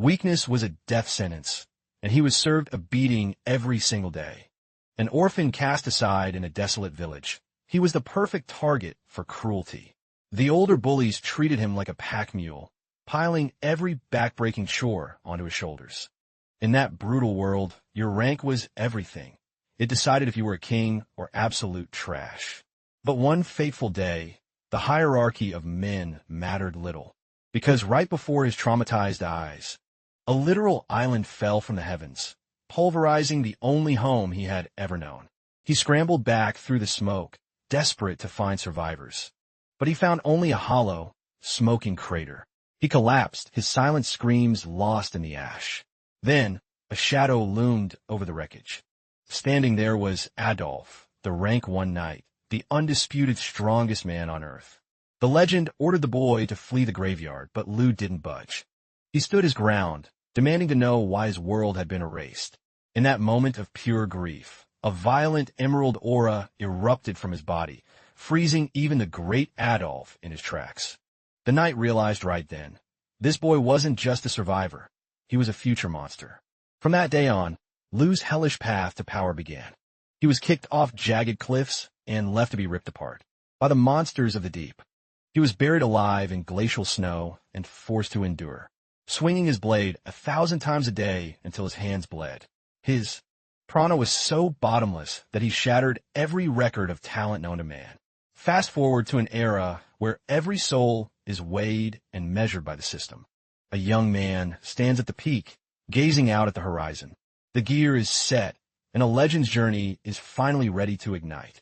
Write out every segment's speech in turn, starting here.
Weakness was a death sentence, and he was served a beating every single day. An orphan cast aside in a desolate village, he was the perfect target for cruelty. The older bullies treated him like a pack mule, piling every back-breaking chore onto his shoulders. In that brutal world, your rank was everything. It decided if you were a king or absolute trash. But one fateful day, the hierarchy of men mattered little, because right before his traumatized eyes, a literal island fell from the heavens, pulverizing the only home he had ever known. He scrambled back through the smoke, desperate to find survivors. But he found only a hollow, smoking crater. He collapsed, his silent screams lost in the ash. Then, a shadow loomed over the wreckage. Standing there was Adolf, the rank 1 knight, the undisputed strongest man on earth. The legend ordered the boy to flee the graveyard, but Lu didn't budge. He stood his ground, demanding to know why his world had been erased. In that moment of pure grief, a violent emerald aura erupted from his body, freezing even the great Adolf in his tracks. The knight realized right then, this boy wasn't just a survivor. He was a future monster. From that day on, Lu's hellish path to power began. He was kicked off jagged cliffs and left to be ripped apart by the monsters of the deep. He was buried alive in glacial snow and forced to endure, swinging his blade 1,000 times a day until his hands bled. His prana was so bottomless that he shattered every record of talent known to man. Fast forward to an era where every soul is weighed and measured by the system. A young man stands at the peak, gazing out at the horizon. The gear is set, and a legend's journey is finally ready to ignite.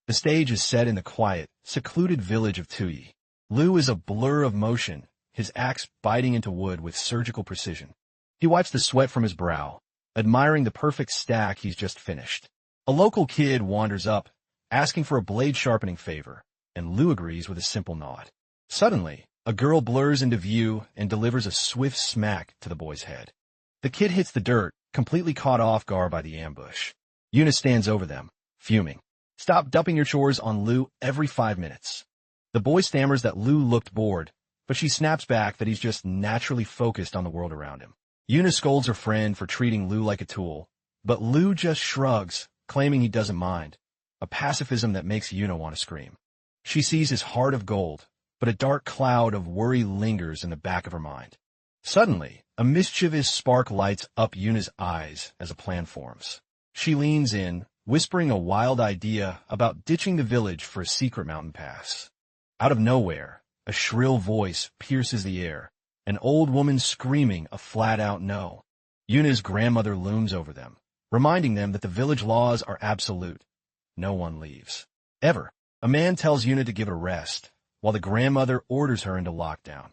The stage is set in the quiet, secluded village of Tuyi. Lu is a blur of motion, his axe biting into wood with surgical precision. He wipes the sweat from his brow, admiring the perfect stack he's just finished. A local kid wanders up, asking for a blade-sharpening favor, and Lu agrees with a simple nod. Suddenly, a girl blurs into view and delivers a swift smack to the boy's head. The kid hits the dirt, completely caught off guard by the ambush. Yuna stands over them, fuming. Stop dumping your chores on Lu every 5 minutes. The boy stammers that Lu looked bored, but she snaps back that he's just naturally focused on the world around him. Yuna scolds her friend for treating Lu like a tool, but Lu just shrugs, claiming he doesn't mind, a pacifism that makes Yuna want to scream. She sees his heart of gold, but a dark cloud of worry lingers in the back of her mind. Suddenly, a mischievous spark lights up Yuna's eyes as a plan forms. She leans in, whispering a wild idea about ditching the village for a secret mountain pass. Out of nowhere, a shrill voice pierces the air, an old woman screaming a flat-out no. Yuna's grandmother looms over them, reminding them that the village laws are absolute. No one leaves. Ever. A man tells Yuna to give it a rest, while the grandmother orders her into lockdown.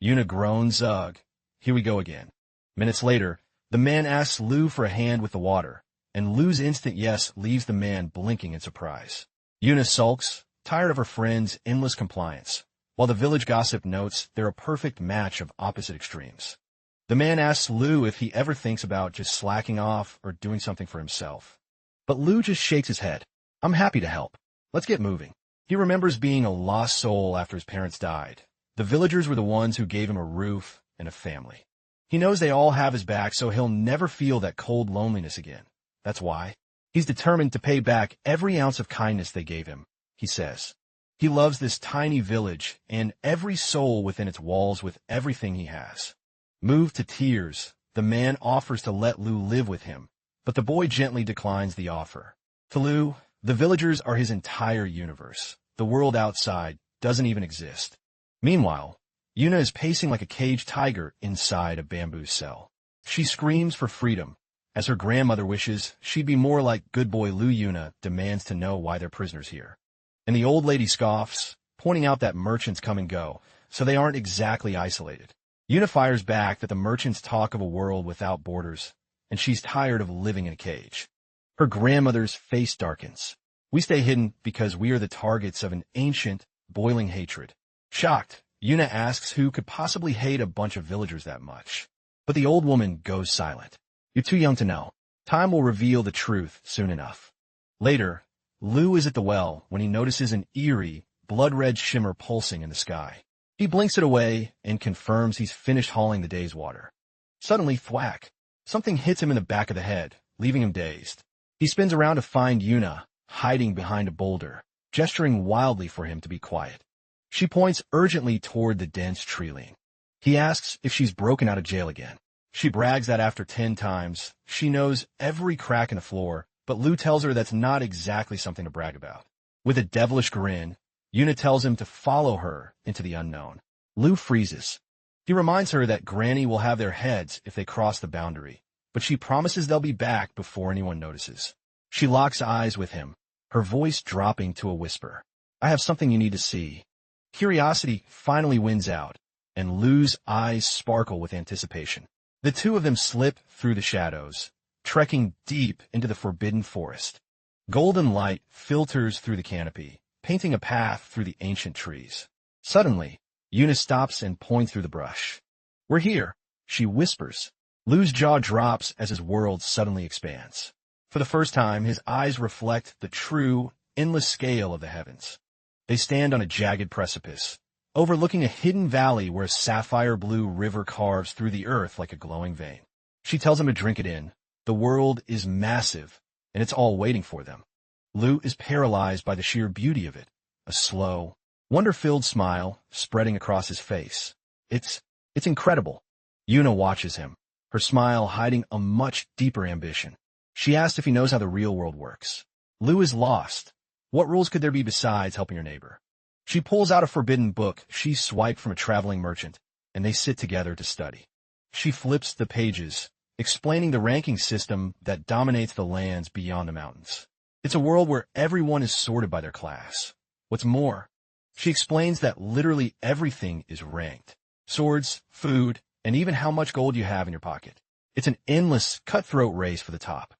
Yuna groans, ugh. Here we go again. Minutes later, the man asks Lu for a hand with the water, and Lu's instant yes leaves the man blinking in surprise. Yuna sulks, tired of her friend's endless compliance, while the village gossip notes they're a perfect match of opposite extremes. The man asks Lu if he ever thinks about just slacking off or doing something for himself. But Lu just shakes his head. I'm happy to help. Let's get moving. He remembers being a lost soul after his parents died. The villagers were the ones who gave him a roof and a family. He knows they all have his back, so he'll never feel that cold loneliness again. That's why. He's determined to pay back every ounce of kindness they gave him, he says. He loves this tiny village and every soul within its walls with everything he has. Moved to tears, the man offers to let Lu live with him, but the boy gently declines the offer. To Lu, the villagers are his entire universe. The world outside doesn't even exist. Meanwhile, Yuna is pacing like a caged tiger inside a bamboo cell. She screams for freedom. As her grandmother wishes, she'd be more like good boy Lu. Yuna demands to know why they're prisoners here. And the old lady scoffs, pointing out that merchants come and go, so they aren't exactly isolated. Yuna fires back that the merchants talk of a world without borders, and she's tired of living in a cage. Her grandmother's face darkens. We stay hidden because we are the targets of an ancient, boiling hatred. Shocked, Yuna asks who could possibly hate a bunch of villagers that much. But the old woman goes silent. You're too young to know. Time will reveal the truth soon enough. Later, Lu is at the well when he notices an eerie, blood-red shimmer pulsing in the sky. He blinks it away and confirms he's finished hauling the day's water. Suddenly, thwack! Something hits him in the back of the head, leaving him dazed. He spins around to find Yuna, hiding behind a boulder, gesturing wildly for him to be quiet. She points urgently toward the dense tree-line. He asks if she's broken out of jail again. She brags that after 10 times, she knows every crack in the floor, but Lu tells her that's not exactly something to brag about. With a devilish grin, Yuna tells him to follow her into the unknown. Lu freezes. He reminds her that Granny will have their heads if they cross the boundary, but she promises they'll be back before anyone notices. She locks eyes with him, her voice dropping to a whisper. I have something you need to see. Curiosity finally wins out, and Lu's eyes sparkle with anticipation. The two of them slip through the shadows, trekking deep into the forbidden forest. Golden light filters through the canopy, painting a path through the ancient trees. Suddenly, Yuna stops and points through the brush. We're here, she whispers. Lu's jaw drops as his world suddenly expands. For the first time, his eyes reflect the true, endless scale of the heavens. They stand on a jagged precipice, overlooking a hidden valley where a sapphire-blue river carves through the earth like a glowing vein. She tells him to drink it in. The world is massive, and it's all waiting for them. Lu is paralyzed by the sheer beauty of it, a slow, wonder-filled smile spreading across his face. It's incredible. Yuna watches him, her smile hiding a much deeper ambition. She asks if he knows how the real world works. Lu is lost. What rules could there be besides helping your neighbor? She pulls out a forbidden book she swiped from a traveling merchant, and they sit together to study. She flips the pages, explaining the ranking system that dominates the lands beyond the mountains. It's a world where everyone is sorted by their class. What's more, she explains that literally everything is ranked. Swords, food, and even how much gold you have in your pocket. It's an endless, cutthroat race for the top.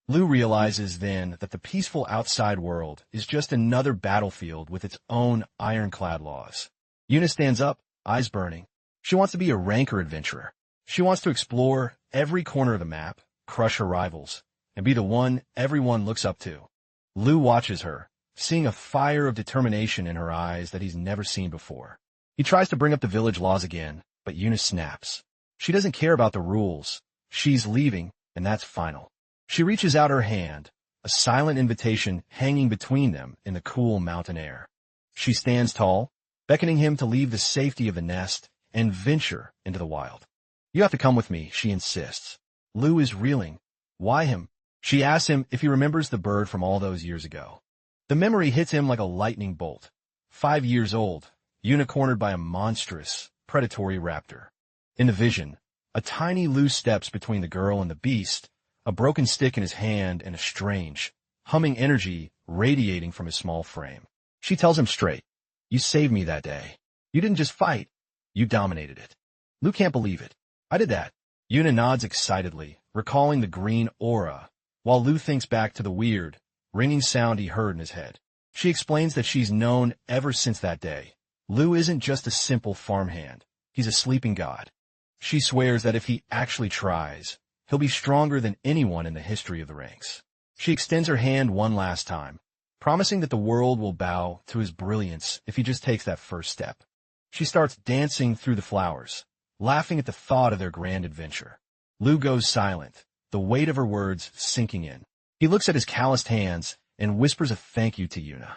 Lu realizes then that the peaceful outside world is just another battlefield with its own ironclad laws. Yuna stands up, eyes burning. She wants to be a ranker adventurer. She wants to explore every corner of the map, crush her rivals, and be the one everyone looks up to. Lu watches her, seeing a fire of determination in her eyes that he's never seen before. He tries to bring up the village laws again, but Yuna snaps. She doesn't care about the rules. She's leaving, and that's final. She reaches out her hand, a silent invitation hanging between them in the cool mountain air. She stands tall, beckoning him to leave the safety of the nest and venture into the wild. You have to come with me, she insists. Lu is reeling. Why him? She asks him if he remembers the bird from all those years ago. The memory hits him like a lightning bolt. 5 years old, Yuna cornered by a monstrous, predatory raptor. In the vision, a tiny Lu steps between the girl and the beast, a broken stick in his hand and a strange, humming energy radiating from his small frame. She tells him straight, you saved me that day. You didn't just fight, you dominated it. Lu can't believe it. I did that. Yuna nods excitedly, recalling the green aura, while Lu thinks back to the weird, ringing sound he heard in his head. She explains that she's known ever since that day. Lu isn't just a simple farmhand. He's a sleeping god. She swears that if he actually tries, he'll be stronger than anyone in the history of the ranks. She extends her hand one last time, promising that the world will bow to his brilliance if he just takes that first step. She starts dancing through the flowers, laughing at the thought of their grand adventure. Lu goes silent, the weight of her words sinking in. He looks at his calloused hands and whispers a thank you to Yuna.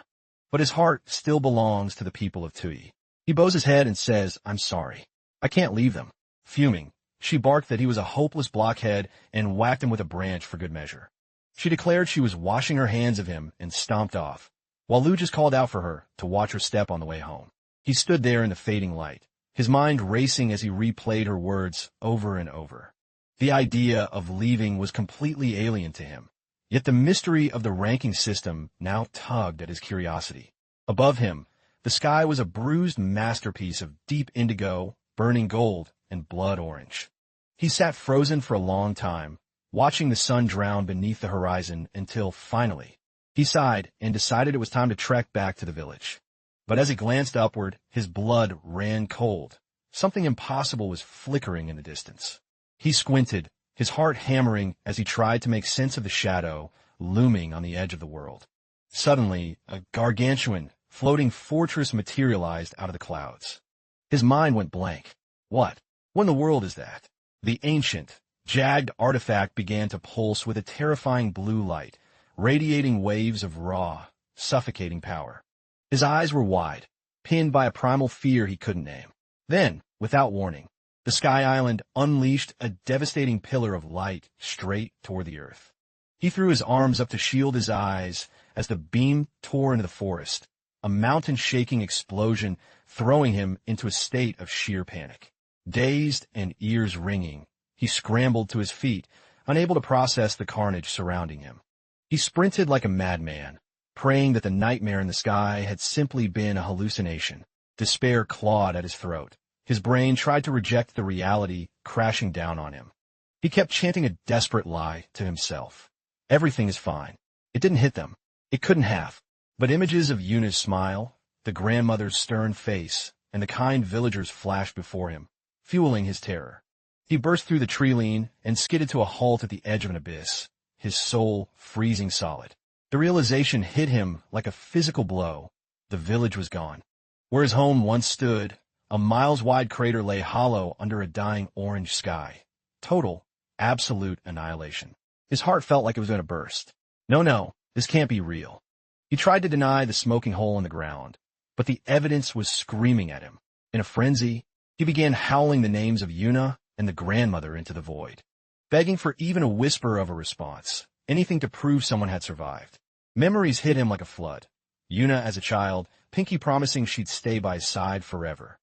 But his heart still belongs to the people of Tui. He bows his head and says, I'm sorry. I can't leave them. Fuming, she barked that he was a hopeless blockhead and whacked him with a branch for good measure. She declared she was washing her hands of him and stomped off, while Lu just called out for her to watch her step on the way home. He stood there in the fading light, his mind racing as he replayed her words over and over. The idea of leaving was completely alien to him, yet the mystery of the ranking system now tugged at his curiosity. Above him, the sky was a bruised masterpiece of deep indigo, burning gold, and blood orange. He sat frozen for a long time, watching the sun drown beneath the horizon until, finally, he sighed and decided it was time to trek back to the village. But as he glanced upward, his blood ran cold. Something impossible was flickering in the distance. He squinted, his heart hammering as he tried to make sense of the shadow looming on the edge of the world. Suddenly, a gargantuan, floating fortress materialized out of the clouds. His mind went blank. What in the world is that? The ancient, jagged artifact began to pulse with a terrifying blue light, radiating waves of raw, suffocating power. His eyes were wide, pinned by a primal fear he couldn't name. Then, without warning, the Sky Island unleashed a devastating pillar of light straight toward the earth. He threw his arms up to shield his eyes as the beam tore into the forest, a mountain-shaking explosion throwing him into a state of sheer panic. Dazed and ears ringing, he scrambled to his feet, unable to process the carnage surrounding him. He sprinted like a madman, praying that the nightmare in the sky had simply been a hallucination. Despair clawed at his throat. His brain tried to reject the reality crashing down on him. He kept chanting a desperate lie to himself. Everything is fine. It didn't hit them. It couldn't have. But images of Yuna's smile, the grandmother's stern face, and the kind villagers flashed before him, fueling his terror. He burst through the tree-line and skidded to a halt at the edge of an abyss, his soul freezing solid. The realization hit him like a physical blow. The village was gone. Where his home once stood, a miles-wide crater lay hollow under a dying orange sky. Total, absolute annihilation. His heart felt like it was going to burst. No, this can't be real. He tried to deny the smoking hole in the ground, but the evidence was screaming at him. In a frenzy, he began howling the names of Yuna and the grandmother into the void, begging for even a whisper of a response, anything to prove someone had survived. Memories hit him like a flood. Yuna as a child, Pinky promising she'd stay by his side forever.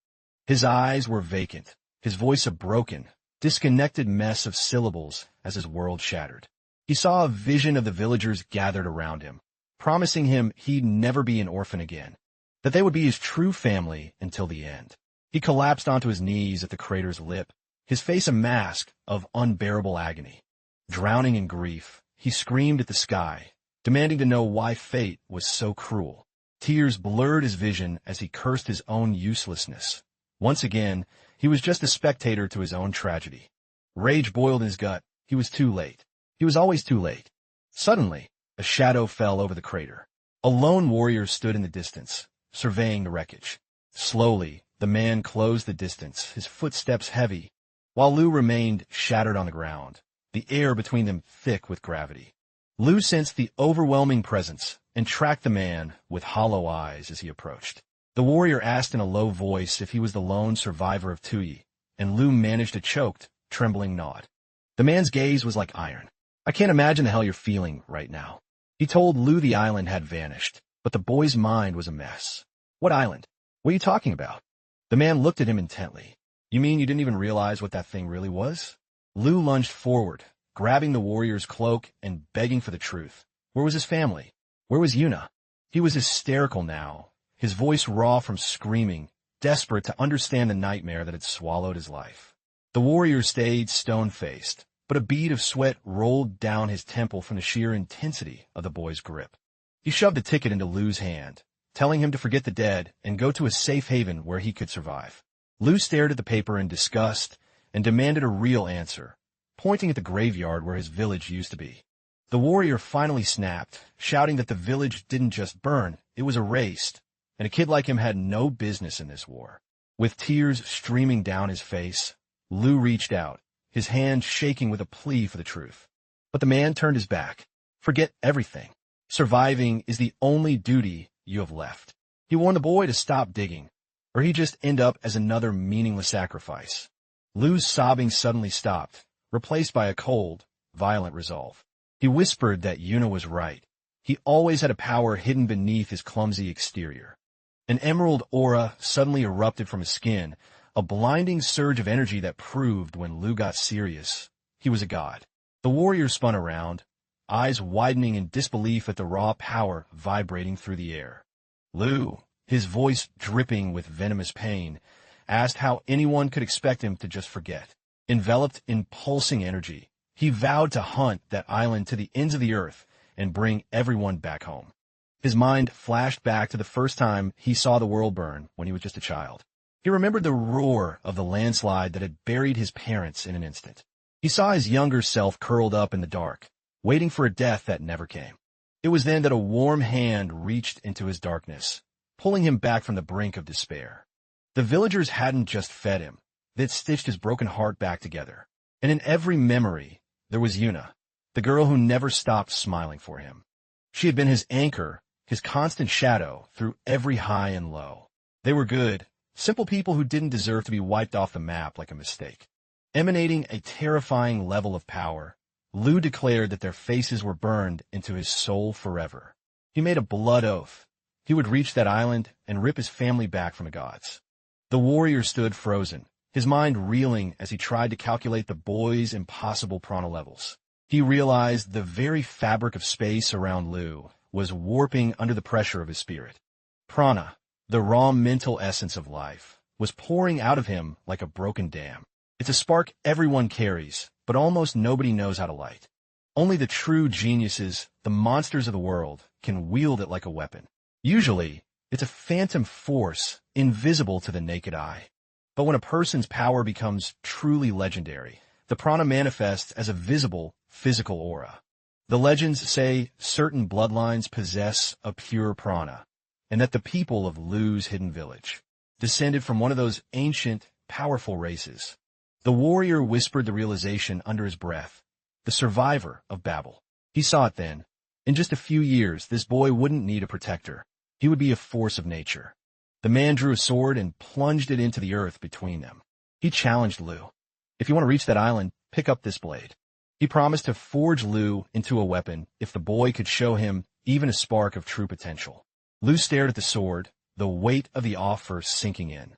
His eyes were vacant, his voice a broken, disconnected mess of syllables as his world shattered. He saw a vision of the villagers gathered around him, promising him he'd never be an orphan again, that they would be his true family until the end. He collapsed onto his knees at the crater's lip, his face a mask of unbearable agony. Drowning in grief, he screamed at the sky, demanding to know why fate was so cruel. Tears blurred his vision as he cursed his own uselessness. Once again, he was just a spectator to his own tragedy. Rage boiled in his gut. He was too late. He was always too late. Suddenly, a shadow fell over the crater. A lone warrior stood in the distance, surveying the wreckage. Slowly, the man closed the distance, his footsteps heavy, while Lu remained shattered on the ground, the air between them thick with gravity. Lu sensed the overwhelming presence and tracked the man with hollow eyes as he approached. The warrior asked in a low voice if he was the lone survivor of Tuyi, and Lu managed a choked, trembling nod. The man's gaze was like iron. "I can't imagine the hell you're feeling right now." He told Lu the island had vanished, but the boy's mind was a mess. "What island? What are you talking about?" The man looked at him intently. "You mean you didn't even realize what that thing really was?" Lu lunged forward, grabbing the warrior's cloak and begging for the truth. Where was his family? Where was Yuna? He was hysterical now, his voice raw from screaming, desperate to understand the nightmare that had swallowed his life. The warrior stayed stone-faced, but a bead of sweat rolled down his temple from the sheer intensity of the boy's grip. He shoved the ticket into Lu's hand, telling him to forget the dead and go to a safe haven where he could survive. Lu stared at the paper in disgust and demanded a real answer, pointing at the graveyard where his village used to be. The warrior finally snapped, shouting that the village didn't just burn, it was erased, and a kid like him had no business in this war. With tears streaming down his face, Lu reached out, his hand shaking with a plea for the truth. But the man turned his back. "Forget everything. Surviving is the only duty you have left." He warned the boy to stop digging, or he'd just end up as another meaningless sacrifice. Lu's sobbing suddenly stopped, replaced by a cold, violent resolve. He whispered that Yuna was right. He always had a power hidden beneath his clumsy exterior. An emerald aura suddenly erupted from his skin, a blinding surge of energy that proved when Lu got serious, he was a god. The warrior spun around, eyes widening in disbelief at the raw power vibrating through the air. Lu, his voice dripping with venomous pain, asked how anyone could expect him to just forget. Enveloped in pulsing energy, he vowed to hunt that island to the ends of the earth and bring everyone back home. His mind flashed back to the first time he saw the world burn when he was just a child. He remembered the roar of the landslide that had buried his parents in an instant. He saw his younger self curled up in the dark, waiting for a death that never came. It was then that a warm hand reached into his darkness, pulling him back from the brink of despair. The villagers hadn't just fed him, they'd stitched his broken heart back together. And in every memory, there was Yuna, the girl who never stopped smiling for him. She had been his anchor, his constant shadow through every high and low. They were good, simple people who didn't deserve to be wiped off the map like a mistake. Emanating a terrifying level of power, Lu declared that their faces were burned into his soul forever. He made a blood oath. He would reach that island and rip his family back from the gods. The warrior stood frozen, his mind reeling as he tried to calculate the boy's impossible prana levels. He realized the very fabric of space around Lu was warping under the pressure of his spirit. Prana, the raw mental essence of life, was pouring out of him like a broken dam. It's a spark everyone carries, but almost nobody knows how to light. Only the true geniuses, the monsters of the world, can wield it like a weapon. Usually, it's a phantom force, invisible to the naked eye. But when a person's power becomes truly legendary, the prana manifests as a visible, physical aura. The legends say certain bloodlines possess a pure prana, and that the people of Lu's hidden village descended from one of those ancient, powerful races. The warrior whispered the realization under his breath, the survivor of Babel. He saw it then. In just a few years, this boy wouldn't need a protector. He would be a force of nature. The man drew a sword and plunged it into the earth between them. He challenged Lu. If you want to reach that island, pick up this blade. He promised to forge Lu into a weapon if the boy could show him even a spark of true potential. Lu stared at the sword, the weight of the offer sinking in.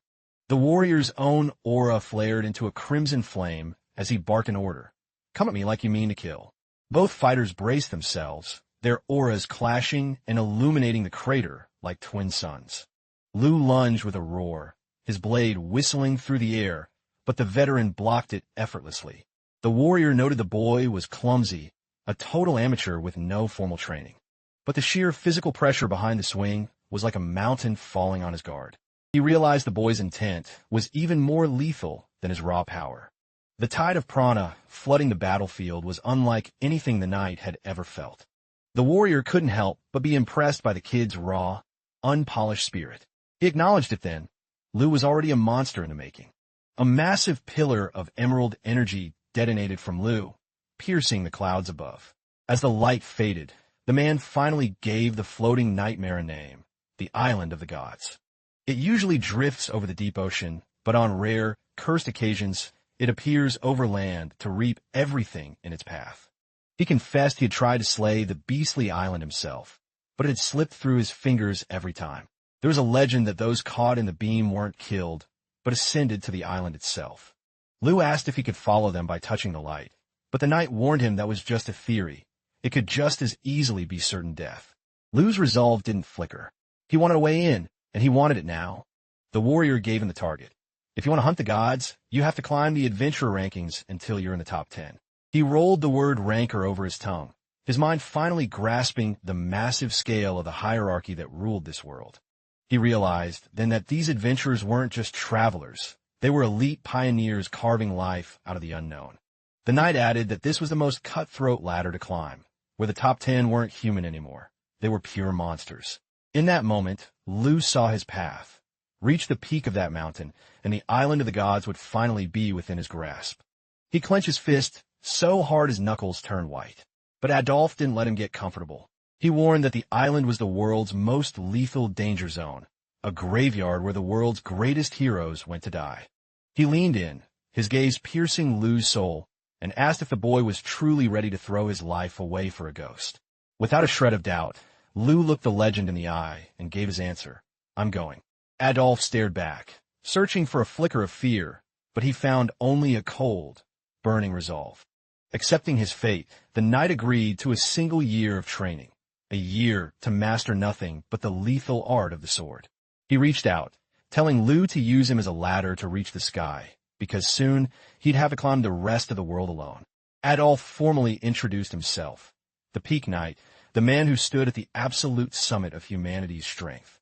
The warrior's own aura flared into a crimson flame as he barked an order. Come at me like you mean to kill. Both fighters braced themselves, their auras clashing and illuminating the crater like twin suns. Lu lunged with a roar, his blade whistling through the air, but the veteran blocked it effortlessly. The warrior noted the boy was clumsy, a total amateur with no formal training. But the sheer physical pressure behind the swing was like a mountain falling on his guard. He realized the boy's intent was even more lethal than his raw power. The tide of prana flooding the battlefield was unlike anything the knight had ever felt. The warrior couldn't help but be impressed by the kid's raw, unpolished spirit. He acknowledged it then. Lu was already a monster in the making. A massive pillar of emerald energy detonated from Lu, piercing the clouds above. As the light faded, the man finally gave the floating nightmare a name, the Island of the Gods. It usually drifts over the deep ocean, but on rare, cursed occasions, it appears over land to reap everything in its path. He confessed he had tried to slay the beastly island himself, but it had slipped through his fingers every time. There was a legend that those caught in the beam weren't killed, but ascended to the island itself. Lu asked if he could follow them by touching the light, but the knight warned him that was just a theory. It could just as easily be certain death. Lu's resolve didn't flicker. He wanted a way in, and he wanted it now. The warrior gave him the target. If you want to hunt the gods, you have to climb the adventurer rankings until you're in the top 10. He rolled the word ranker over his tongue, his mind finally grasping the massive scale of the hierarchy that ruled this world. He realized then that these adventurers weren't just travelers. They were elite pioneers carving life out of the unknown. The knight added that this was the most cutthroat ladder to climb, where the top 10 weren't human anymore. They were pure monsters. In that moment, Lu saw his path, reach the peak of that mountain, and the island of the gods would finally be within his grasp. He clenched his fist so hard his knuckles turned white. But Adolphe didn't let him get comfortable. He warned that the island was the world's most lethal danger zone, a graveyard where the world's greatest heroes went to die. He leaned in, his gaze piercing Lu's soul, and asked if the boy was truly ready to throw his life away for a ghost. Without a shred of doubt, Lu looked the legend in the eye and gave his answer. I'm going. Adolphe stared back, searching for a flicker of fear, but he found only a cold, burning resolve. Accepting his fate, the knight agreed to a single year of training, a year to master nothing but the lethal art of the sword. He reached out, telling Lu to use him as a ladder to reach the sky, because soon he'd have to climb the rest of the world alone. Adolphe formally introduced himself, the Peak Knight, the man who stood at the absolute summit of humanity's strength.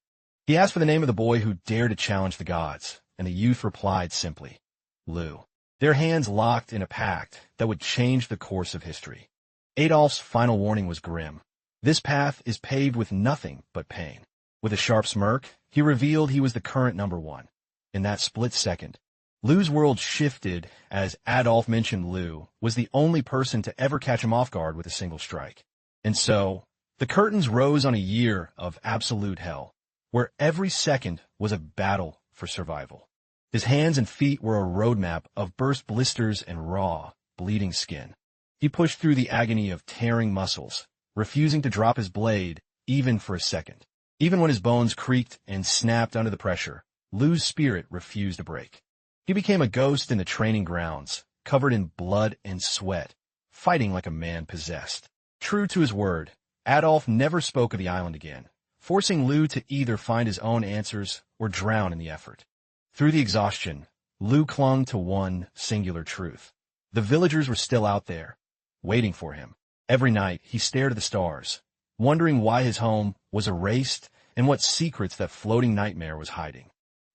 He asked for the name of the boy who dared to challenge the gods, and the youth replied simply, Lu. Their hands locked in a pact that would change the course of history. Adolphe's final warning was grim. This path is paved with nothing but pain. With a sharp smirk, he revealed he was the current number one. In that split second, Lou's world shifted as Adolf mentioned Lou was the only person to ever catch him off guard with a single strike. And so, the curtains rose on a year of absolute hell, where every second was a battle for survival. His hands and feet were a roadmap of burst blisters and raw, bleeding skin. He pushed through the agony of tearing muscles, refusing to drop his blade even for a second. Even when his bones creaked and snapped under the pressure, Lou's spirit refused to break. He became a ghost in the training grounds, covered in blood and sweat, fighting like a man possessed. True to his word, Adolf never spoke of the island again, forcing Lou to either find his own answers or drown in the effort. Through the exhaustion, Lou clung to one singular truth. The villagers were still out there, waiting for him. Every night, he stared at the stars, wondering why his home was erased and what secrets that floating nightmare was hiding.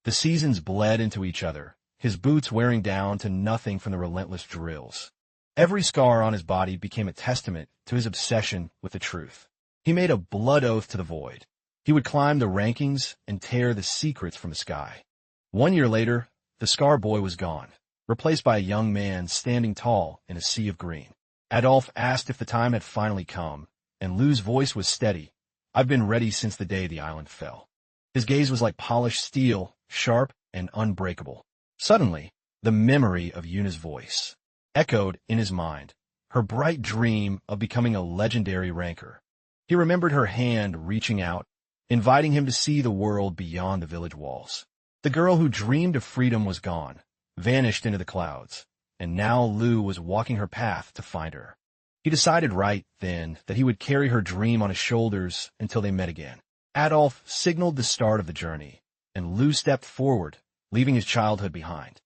The seasons bled into each other, his boots wearing down to nothing from the relentless drills. Every scar on his body became a testament to his obsession with the truth. He made a blood oath to the void. He would climb the rankings and tear the secrets from the sky. 1 year later, the Scar Boy was gone, replaced by a young man standing tall in a sea of green. Adolf asked if the time had finally come, and Lou's voice was steady. "I've been ready since the day the island fell." His gaze was like polished steel, sharp and unbreakable. Suddenly, the memory of Yuna's voice echoed in his mind, her bright dream of becoming a legendary ranker. He remembered her hand reaching out, inviting him to see the world beyond the village walls. The girl who dreamed of freedom was gone, vanished into the clouds, and now Lou was walking her path to find her. He decided right then that he would carry her dream on his shoulders until they met again. Adolf signaled the start of the journey, and Lou stepped forward, leaving his childhood behind.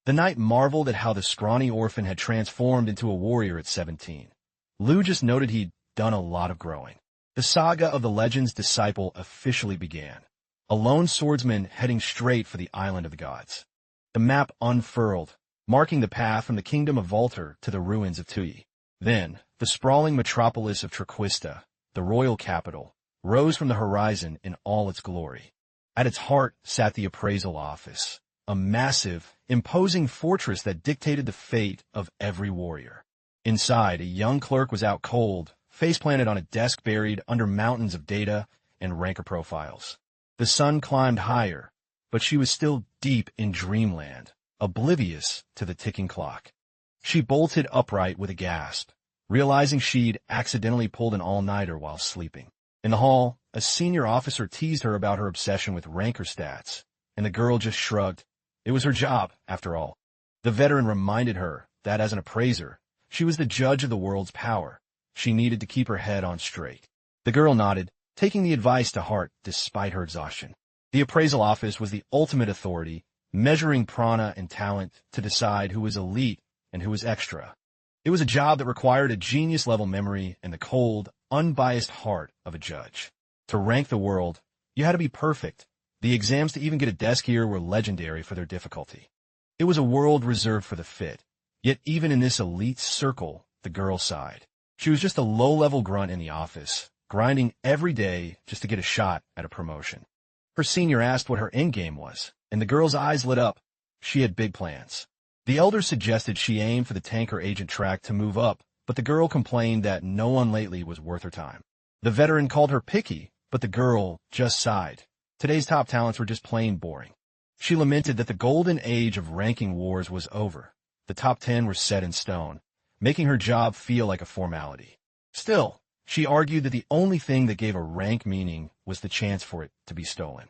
The knight marveled at how the scrawny orphan had transformed into a warrior at 17. Lou just noted he'd done a lot of growing. The saga of the legend's disciple officially began, a lone swordsman heading straight for the island of the gods. The map unfurled, marking the path from the kingdom of Volter to the ruins of Tuy. Then, the sprawling metropolis of Triquista, the royal capital, rose from the horizon in all its glory. At its heart sat the appraisal office, a massive, imposing fortress that dictated the fate of every warrior. Inside, a young clerk was out cold, face-planted on a desk buried under mountains of data and ranker profiles. The sun climbed higher, but she was still deep in dreamland, oblivious to the ticking clock. She bolted upright with a gasp, realizing she'd accidentally pulled an all-nighter while sleeping. In the hall, a senior officer teased her about her obsession with ranker stats, and the girl just shrugged. It was her job, after all. The veteran reminded her that as an appraiser, she was the judge of the world's power. She needed to keep her head on straight. The girl nodded, taking the advice to heart despite her exhaustion. The appraisal office was the ultimate authority, measuring prana and talent to decide who was elite and who was extra. It was a job that required a genius-level memory and the cold, unbiased heart of a judge. To rank the world, you had to be perfect. The exams to even get a desk here were legendary for their difficulty. It was a world reserved for the fit. Yet even in this elite circle, the girl sighed. She was just a low-level grunt in the office, grinding every day just to get a shot at a promotion. Her senior asked what her endgame was, and the girl's eyes lit up. She had big plans. The elder suggested she aim for the tanker agent track to move up, but the girl complained that no one lately was worth her time. The veteran called her picky, but the girl just sighed. Today's top talents were just plain boring. She lamented that the golden age of ranking wars was over. The top 10 were set in stone, making her job feel like a formality. Still, she argued that the only thing that gave a rank meaning was the chance for it to be stolen.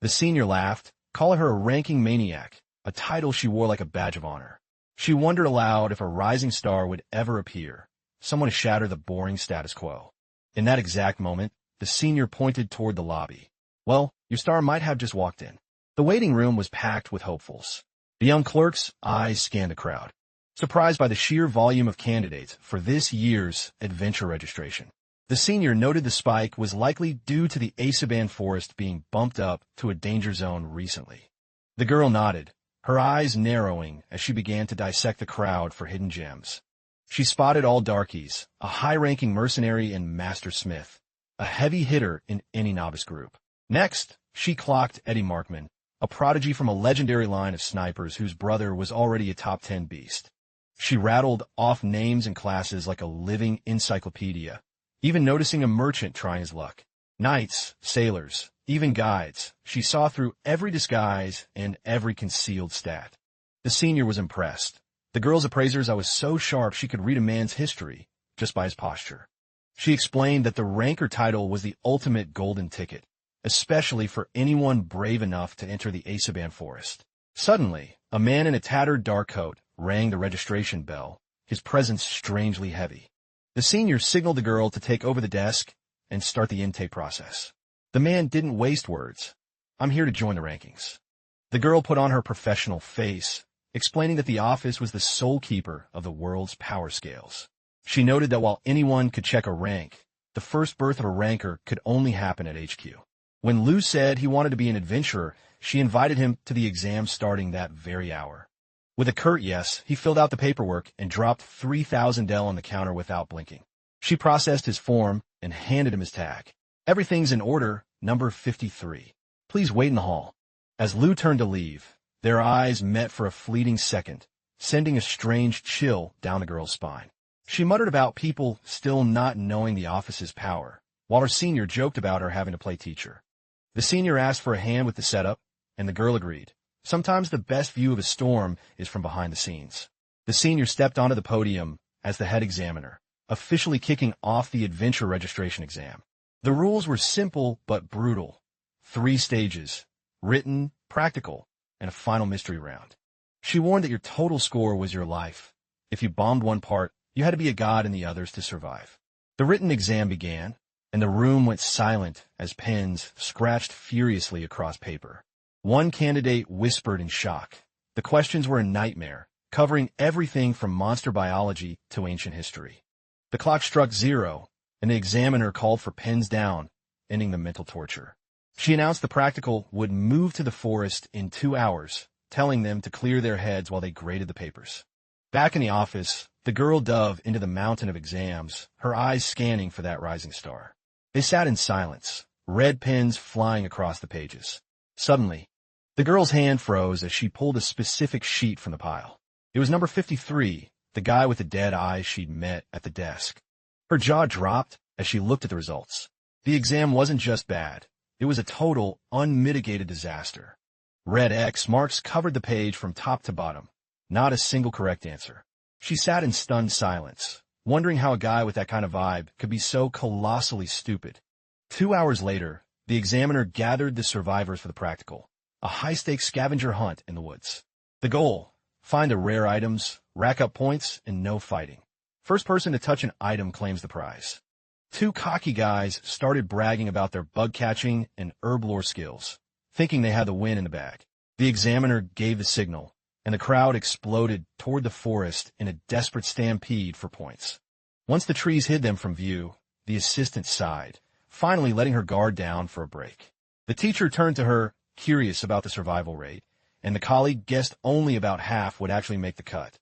The senior laughed, calling her a ranking maniac, a title she wore like a badge of honor. She wondered aloud if a rising star would ever appear, someone to shatter the boring status quo. In that exact moment, the senior pointed toward the lobby. Well, your star might have just walked in. The waiting room was packed with hopefuls. The young clerk's eyes scanned the crowd, surprised by the sheer volume of candidates for this year's adventure registration. The senior noted the spike was likely due to the Aceban forest being bumped up to a danger zone recently. The girl nodded, her eyes narrowing as she began to dissect the crowd for hidden gems. She spotted all darkies, a high-ranking mercenary and master smith, a heavy hitter in any novice group. Next, she clocked Eddie Markman, a prodigy from a legendary line of snipers whose brother was already a top 10 beast. She rattled off names and classes like a living encyclopedia, even noticing a merchant trying his luck. Knights, sailors, even guides, she saw through every disguise and every concealed stat. The senior was impressed. The girl's appraisers was so sharp she could read a man's history just by his posture. She explained that the ranker title was the ultimate golden ticket, especially for anyone brave enough to enter the Asaban forest. Suddenly, a man in a tattered dark coat rang the registration bell, his presence strangely heavy. The senior signaled the girl to take over the desk and start the intake process. The man didn't waste words. "I'm here to join the rankings." The girl put on her professional face, explaining that the office was the sole keeper of the world's power scales. She noted that while anyone could check a rank, the first birth of a ranker could only happen at HQ. When Liu said he wanted to be an adventurer, she invited him to the exam starting that very hour. With a curt yes, he filled out the paperwork and dropped 3,000 del on the counter without blinking. She processed his form and handed him his tag. "Everything's in order, number 53. Please wait in the hall." As Liu turned to leave, their eyes met for a fleeting second, sending a strange chill down the girl's spine. She muttered about people still not knowing the office's power, while her senior joked about her having to play teacher. The senior asked for a hand with the setup, and the girl agreed. Sometimes the best view of a storm is from behind the scenes. The senior stepped onto the podium as the head examiner, officially kicking off the adventure registration exam. The rules were simple but brutal. 3 stages: written, practical, and a final mystery round. She warned that your total score was your life. If you bombed one part, you had to be a god in the others to survive. The written exam began, and the room went silent as pens scratched furiously across paper. One candidate whispered in shock. The questions were a nightmare, covering everything from monster biology to ancient history. The clock struck 0, and the examiner called for pens down, ending the mental torture. She announced the practical would move to the forest in 2 hours, telling them to clear their heads while they graded the papers. Back in the office, the girl dove into the mountain of exams, her eyes scanning for that rising star. They sat in silence, red pens flying across the pages. Suddenly, the girl's hand froze as she pulled a specific sheet from the pile. It was number 53, the guy with the dead eyes she'd met at the desk. Her jaw dropped as she looked at the results. The exam wasn't just bad. It was a total, unmitigated disaster. Red X marks covered the page from top to bottom. Not a single correct answer. She sat in stunned silence, wondering how a guy with that kind of vibe could be so colossally stupid. 2 hours later, the examiner gathered the survivors for the practical, a high-stakes scavenger hunt in the woods. The goal: find the rare items, rack up points, and no fighting. First person to touch an item claims the prize. 2 cocky guys started bragging about their bug-catching and herb lore skills, thinking they had the win in the bag. The examiner gave the signal, and the crowd exploded toward the forest in a desperate stampede for points. Once the trees hid them from view, the assistant sighed, finally letting her guard down for a break. The teacher turned to her, curious about the survival rate, and the colleague guessed only about half would actually make the cut.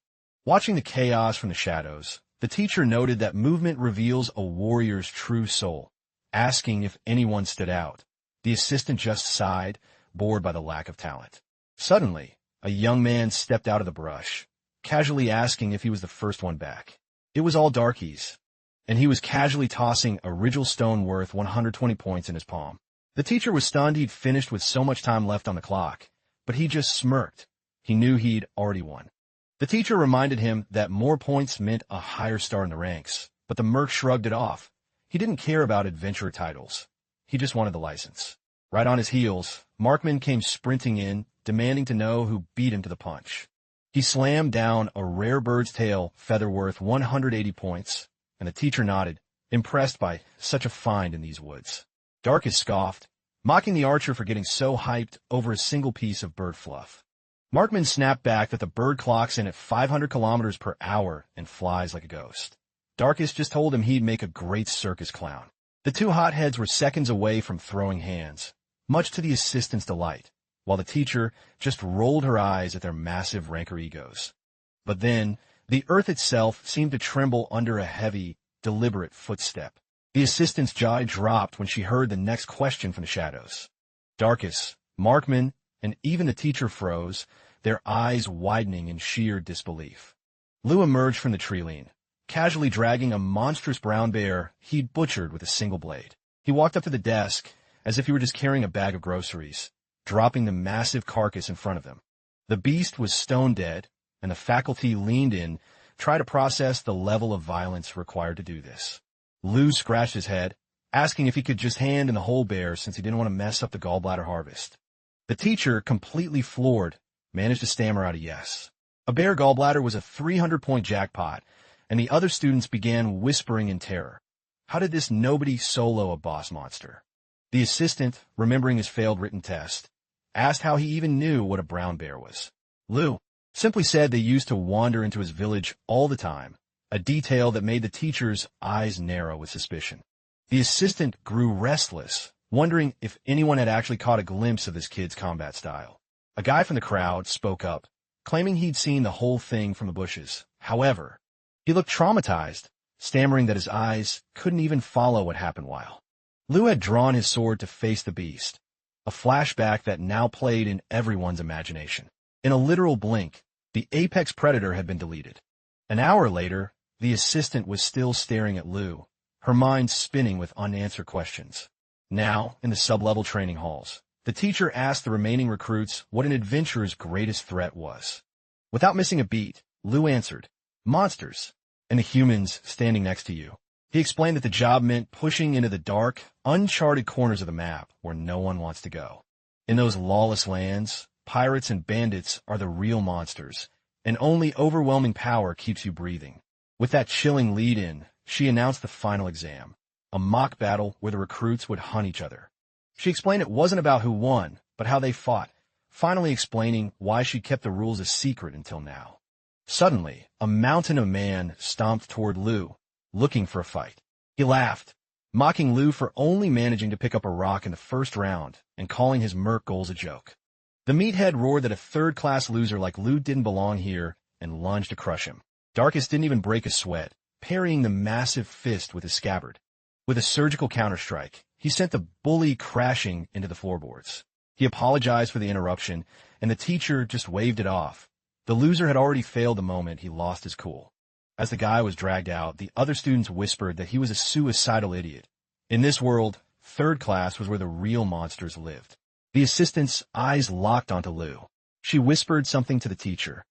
Watching the chaos from the shadows, the teacher noted that movement reveals a warrior's true soul, asking if anyone stood out. The assistant just sighed, bored by the lack of talent. Suddenly, a young man stepped out of the brush, casually asking if he was the first one back. It was all darkies, and he was casually tossing a Rigel stone worth 120 points in his palm. The teacher was stunned he'd finished with so much time left on the clock, but he just smirked. He knew he'd already won. The teacher reminded him that more points meant a higher star in the ranks, but the merc shrugged it off. He didn't care about adventurer titles. He just wanted the license. Right on his heels, Markman came sprinting in, demanding to know who beat him to the punch. He slammed down a rare bird's tail feather worth 180 points, and the teacher nodded, impressed by such a find in these woods. Darkus scoffed, mocking the archer for getting so hyped over a single piece of bird fluff. Markman snapped back that the bird clocks in at 500 kilometers per hour and flies like a ghost. Darkus just told him he'd make a great circus clown. The 2 hotheads were seconds away from throwing hands, much to the assistant's delight, while the teacher just rolled her eyes at their massive ranker egos. But then, the earth itself seemed to tremble under a heavy, deliberate footstep. The assistant's jaw dropped when she heard the next question from the shadows. Darkus, Markman, and even the teacher froze, their eyes widening in sheer disbelief. Lu emerged from the tree-line, casually dragging a monstrous brown bear he'd butchered with a single blade. He walked up to the desk as if he were just carrying a bag of groceries, dropping the massive carcass in front of them. The beast was stone dead, and the faculty leaned in, trying to process the level of violence required to do this. Lu scratched his head, asking if he could just hand in the whole bear since he didn't want to mess up the gallbladder harvest. The teacher, completely floored, managed to stammer out a yes. A bear gallbladder was a 300-point jackpot, and the other students began whispering in terror. How did this nobody solo a boss monster? The assistant, remembering his failed written test, asked how he even knew what a brown bear was. Lu simply said they used to wander into his village all the time, a detail that made the teacher's eyes narrow with suspicion. The assistant grew restless, wondering if anyone had actually caught a glimpse of this kid's combat style. A guy from the crowd spoke up, claiming he'd seen the whole thing from the bushes. However, he looked traumatized, stammering that his eyes couldn't even follow what happened while. Lu had drawn his sword to face the beast, a flashback that now played in everyone's imagination. In a literal blink, the apex predator had been deleted. An hour later, the assistant was still staring at Lu, her mind spinning with unanswered questions. Now, in the sub-level training halls, the teacher asked the remaining recruits what an adventurer's greatest threat was. Without missing a beat, Lu answered, "Monsters, and the humans standing next to you." He explained that the job meant pushing into the dark, uncharted corners of the map where no one wants to go. In those lawless lands, pirates and bandits are the real monsters, and only overwhelming power keeps you breathing. With that chilling lead-in, she announced the final exam, a mock battle where the recruits would hunt each other. She explained it wasn't about who won, but how they fought, finally explaining why she kept the rules a secret until now. Suddenly, a mountain of man stomped toward Lu, looking for a fight. He laughed, mocking Lu for only managing to pick up a rock in the first round and calling his merc goals a joke. The meathead roared that a third-class loser like Lu didn't belong here and lunged to crush him. Darkus didn't even break a sweat, parrying the massive fist with his scabbard. With a surgical counterstrike, he sent the bully crashing into the floorboards. He apologized for the interruption, and the teacher just waved it off. The loser had already failed the moment he lost his cool. As the guy was dragged out, the other students whispered that he was a suicidal idiot. In this world, third class was where the real monsters lived. The assistant's eyes locked onto Lu. She whispered something to the teacher,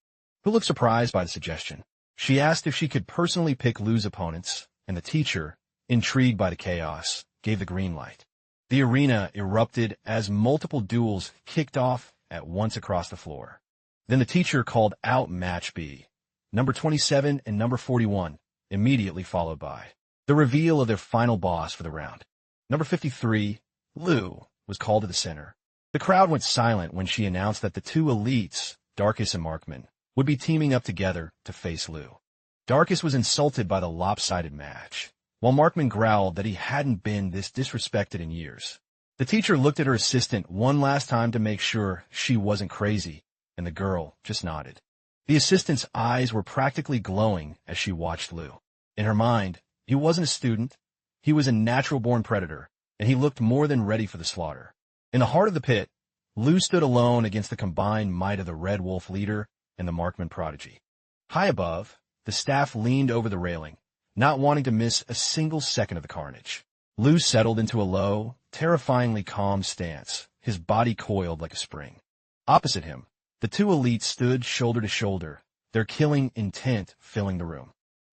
who looked surprised by the suggestion. She asked if she could personally pick Lu's opponents, and the teacher, intrigued by the chaos, gave the green light. The arena erupted as multiple duels kicked off at once across the floor. Then the teacher called out Match B, number 27 and number 41, immediately followed by the reveal of their final boss for the round. Number 53, Lu, was called to the center. The crowd went silent when she announced that the two elites, Darkus and Markman, would be teaming up together to face Lu. Darkus was insulted by the lopsided match, while Markman growled that he hadn't been this disrespected in years. The teacher looked at her assistant one last time to make sure she wasn't crazy, and the girl just nodded. The assistant's eyes were practically glowing as she watched Lu. In her mind, he wasn't a student, he was a natural-born predator, and he looked more than ready for the slaughter. In the heart of the pit, Lu stood alone against the combined might of the Red Wolf leader and the Markman prodigy. High above, the staff leaned over the railing, not wanting to miss a single second of the carnage. Lu settled into a low, terrifyingly calm stance, his body coiled like a spring. Opposite him, the two elites stood shoulder to shoulder, their killing intent filling the room.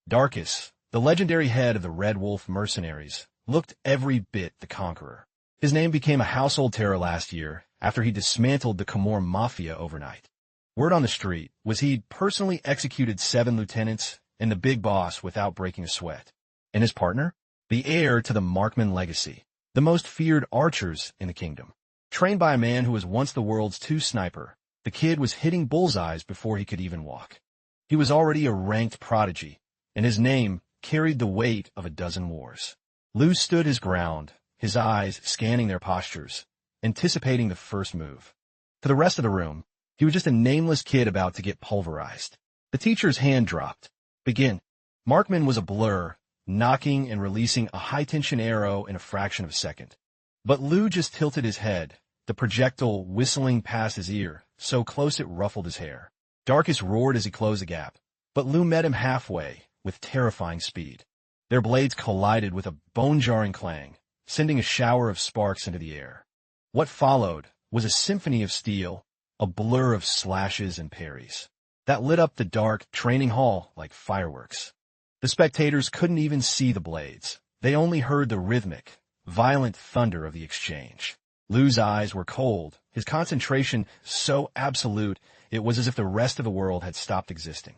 Darkus, the legendary head of the Red Wolf mercenaries, looked every bit the conqueror. His name became a household terror last year after he dismantled the Khmor Mafia overnight. Word on the street was he'd personally executed 7 lieutenants and the big boss without breaking a sweat. And his partner? The heir to the Markman legacy, the most feared archers in the kingdom. Trained by a man who was once the world's sniper, the kid was hitting bullseyes before he could even walk. He was already a ranked prodigy, and his name carried the weight of a dozen wars. Lu stood his ground, his eyes scanning their postures, anticipating the first move. To the rest of the room, he was just a nameless kid about to get pulverized. The teacher's hand dropped. Begin. Markman was a blur, knocking and releasing a high-tension arrow in a fraction of a second. But Lu just tilted his head, the projectile whistling past his ear, so close it ruffled his hair. Darkus roared as he closed the gap, but Lu met him halfway, with terrifying speed. Their blades collided with a bone-jarring clang, sending a shower of sparks into the air. What followed was a symphony of steel, a blur of slashes and parries, that lit up the dark training hall like fireworks. The spectators couldn't even see the blades. They only heard the rhythmic, violent thunder of the exchange. Lu's eyes were cold, his concentration so absolute it was as if the rest of the world had stopped existing.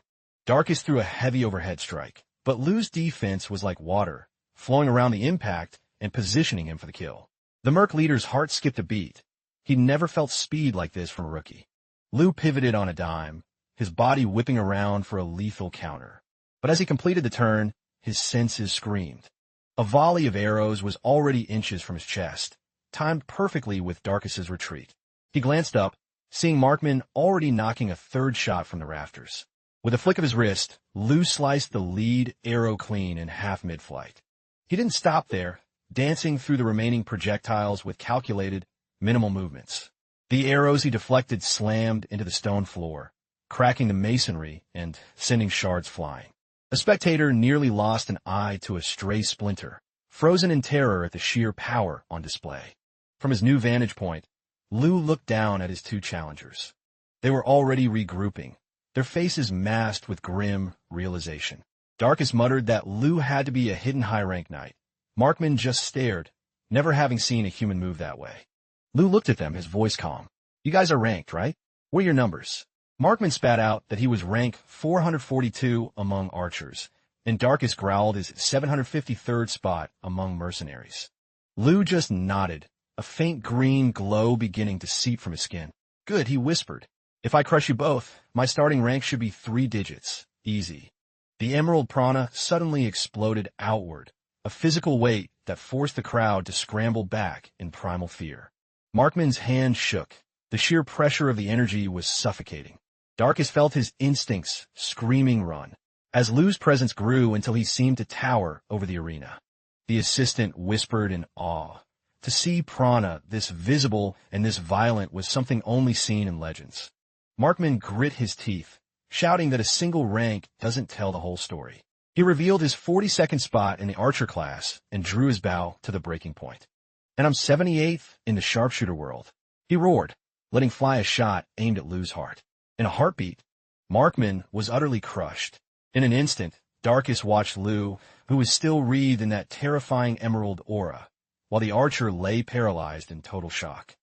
Darkus threw a heavy overhead strike, but Lu's defense was like water, flowing around the impact and positioning him for the kill. The Merc leader's heart skipped a beat. He'd never felt speed like this from a rookie. Lu pivoted on a dime, his body whipping around for a lethal counter. But as he completed the turn, his senses screamed. A volley of arrows was already inches from his chest, timed perfectly with Darkus's retreat. He glanced up, seeing Markman already knocking a third shot from the rafters. With a flick of his wrist, Lu sliced the lead arrow clean in half mid-flight. He didn't stop there, dancing through the remaining projectiles with calculated, minimal movements. The arrows he deflected slammed into the stone floor, cracking the masonry and sending shards flying. A spectator nearly lost an eye to a stray splinter, frozen in terror at the sheer power on display. From his new vantage point, Lu looked down at his two challengers. They were already regrouping, their faces masked with grim realization. Darkus muttered that Lu had to be a hidden high-rank knight. Markman just stared, never having seen a human move that way. Lu looked at them, his voice calm. "You guys are ranked, right? What are your numbers?" Markman spat out that he was rank 442 among archers, and Darkus growled his 753rd spot among mercenaries. Lu just nodded, a faint green glow beginning to seep from his skin. "Good," he whispered. "If I crush you both, my starting rank should be 3 digits. Easy." The emerald prana suddenly exploded outward, a physical weight that forced the crowd to scramble back in primal fear. Markman's hand shook. The sheer pressure of the energy was suffocating. Darkus felt his instincts screaming run, as Lu's presence grew until he seemed to tower over the arena. The assistant whispered in awe. To see prana this visible and this violent was something only seen in legends. Markman grit his teeth, shouting that a single rank doesn't tell the whole story. He revealed his 42nd spot in the archer class and drew his bow to the breaking point. "And I'm 78th in the sharpshooter world," he roared, letting fly a shot aimed at Lu's heart. In a heartbeat, Markman was utterly crushed. In an instant, Darkus watched Lu, who was still wreathed in that terrifying emerald aura, while the archer lay paralyzed in total shock.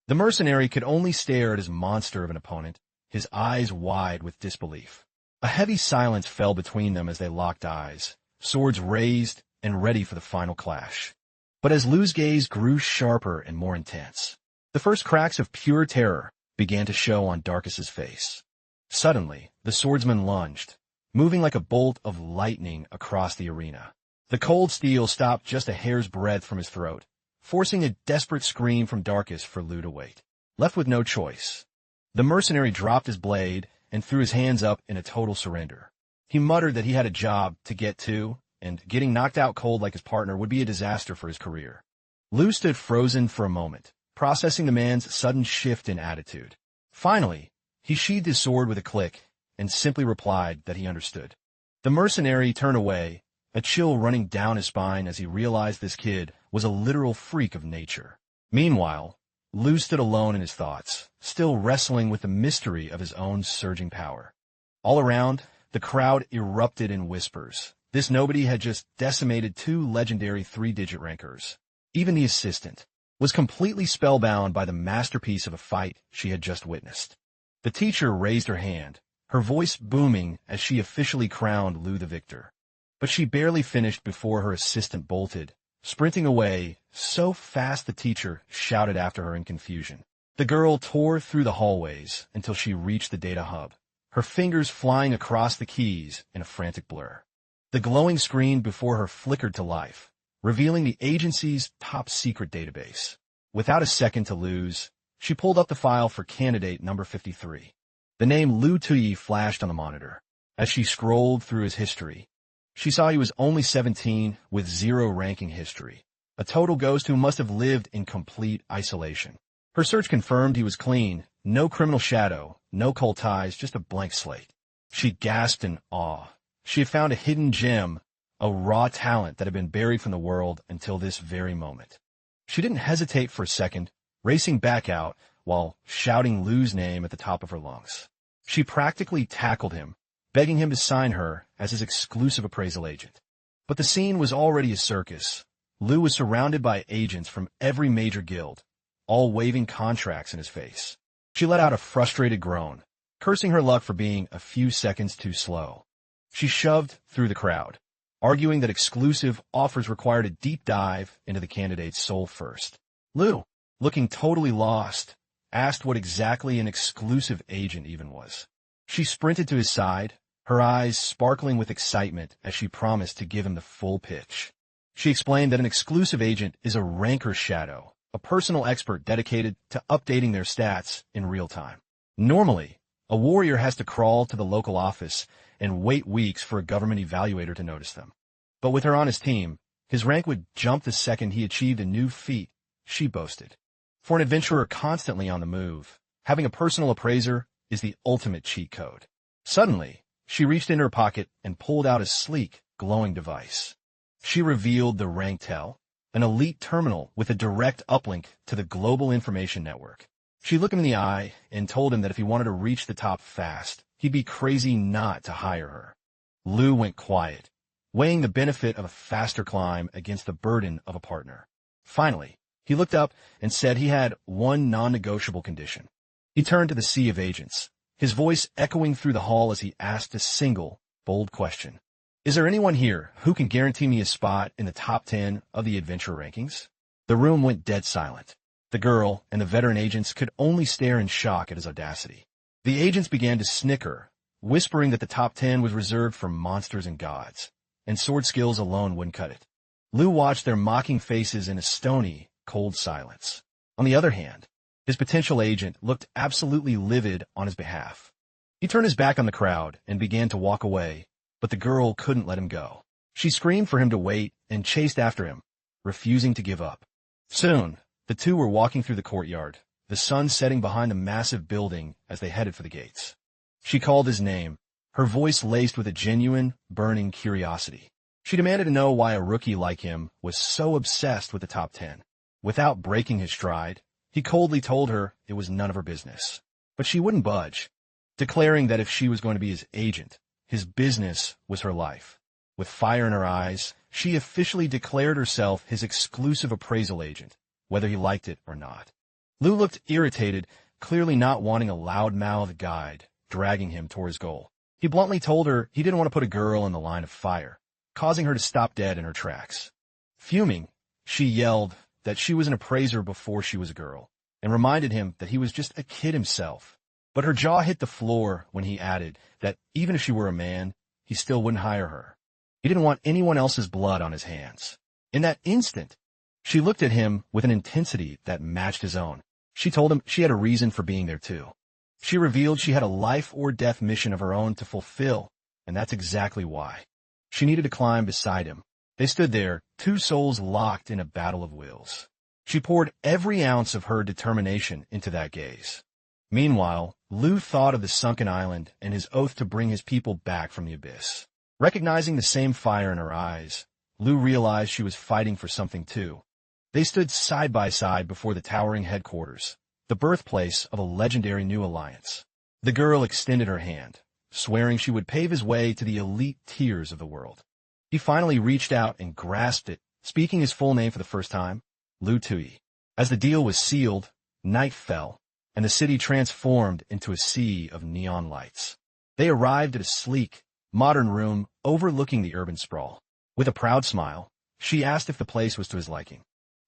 The mercenary could only stare at his monster of an opponent, his eyes wide with disbelief. A heavy silence fell between them as they locked eyes, swords raised and ready for the final clash. But as Lu's gaze grew sharper and more intense, the first cracks of pure terror began to show on Darkus's face. Suddenly, the swordsman lunged, moving like a bolt of lightning across the arena. The cold steel stopped just a hair's breadth from his throat, forcing a desperate scream from Darkus for Lu to wait. Left with no choice, the mercenary dropped his blade and threw his hands up in a total surrender. He muttered that he had a job to get to, and getting knocked out cold like his partner would be a disaster for his career. Lu stood frozen for a moment, processing the man's sudden shift in attitude. Finally, he sheathed his sword with a click and simply replied that he understood. The mercenary turned away, a chill running down his spine as he realized this kid was a literal freak of nature. Meanwhile, Lu stood alone in his thoughts, still wrestling with the mystery of his own surging power. All around, the crowd erupted in whispers. This nobody had just decimated 2 legendary 3-digit rankers. Even the assistant was completely spellbound by the masterpiece of a fight she had just witnessed. The teacher raised her hand, her voice booming as she officially crowned Lu the victor. But she barely finished before her assistant bolted, sprinting away so fast the teacher shouted after her in confusion. The girl tore through the hallways until she reached the data hub, her fingers flying across the keys in a frantic blur. The glowing screen before her flickered to life, revealing the agency's top-secret database. Without a second to lose, she pulled up the file for candidate number 53. The name Lu Tui flashed on the monitor. As she scrolled through his history, she saw he was only 17 with 0 ranking history, a total ghost who must have lived in complete isolation. Her search confirmed he was clean, no criminal shadow, no cult ties, just a blank slate. She gasped in awe. She had found a hidden gem, a raw talent that had been buried from the world until this very moment. She didn't hesitate for a second, racing back out while shouting Lu's name at the top of her lungs. She practically tackled him, begging him to sign her as his exclusive appraisal agent. But the scene was already a circus. Lu was surrounded by agents from every major guild, all waving contracts in his face. She let out a frustrated groan, cursing her luck for being a few seconds too slow. She shoved through the crowd, arguing that exclusive offers required a deep dive into the candidate's soul first. Lu, looking totally lost, asked what exactly an exclusive agent even was. She sprinted to his side, her eyes sparkling with excitement as she promised to give him the full pitch. She explained that an exclusive agent is a ranker shadow, a personal expert dedicated to updating their stats in real time. Normally, a warrior has to crawl to the local office and wait weeks for a government evaluator to notice them. But with her on his team, his rank would jump the second he achieved a new feat, she boasted. For an adventurer constantly on the move, having a personal appraiser is the ultimate cheat code. Suddenly, she reached into her pocket and pulled out a sleek, glowing device. She revealed the RankTel, an elite terminal with a direct uplink to the global information network. She looked him in the eye and told him that if he wanted to reach the top fast, he'd be crazy not to hire her. Lu went quiet, weighing the benefit of a faster climb against the burden of a partner. Finally, he looked up and said he had one non-negotiable condition. He turned to the sea of agents, his voice echoing through the hall as he asked a single, bold question. Is there anyone here who can guarantee me a spot in the top 10 of the adventure rankings? The room went dead silent. The girl and the veteran agents could only stare in shock at his audacity. The agents began to snicker, whispering that the top 10 was reserved for monsters and gods, and sword skills alone wouldn't cut it. Lu watched their mocking faces in a stony, cold silence. On the other hand, his potential agent looked absolutely livid on his behalf. He turned his back on the crowd and began to walk away, but the girl couldn't let him go. She screamed for him to wait and chased after him, refusing to give up. Soon, the two were walking through the courtyard, the sun setting behind a massive building as they headed for the gates. She called his name, her voice laced with a genuine, burning curiosity. She demanded to know why a rookie like him was so obsessed with the top 10. Without breaking his stride, he coldly told her it was none of her business. But she wouldn't budge, declaring that if she was going to be his agent, his business was her life. With fire in her eyes, she officially declared herself his exclusive appraisal agent, whether he liked it or not. Lu looked irritated, clearly not wanting a loud-mouthed guide dragging him toward his goal. He bluntly told her he didn't want to put a girl in the line of fire, causing her to stop dead in her tracks. Fuming, she yelled that she was an appraiser before she was a girl, and reminded him that he was just a kid himself. But her jaw hit the floor when he added that even if she were a man, he still wouldn't hire her. He didn't want anyone else's blood on his hands. In that instant, she looked at him with an intensity that matched his own. She told him she had a reason for being there too. She revealed she had a life-or-death mission of her own to fulfill, and that's exactly why. She needed to climb beside him. They stood there, two souls locked in a battle of wills. She poured every ounce of her determination into that gaze. Meanwhile, Lu thought of the sunken island and his oath to bring his people back from the abyss. Recognizing the same fire in her eyes, Lu realized she was fighting for something too. They stood side by side before the towering headquarters, the birthplace of a legendary new alliance. The girl extended her hand, swearing she would pave his way to the elite tiers of the world. He finally reached out and grasped it, speaking his full name for the first time, Lu Tui. As the deal was sealed, night fell, and the city transformed into a sea of neon lights. They arrived at a sleek, modern room overlooking the urban sprawl. With a proud smile, she asked if the place was to his liking.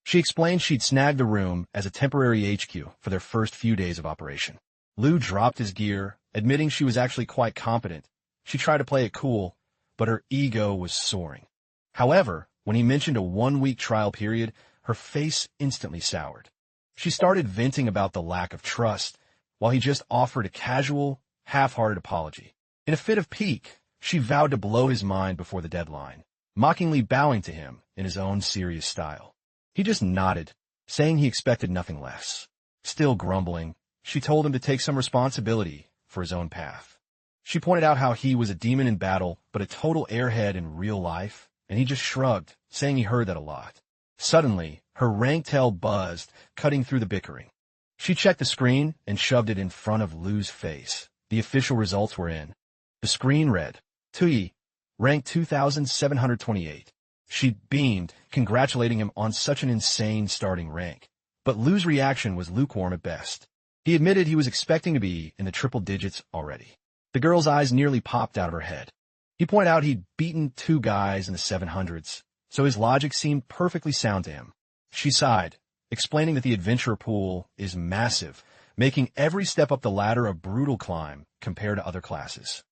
She explained she'd snagged the room as a temporary HQ for their first few days of operation. Lu dropped his gear, admitting she was actually quite competent. She tried to play it cool, but her ego was soaring. However, when he mentioned a 1-week trial period, her face instantly soured. She started venting about the lack of trust, while he just offered a casual, half-hearted apology. In a fit of pique, she vowed to blow his mind before the deadline, mockingly bowing to him in his own serious style. He just nodded, saying he expected nothing less. Still grumbling, she told him to take some responsibility for his own path. She pointed out how he was a demon in battle, but a total airhead in real life, and he just shrugged, saying he heard that a lot. Suddenly, her rank tail buzzed, cutting through the bickering. She checked the screen and shoved it in front of Lu's face. The official results were in. The screen read, Tuyi, rank 2,728. She beamed, congratulating him on such an insane starting rank. But Lu's reaction was lukewarm at best. He admitted he was expecting to be in the triple digits already. The girl's eyes nearly popped out of her head. He pointed out he'd beaten 2 guys in the 700s, so his logic seemed perfectly sound to him. She sighed, explaining that the adventurer pool is massive, making every step up the ladder a brutal climb compared to other classes.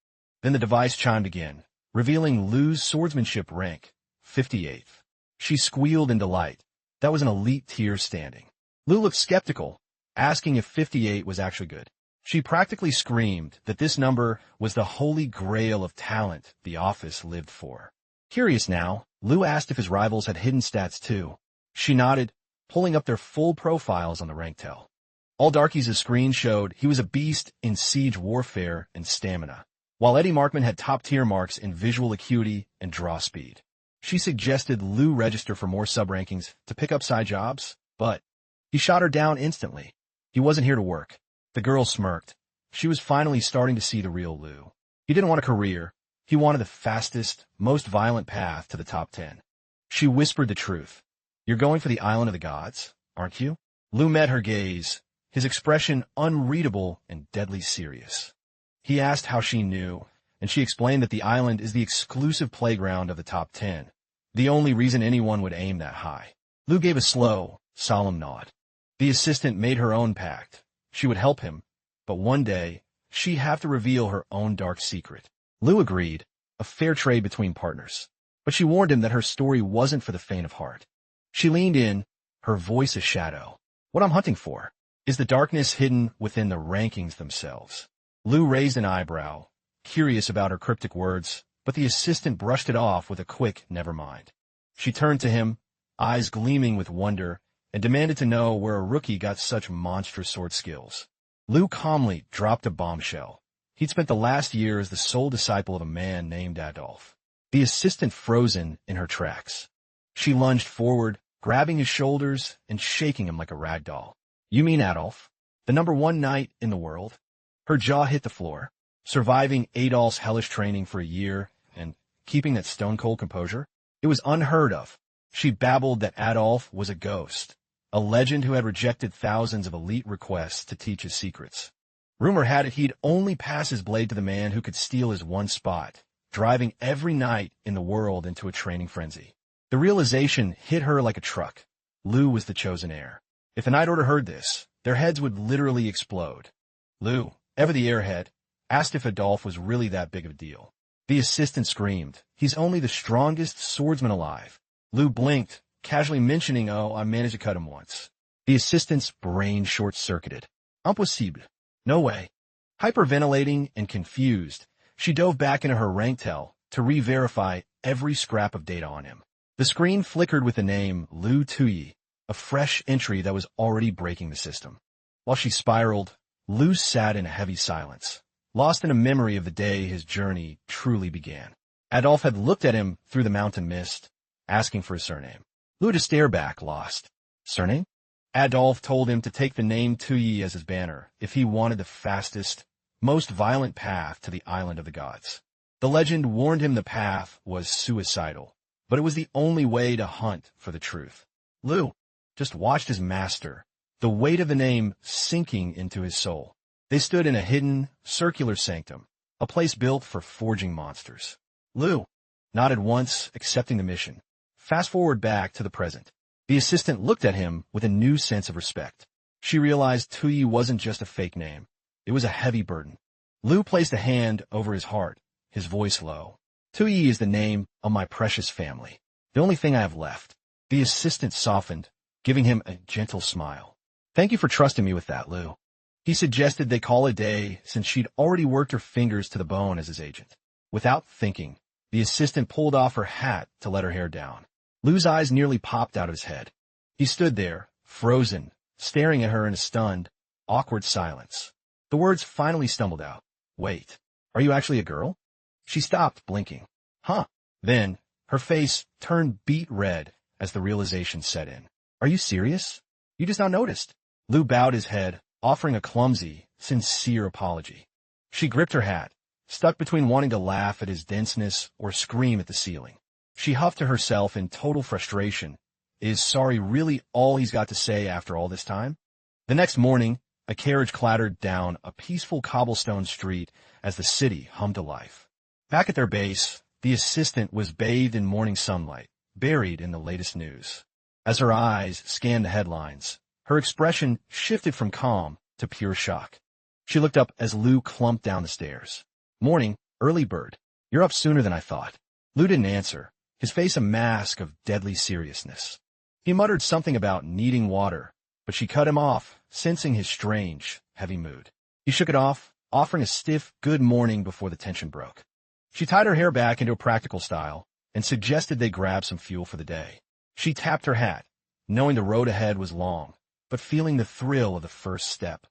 Then the device chimed again, revealing Lu's swordsmanship rank, 58th. She squealed in delight. That was an elite tier standing. Lu looked skeptical, asking if 58 was actually good. She practically screamed that this number was the holy grail of talent the office lived for. Curious now, Lu asked if his rivals had hidden stats too. She nodded, pulling up their full profiles on the rank tel. All Darky's screen showed he was a beast in siege warfare and stamina, while Eddie Markman had top-tier marks in visual acuity and draw speed. She suggested Lu register for more sub-rankings to pick up side jobs, but he shot her down instantly. He wasn't here to work. The girl smirked. She was finally starting to see the real Lu. He didn't want a career. He wanted the fastest, most violent path to the top 10. She whispered the truth. You're going for the island of the gods, aren't you? Lu met her gaze, his expression unreadable and deadly serious. He asked how she knew, and she explained that the island is the exclusive playground of the top 10, the only reason anyone would aim that high. Lu gave a slow, solemn nod. The assistant made her own pact. She would help him, but one day, she'd have to reveal her own dark secret. Lu agreed, a fair trade between partners. But she warned him that her story wasn't for the faint of heart. She leaned in, her voice a shadow. What I'm hunting for is the darkness hidden within the rankings themselves. Lu raised an eyebrow, curious about her cryptic words, but the assistant brushed it off with a quick never mind. She turned to him, eyes gleaming with wonder, and demanded to know where a rookie got such monstrous sword skills. Lu calmly dropped a bombshell. He'd spent the last year as the sole disciple of a man named Adolf. The assistant frozen in her tracks. She lunged forward, grabbing his shoulders and shaking him like a rag doll. You mean Adolf? The #1 knight in the world? Her jaw hit the floor, surviving Adolf's hellish training for a year and keeping that stone-cold composure. It was unheard of. She babbled that Adolf was a ghost, a legend who had rejected thousands of elite requests to teach his secrets. Rumor had it he'd only pass his blade to the man who could steal his one spot, driving every knight in the world into a training frenzy. The realization hit her like a truck. Lu was the chosen heir. If the Knight Order heard this, their heads would literally explode. Lu, ever the airhead, asked if Adolf was really that big of a deal. The assistant screamed, he's only the strongest swordsman alive. Lu blinked, casually mentioning, I managed to cut him once. The assistant's brain short-circuited. Impossible. No way. Hyperventilating and confused, she dove back into her rank tel to re-verify every scrap of data on him. The screen flickered with the name Lu Tuyi, a fresh entry that was already breaking the system. While she spiraled, Lu sat in a heavy silence, lost in a memory of the day his journey truly began. Adolf had looked at him through the mountain mist, asking for his surname. Lu had to stare back, lost. Surname? Adolf told him to take the name Tuyi as his banner if he wanted the fastest, most violent path to the island of the gods. The legend warned him the path was suicidal, but it was the only way to hunt for the truth. Lu just watched his master, the weight of the name sinking into his soul. They stood in a hidden, circular sanctum, a place built for forging monsters. Lu nodded once, accepting the mission. Fast forward back to the present. The assistant looked at him with a new sense of respect. She realized Tuyi wasn't just a fake name. It was a heavy burden. Lu placed a hand over his heart, his voice low. Tuyi is the name of my precious family, the only thing I have left. The assistant softened, giving him a gentle smile. Thank you for trusting me with that, Lu. He suggested they call a day since she'd already worked her fingers to the bone as his agent. Without thinking, the assistant pulled off her hat to let her hair down. Lu's eyes nearly popped out of his head. He stood there, frozen, staring at her in a stunned, awkward silence. The words finally stumbled out. Wait, are you actually a girl? She stopped, blinking. Huh. Then, her face turned beet red as the realization set in. Are you serious? You just now noticed. Lou bowed his head, offering a clumsy, sincere apology. She gripped her hat, stuck between wanting to laugh at his denseness or scream at the ceiling. She huffed to herself in total frustration. Is sorry really all he's got to say after all this time? The next morning, a carriage clattered down a peaceful cobblestone street as the city hummed to life. Back at their base, the assistant was bathed in morning sunlight, buried in the latest news. As her eyes scanned the headlines, her expression shifted from calm to pure shock. She looked up as Lou clumped down the stairs. Morning, early bird. You're up sooner than I thought. Lou didn't answer, his face a mask of deadly seriousness. He muttered something about needing water, but she cut him off, sensing his strange, heavy mood. He shook it off, offering a stiff good morning before the tension broke. She tied her hair back into a practical style and suggested they grab some fuel for the day. She tapped her hat, knowing the road ahead was long, but feeling the thrill of the first step.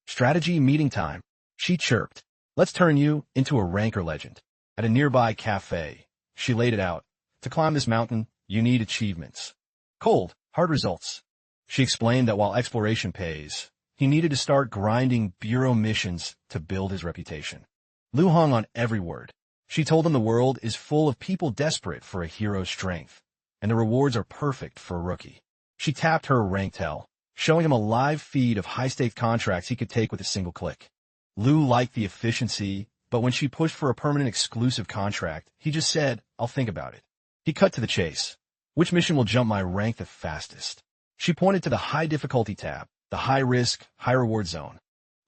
Strategy meeting time, she chirped. Let's turn you into a ranker legend. At a nearby cafe, she laid it out. To climb this mountain, you need achievements. Cold, hard results. She explained that while exploration pays, he needed to start grinding bureau missions to build his reputation. Lou hung on every word. She told him the world is full of people desperate for a hero's strength, and the rewards are perfect for a rookie. She tapped her ranked hell, showing him a live feed of high-stakes contracts he could take with a single click. Lou liked the efficiency, but when she pushed for a permanent exclusive contract, he just said, I'll think about it. He cut to the chase. Which mission will jump my rank the fastest? She pointed to the high difficulty tab, the high-risk, high-reward zone.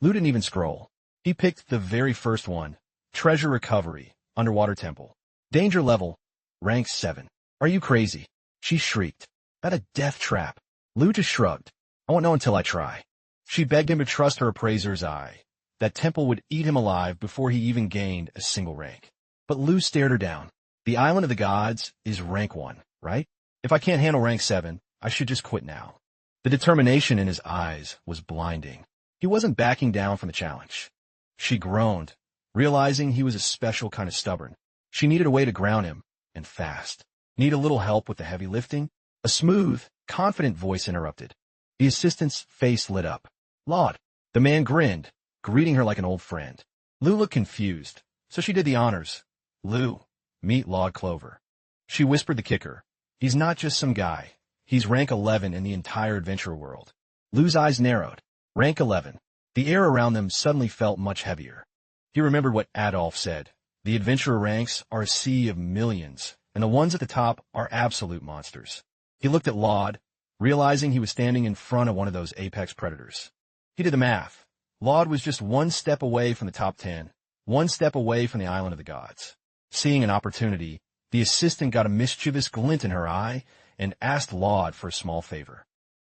Lou didn't even scroll. He picked the very first one, Treasure Recovery, Underwater Temple. Danger level, rank 7. Are you crazy? She shrieked. That a death trap. Lou just shrugged. I won't know until I try. She begged him to trust her appraiser's eye. That temple would eat him alive before he even gained a single rank. But Lou stared her down. The Island of the Gods is rank 1, right? If I can't handle rank 7, I should just quit now. The determination in his eyes was blinding. He wasn't backing down from the challenge. She groaned, realizing he was a special kind of stubborn. She needed a way to ground him, and fast. Need a little help with the heavy lifting? A smooth, confident voice interrupted. The assistant's face lit up. Laud. The man grinned, greeting her like an old friend. Lou looked confused, so she did the honors. Lou, meet Laud Clover. She whispered the kicker. He's not just some guy. He's rank 11 in the entire adventure world. Lou's eyes narrowed. Rank 11. The air around them suddenly felt much heavier. He remembered what Adolf said. The adventurer ranks are a sea of millions, and the ones at the top are absolute monsters. He looked at Laud, realizing he was standing in front of one of those apex predators. He did the math. Laud was just one step away from the top 10, one step away from the Island of the Gods. Seeing an opportunity, the assistant got a mischievous glint in her eye and asked Laud for a small favor.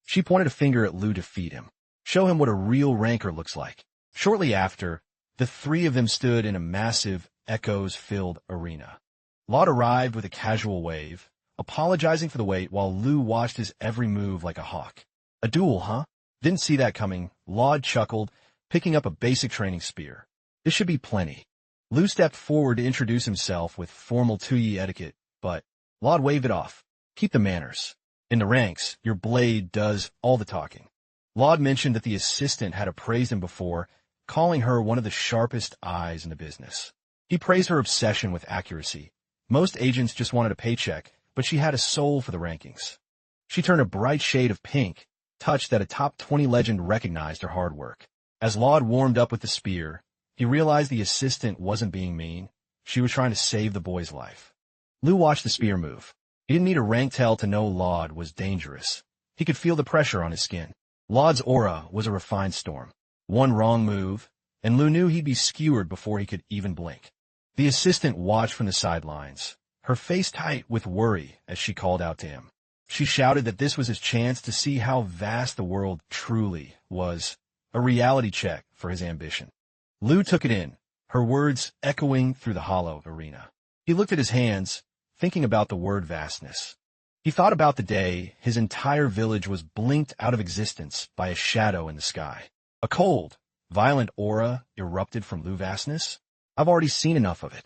She pointed a finger at Lou to feed him. Show him what a real ranker looks like. Shortly after, the three of them stood in a massive, echoes-filled arena. Laud arrived with a casual wave, apologizing for the wait while Lou watched his every move like a hawk. A duel, huh? Didn't see that coming. Laud chuckled, picking up a basic training spear. This should be plenty. Lou stepped forward to introduce himself with formal Tuyi etiquette, but Laud waved it off. Keep the manners. In the ranks, your blade does all the talking. Laud mentioned that the assistant had appraised him before, calling her one of the sharpest eyes in the business. He praised her obsession with accuracy. Most agents just wanted a paycheck, but she had a soul for the rankings. She turned a bright shade of pink, touched that a top 20 legend recognized her hard work. As Laud warmed up with the spear, he realized the assistant wasn't being mean. She was trying to save the boy's life. Lou watched the spear move. He didn't need a rank tell to know Laud was dangerous. He could feel the pressure on his skin. Laud's aura was a refined storm. One wrong move, and Lou knew he'd be skewered before he could even blink. The assistant watched from the sidelines, her face tight with worry as she called out to him. She shouted that this was his chance to see how vast the world truly was, a reality check for his ambition. Lou took it in, her words echoing through the hollow arena. He looked at his hands, thinking about the word vastness. He thought about the day his entire village was blinked out of existence by a shadow in the sky. A cold, violent aura erupted from Lu vastness. I've already seen enough of it.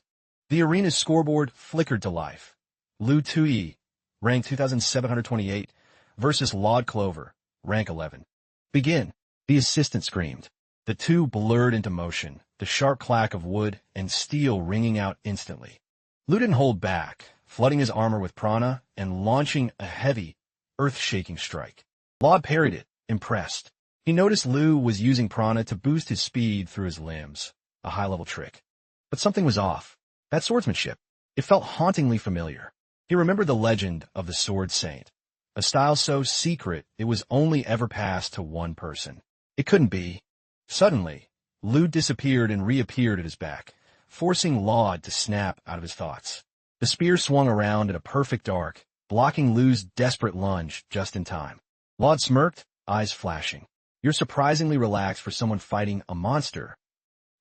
The arena's scoreboard flickered to life. Lu Tui, rank 2,728, versus Laud Clover, rank 11. Begin. The assistant screamed. The two blurred into motion, the sharp clack of wood and steel ringing out instantly. Lu didn't hold back, flooding his armor with prana and launching a heavy, earth-shaking strike. Laud parried it, impressed. He noticed Lu was using prana to boost his speed through his limbs, a high-level trick. But something was off. That swordsmanship. It felt hauntingly familiar. He remembered the legend of the Sword Saint, a style so secret it was only ever passed to one person. It couldn't be. Suddenly, Lu disappeared and reappeared at his back, forcing Laud to snap out of his thoughts. The spear swung around at a perfect arc, blocking Lu's desperate lunge just in time. Laud smirked, eyes flashing. You're surprisingly relaxed for someone fighting a monster.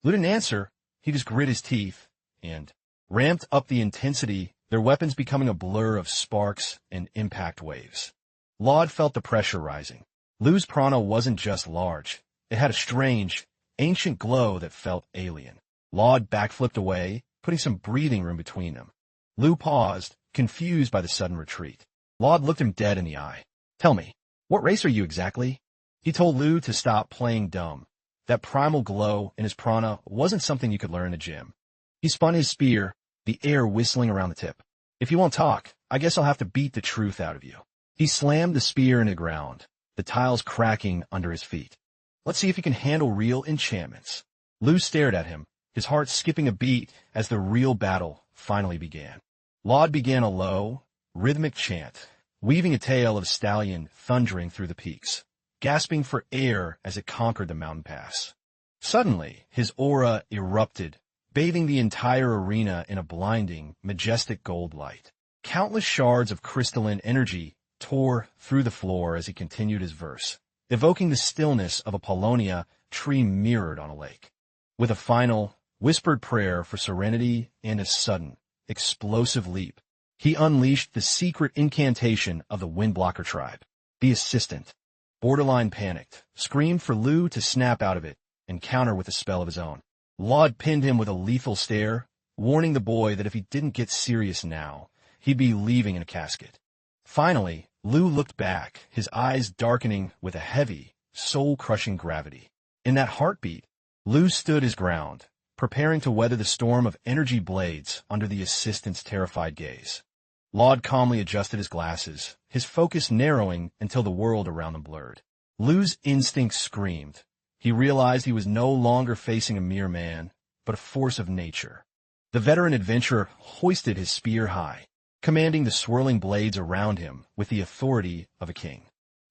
Lu didn't answer. He just grit his teeth and ramped up the intensity, their weapons becoming a blur of sparks and impact waves. Laud felt the pressure rising. Lu's prana wasn't just large. It had a strange, ancient glow that felt alien. Laud backflipped away, putting some breathing room between them. Lu paused, confused by the sudden retreat. Laud looked him dead in the eye. Tell me, what race are you exactly? He told Lu to stop playing dumb. That primal glow in his prana wasn't something you could learn in the gym. He spun his spear, the air whistling around the tip. If you won't talk, I guess I'll have to beat the truth out of you. He slammed the spear into the ground, the tiles cracking under his feet. Let's see if you can handle real enchantments. Lu stared at him, his heart skipping a beat as the real battle finally began. Laud began a low, rhythmic chant, weaving a tale of a stallion thundering through the peaks, gasping for air as it conquered the mountain pass. Suddenly, his aura erupted, bathing the entire arena in a blinding, majestic gold light. Countless shards of crystalline energy tore through the floor as he continued his verse, evoking the stillness of a paulownia tree mirrored on a lake. With a final, whispered prayer for serenity and a sudden, explosive leap, he unleashed the secret incantation of the Windblocker tribe. The assistant, borderline panicked, screamed for Lu to snap out of it and counter with a spell of his own. Laud pinned him with a lethal stare, warning the boy that if he didn't get serious now, he'd be leaving in a casket. Finally, Lu looked back, his eyes darkening with a heavy, soul-crushing gravity. In that heartbeat, Lu stood his ground, preparing to weather the storm of energy blades under the assistant's terrified gaze. Laud calmly adjusted his glasses, his focus narrowing until the world around them blurred. Lu's instincts screamed. He realized he was no longer facing a mere man, but a force of nature. The veteran adventurer hoisted his spear high, commanding the swirling blades around him with the authority of a king.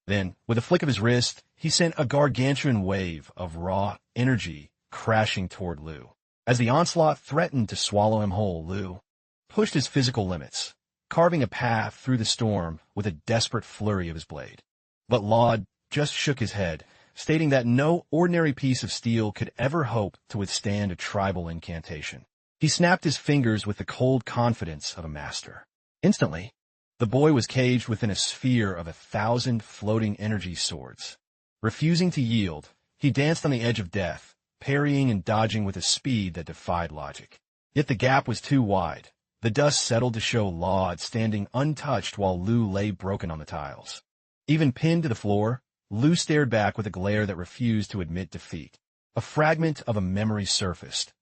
Then, with a flick of his wrist, he sent a gargantuan wave of raw energy crashing toward Lu. As the onslaught threatened to swallow him whole, Lu pushed his physical limits, carving a path through the storm with a desperate flurry of his blade. But Laud just shook his head, stating that no ordinary piece of steel could ever hope to withstand a tribal incantation. He snapped his fingers with the cold confidence of a master. Instantly, the boy was caged within a sphere of 1,000 floating energy swords. Refusing to yield, he danced on the edge of death, parrying and dodging with a speed that defied logic. Yet the gap was too wide. The dust settled to show Laud standing untouched while Lu lay broken on the tiles. Even pinned to the floor, Lu stared back with a glare that refused to admit defeat. A fragment of a memory surfaced,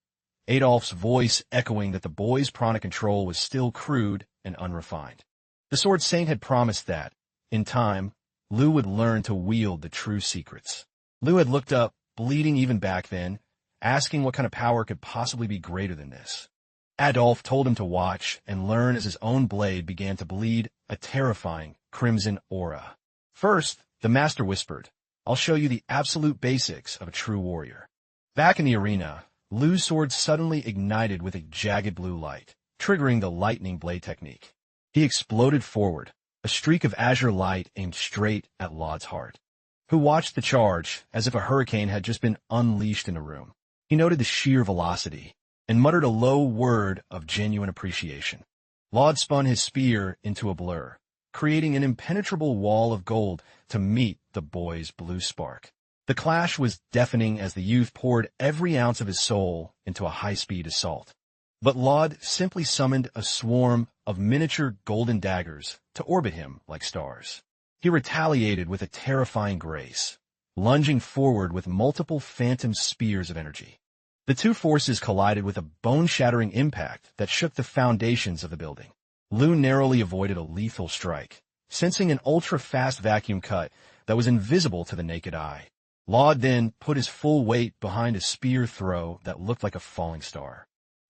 Adolf's voice echoing that the boy's prana control was still crude and unrefined. The Sword Saint had promised that, in time, Lu would learn to wield the true secrets. Lu had looked up, bleeding even back then, asking what kind of power could possibly be greater than this. Adolf told him to watch and learn as his own blade began to bleed a terrifying crimson aura. First, the master whispered, "I'll show you the absolute basics of a true warrior." Back in the arena, Lu's sword suddenly ignited with a jagged blue light, triggering the lightning blade technique. He exploded forward, a streak of azure light aimed straight at Laud's heart, who watched the charge as if a hurricane had just been unleashed in a room. He noted the sheer velocity and muttered a low word of genuine appreciation. Laud spun his spear into a blur, creating an impenetrable wall of gold to meet the boy's blue spark. The clash was deafening as the youth poured every ounce of his soul into a high-speed assault. But Laud simply summoned a swarm of miniature golden daggers to orbit him like stars. He retaliated with a terrifying grace, lunging forward with multiple phantom spears of energy. The two forces collided with a bone-shattering impact that shook the foundations of the building. Lu narrowly avoided a lethal strike, sensing an ultra-fast vacuum cut that was invisible to the naked eye. Laud then put his full weight behind a spear throw that looked like a falling star.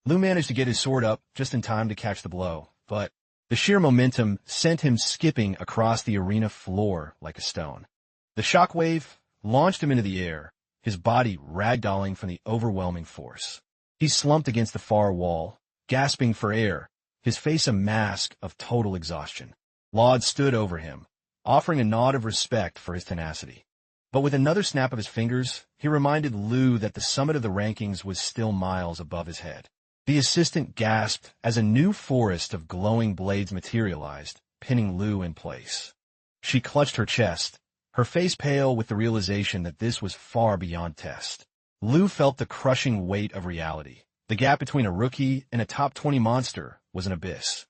Lu managed to get his sword up just in time to catch the blow, but the sheer momentum sent him skipping across the arena floor like a stone. The shockwave launched him into the air, his body ragdolling from the overwhelming force. He slumped against the far wall, gasping for air, his face a mask of total exhaustion. Laud stood over him, offering a nod of respect for his tenacity. But with another snap of his fingers, he reminded Lu that the summit of the rankings was still miles above his head. The assistant gasped as a new forest of glowing blades materialized, pinning Lu in place. She clutched her chest, her face pale with the realization that this was far beyond test. Lu felt the crushing weight of reality. The gap between a rookie and a top 20 monster was an abyss.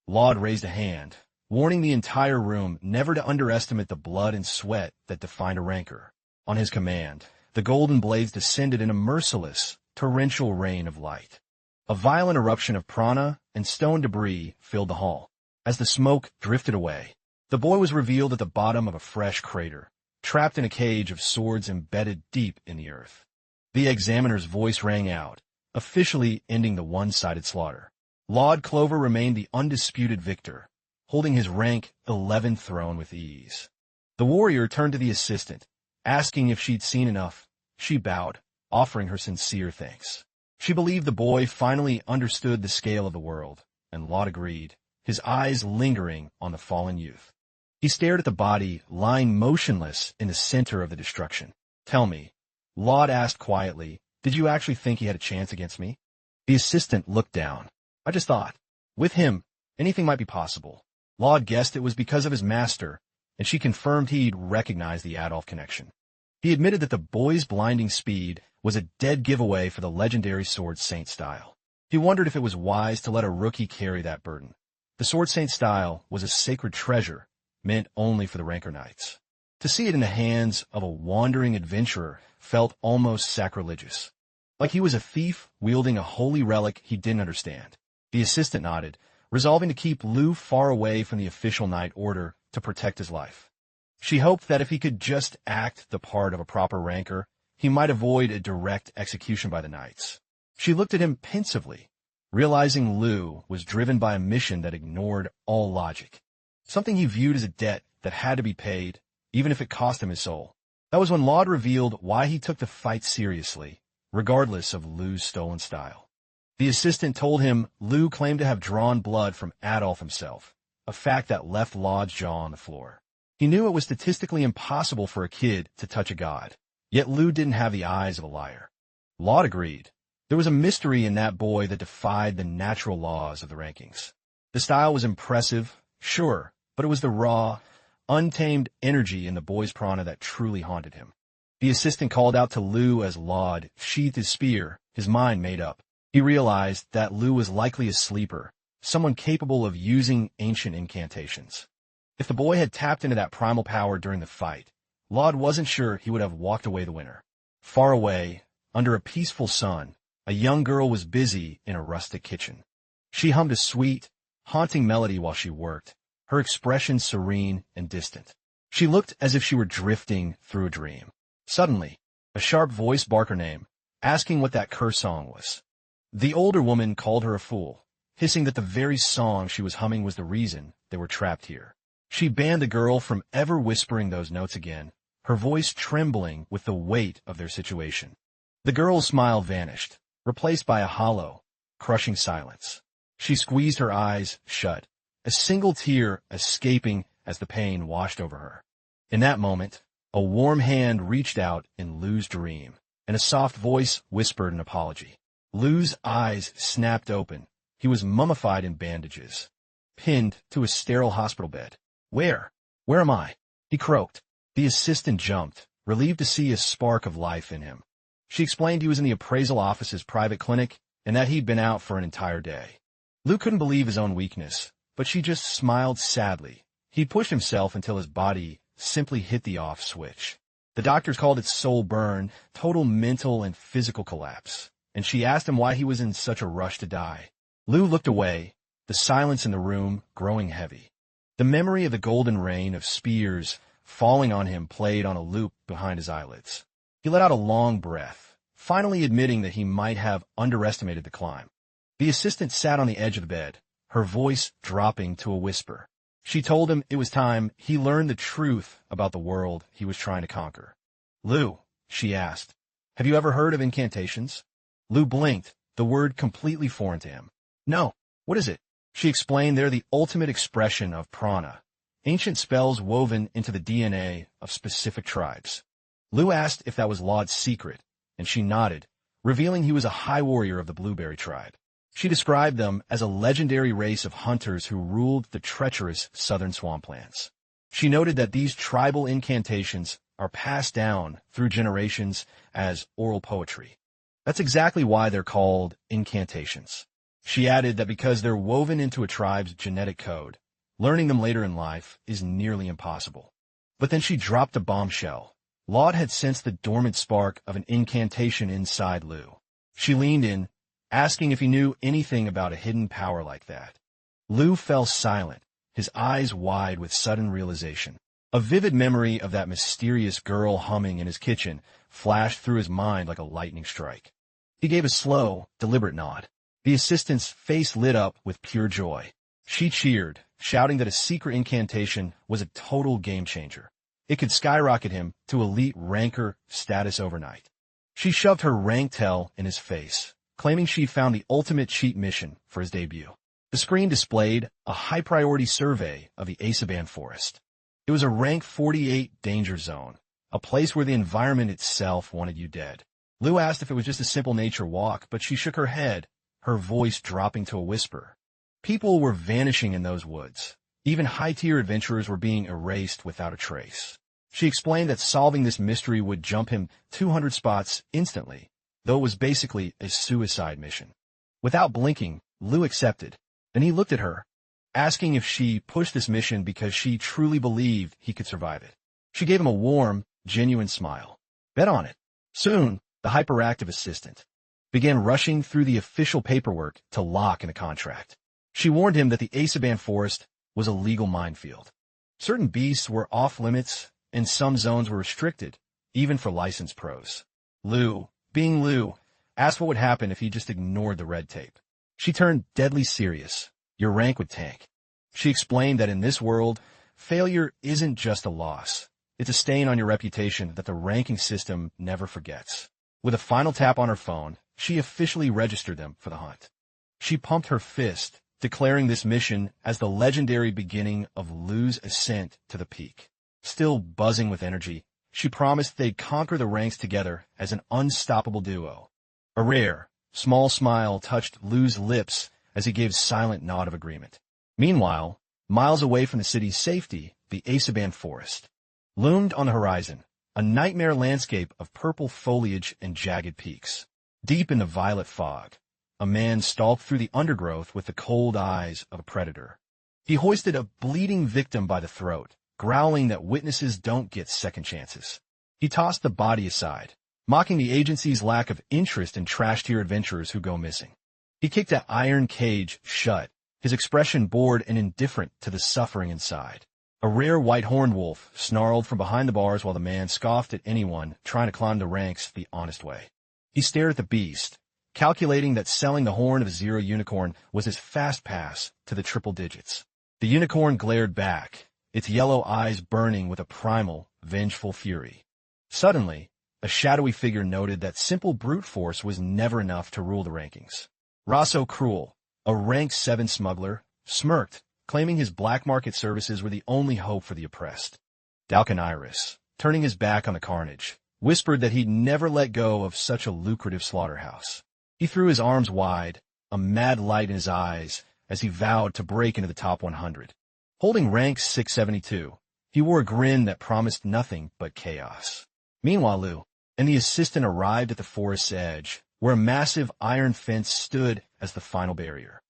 Laud raised a hand, warning the entire room never to underestimate the blood and sweat that defined a ranker. On his command, the golden blades descended in a merciless, torrential rain of light. A violent eruption of prana and stone debris filled the hall. As the smoke drifted away, the boy was revealed at the bottom of a fresh crater, trapped in a cage of swords embedded deep in the earth. The examiner's voice rang out, officially ending the one-sided slaughter. Laud Clover remained the undisputed victor, holding his rank 11th throne with ease. The warrior turned to the assistant, asking if she'd seen enough. She bowed, offering her sincere thanks. She believed the boy finally understood the scale of the world, and Laud agreed, his eyes lingering on the fallen youth. He stared at the body lying motionless in the center of the destruction. "Tell me," Laud asked quietly, "did you actually think he had a chance against me?" The assistant looked down. "I just thought. With him, anything might be possible." Laud guessed it was because of his master, and she confirmed he'd recognized the Adolf connection. He admitted that the boy's blinding speed was a dead giveaway for the legendary Sword Saint style. He wondered if it was wise to let a rookie carry that burden. The Sword Saint style was a sacred treasure, meant only for the Ranker Knights. To see it in the hands of a wandering adventurer felt almost sacrilegious. Like he was a thief wielding a holy relic he didn't understand. The assistant nodded, resolving to keep Lu far away from the official Knight Order to protect his life. She hoped that if he could just act the part of a proper ranker, he might avoid a direct execution by the Knights. She looked at him pensively, realizing Lu was driven by a mission that ignored all logic. Something he viewed as a debt that had to be paid, even if it cost him his soul. That was when Laud revealed why he took the fight seriously, regardless of Lu's stolen style. The assistant told him Lu claimed to have drawn blood from Adolf himself, a fact that left Laud's jaw on the floor. He knew it was statistically impossible for a kid to touch a god, yet Lu didn't have the eyes of a liar. Laud agreed. There was a mystery in that boy that defied the natural laws of the rankings. The style was impressive, sure, but it was the raw, untamed energy in the boy's prana that truly haunted him. The assistant called out to Lu as Laud sheathed his spear, his mind made up. He realized that Lu was likely a sleeper, someone capable of using ancient incantations. If the boy had tapped into that primal power during the fight, Laud wasn't sure he would have walked away the winner. Far away, under a peaceful sun, a young girl was busy in a rustic kitchen. She hummed a sweet, haunting melody while she worked, her expression serene and distant. She looked as if she were drifting through a dream. Suddenly, a sharp voice barked her name, asking what that curse song was. The older woman called her a fool, hissing that the very song she was humming was the reason they were trapped here. She banned the girl from ever whispering those notes again, her voice trembling with the weight of their situation. The girl's smile vanished, replaced by a hollow, crushing silence. She squeezed her eyes shut, a single tear escaping as the pain washed over her. In that moment, a warm hand reached out in Lu's dream, and a soft voice whispered an apology. Lu's eyes snapped open. He was mummified in bandages, pinned to a sterile hospital bed. Where? Where am I? He croaked. The assistant jumped, relieved to see a spark of life in him. She explained he was in the appraisal office's private clinic and that he'd been out for an entire day. Lou couldn't believe his own weakness, but she just smiled sadly. He pushed himself until his body simply hit the off switch. The doctors called it soul burn, total mental and physical collapse, and she asked him why he was in such a rush to die. Lou looked away, the silence in the room growing heavy. The memory of the golden rain of spears falling on him played on a loop behind his eyelids. He let out a long breath, finally admitting that he might have underestimated the climb. The assistant sat on the edge of the bed, her voice dropping to a whisper. She told him it was time he learned the truth about the world he was trying to conquer. Lou, she asked, have you ever heard of incantations? Lou blinked, the word completely foreign to him. No, what is it? She explained they're the ultimate expression of prana, ancient spells woven into the DNA of specific tribes. Lou asked if that was Laud's secret, and she nodded, revealing he was a high warrior of the Blueberry tribe. She described them as a legendary race of hunters who ruled the treacherous southern swamplands. She noted that these tribal incantations are passed down through generations as oral poetry. That's exactly why they're called incantations. She added that because they're woven into a tribe's genetic code, learning them later in life is nearly impossible. But then she dropped a bombshell. Laud had sensed the dormant spark of an incantation inside Lou. She leaned in, asking if he knew anything about a hidden power like that. Lou fell silent, his eyes wide with sudden realization. A vivid memory of that mysterious girl humming in his kitchen flashed through his mind like a lightning strike. He gave a slow, deliberate nod. The assistant's face lit up with pure joy. She cheered, shouting that a secret incantation was a total game-changer. It could skyrocket him to elite ranker status overnight. She shoved her rank tell in his face, claiming she'd found the ultimate cheat mission for his debut. The screen displayed a high-priority survey of the Asaban forest. It was a rank 48 danger zone, a place where the environment itself wanted you dead. Lou asked if it was just a simple nature walk, but she shook her head, her voice dropping to a whisper. People were vanishing in those woods. Even high-tier adventurers were being erased without a trace. She explained that solving this mystery would jump him 200 spots instantly, though it was basically a suicide mission. Without blinking, Lou accepted. Then he looked at her, asking if she pushed this mission because she truly believed he could survive it. She gave him a warm, genuine smile. Bet on it. Soon, the hyperactive assistant began rushing through the official paperwork to lock in the contract. She warned him that the Asaban forest was a legal minefield. Certain beasts were off-limits, and some zones were restricted, even for licensed pros. Lou, being Lou, asked what would happen if he just ignored the red tape. She turned deadly serious. Your rank would tank. She explained that in this world, failure isn't just a loss. It's a stain on your reputation that the ranking system never forgets. With a final tap on her phone, she officially registered them for the hunt. She pumped her fist, declaring this mission as the legendary beginning of Lou's ascent to the peak. Still buzzing with energy, she promised they'd conquer the ranks together as an unstoppable duo. A rare, small smile touched Lou's lips as he gave silent nod of agreement. Meanwhile, miles away from the city's safety, the Asaban forest loomed on the horizon, a nightmare landscape of purple foliage and jagged peaks. Deep in the violet fog, a man stalked through the undergrowth with the cold eyes of a predator. He hoisted a bleeding victim by the throat, growling that witnesses don't get second chances. He tossed the body aside, mocking the agency's lack of interest in trash-tier adventurers who go missing. He kicked that iron cage shut, his expression bored and indifferent to the suffering inside. A rare white-horned wolf snarled from behind the bars while the man scoffed at anyone trying to climb the ranks the honest way. He stared at the beast, calculating that selling the horn of a zero unicorn was his fast pass to the triple digits. The unicorn glared back, its yellow eyes burning with a primal, vengeful fury. Suddenly, a shadowy figure noted that simple brute force was never enough to rule the rankings. Rosso Cruel, a rank 7 smuggler, smirked, claiming his black market services were the only hope for the oppressed. Dalcaniris, turning his back on the carnage, whispered that he'd never let go of such a lucrative slaughterhouse. He threw his arms wide, a mad light in his eyes, as he vowed to break into the top 100. Holding rank 672, he wore a grin that promised nothing but chaos. Meanwhile, Lu and the assistant arrived at the forest's edge, where a massive iron fence stood as the final barrier.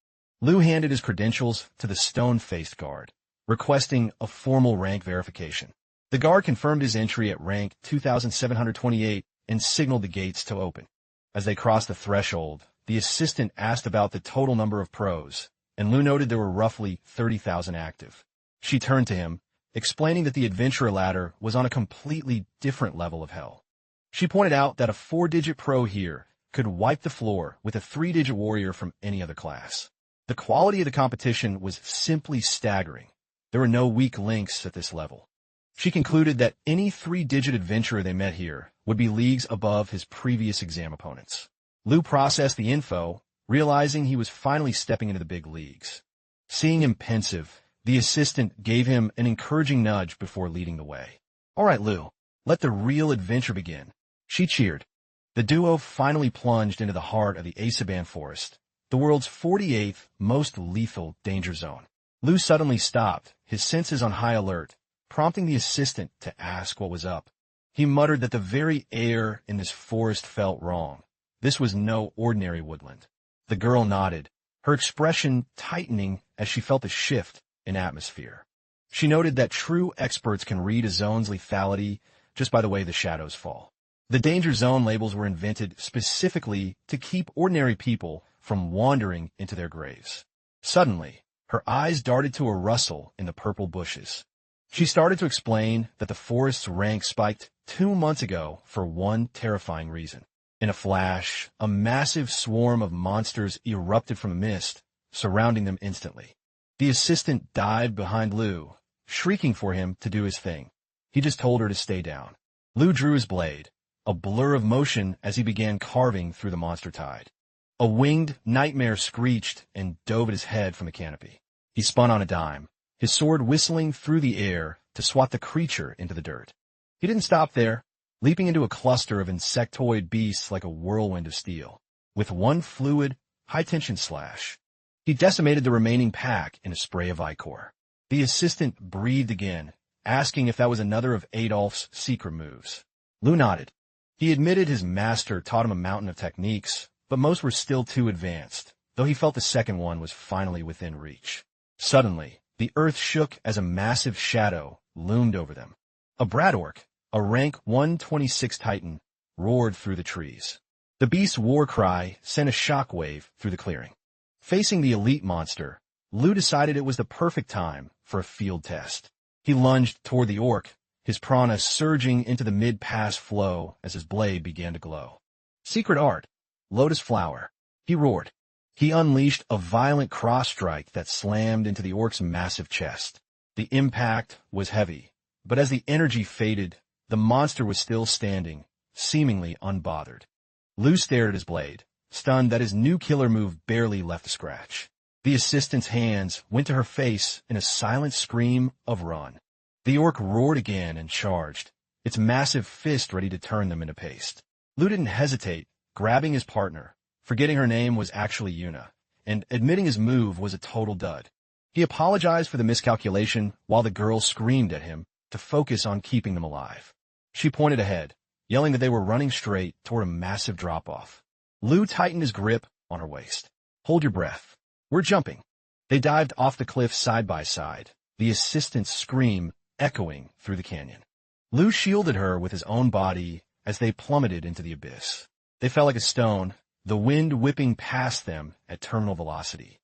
Lu handed his credentials to the stone-faced guard, requesting a formal rank verification. The guard confirmed his entry at rank 2728 and signaled the gates to open. As they crossed the threshold, the assistant asked about the total number of pros, and Lu noted there were roughly 30,000 active. She turned to him, explaining that the adventurer ladder was on a completely different level of hell. She pointed out that a 4-digit pro here could wipe the floor with a 3-digit warrior from any other class. The quality of the competition was simply staggering. There were no weak links at this level. She concluded that any 3-digit adventurer they met here would be leagues above his previous exam opponents. Lu processed the info, realizing he was finally stepping into the big leagues. Seeing him pensive, the assistant gave him an encouraging nudge before leading the way. "All right, Lu, let the real adventure begin." She cheered. The duo finally plunged into the heart of the Asaban Forest, the world's 48th most lethal danger zone. Lu suddenly stopped, his senses on high alert, prompting the assistant to ask what was up. He muttered that the very air in this forest felt wrong. This was no ordinary woodland. The girl nodded, her expression tightening as she felt the shift in atmosphere. She noted that true experts can read a zone's lethality just by the way the shadows fall. The danger zone labels were invented specifically to keep ordinary people from wandering into their graves. Suddenly, her eyes darted to a rustle in the purple bushes. She started to explain that the forest's rank spiked 2 months ago for one terrifying reason. In a flash, a massive swarm of monsters erupted from the mist, surrounding them instantly. The assistant dived behind Lu, shrieking for him to do his thing. He just told her to stay down. Lu drew his blade, a blur of motion as he began carving through the monster tide. A winged nightmare screeched and dove at his head from the canopy. He spun on a dime, his sword whistling through the air to swat the creature into the dirt. He didn't stop there, leaping into a cluster of insectoid beasts like a whirlwind of steel. With one fluid, high-tension slash, he decimated the remaining pack in a spray of ichor. The assistant breathed again, asking if that was another of Adolf's secret moves. Lu nodded. He admitted his master taught him a mountain of techniques, but most were still too advanced, though he felt the second one was finally within reach. Suddenly, the earth shook as a massive shadow loomed over them. A Bradorc, a rank 126 Titan, roared through the trees. The beast's war cry sent a shockwave through the clearing. Facing the elite monster, Lu decided it was the perfect time for a field test. He lunged toward the orc, his prana surging into the mid-pass flow as his blade began to glow. "Secret art, lotus flower," he roared. He unleashed a violent cross-strike that slammed into the orc's massive chest. The impact was heavy, but as the energy faded, the monster was still standing, seemingly unbothered. Lu stared at his blade, stunned that his new killer move barely left a scratch. The assistant's hands went to her face in a silent scream of run. The orc roared again and charged, its massive fist ready to turn them into paste. Lu didn't hesitate, grabbing his partner, forgetting her name was actually Yuna, and admitting his move was a total dud. He apologized for the miscalculation while the girl screamed at him to focus on keeping them alive. She pointed ahead, yelling that they were running straight toward a massive drop-off. Lu tightened his grip on her waist. "Hold your breath. We're jumping." They dived off the cliff side by side, the assistant's scream echoing through the canyon. Lu shielded her with his own body as they plummeted into the abyss. They fell like a stone, the wind whipping past them at terminal velocity.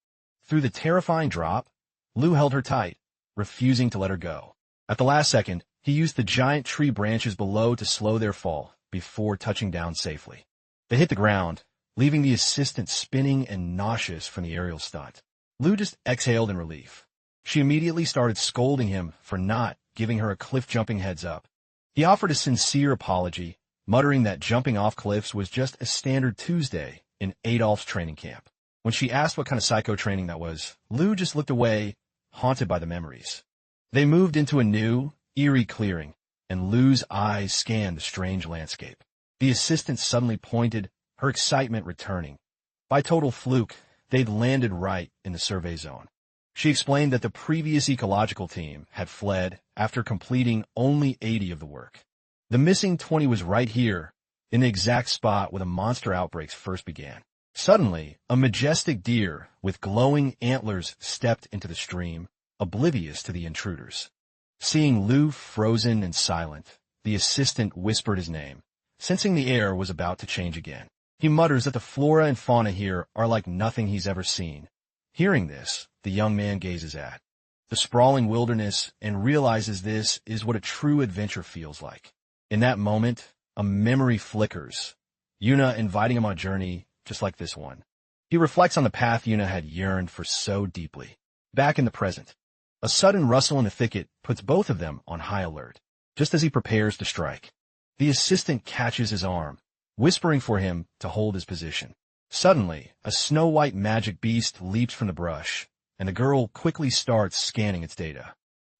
Through the terrifying drop, Lu held her tight, refusing to let her go. At the last second, he used the giant tree branches below to slow their fall before touching down safely. They hit the ground, leaving the assistant spinning and nauseous from the aerial stunt. Lu just exhaled in relief. She immediately started scolding him for not giving her a cliff-jumping heads-up. He offered a sincere apology, muttering that jumping off cliffs was just a standard Tuesday in Adolf's training camp. When she asked what kind of psycho training that was, Lu just looked away, haunted by the memories. They moved into a new, eerie clearing, and Lu's eyes scanned the strange landscape. The assistant suddenly pointed, her excitement returning. By total fluke, they'd landed right in the survey zone. She explained that the previous ecological team had fled after completing only 80 of the work. The missing 20 was right here, in the exact spot where the monster outbreaks first began. Suddenly, a majestic deer with glowing antlers stepped into the stream, oblivious to the intruders. Seeing Lu frozen and silent, the assistant whispered his name, sensing the air was about to change again. He mutters that the flora and fauna here are like nothing he's ever seen. Hearing this, the young man gazes at the sprawling wilderness and realizes this is what a true adventure feels like. In that moment, a memory flickers, Yuna inviting him on a journey just like this one. He reflects on the path Yuna had yearned for so deeply. Back in the present, a sudden rustle in the thicket puts both of them on high alert. Just as he prepares to strike, the assistant catches his arm, whispering for him to hold his position. Suddenly, a snow-white magic beast leaps from the brush, and the girl quickly starts scanning its data.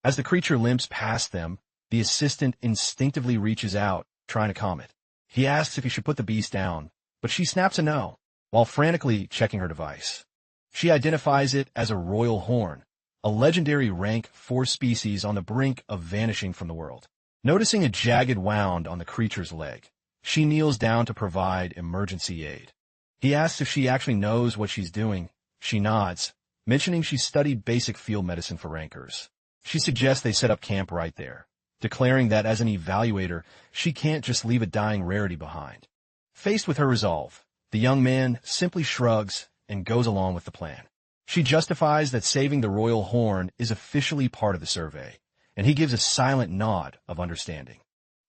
As the creature limps past them, the assistant instinctively reaches out, trying to calm it. He asks if he should put the beast down, but she snaps a no, while frantically checking her device. She identifies it as a royal horn, a legendary rank 4 species on the brink of vanishing from the world. Noticing a jagged wound on the creature's leg, she kneels down to provide emergency aid. He asks if she actually knows what she's doing. She nods, mentioning she studied basic field medicine for rankers. She suggests they set up camp right there, declaring that as an evaluator, she can't just leave a dying rarity behind. Faced with her resolve, the young man simply shrugs and goes along with the plan. She justifies that saving the royal horn is officially part of the survey, and he gives a silent nod of understanding.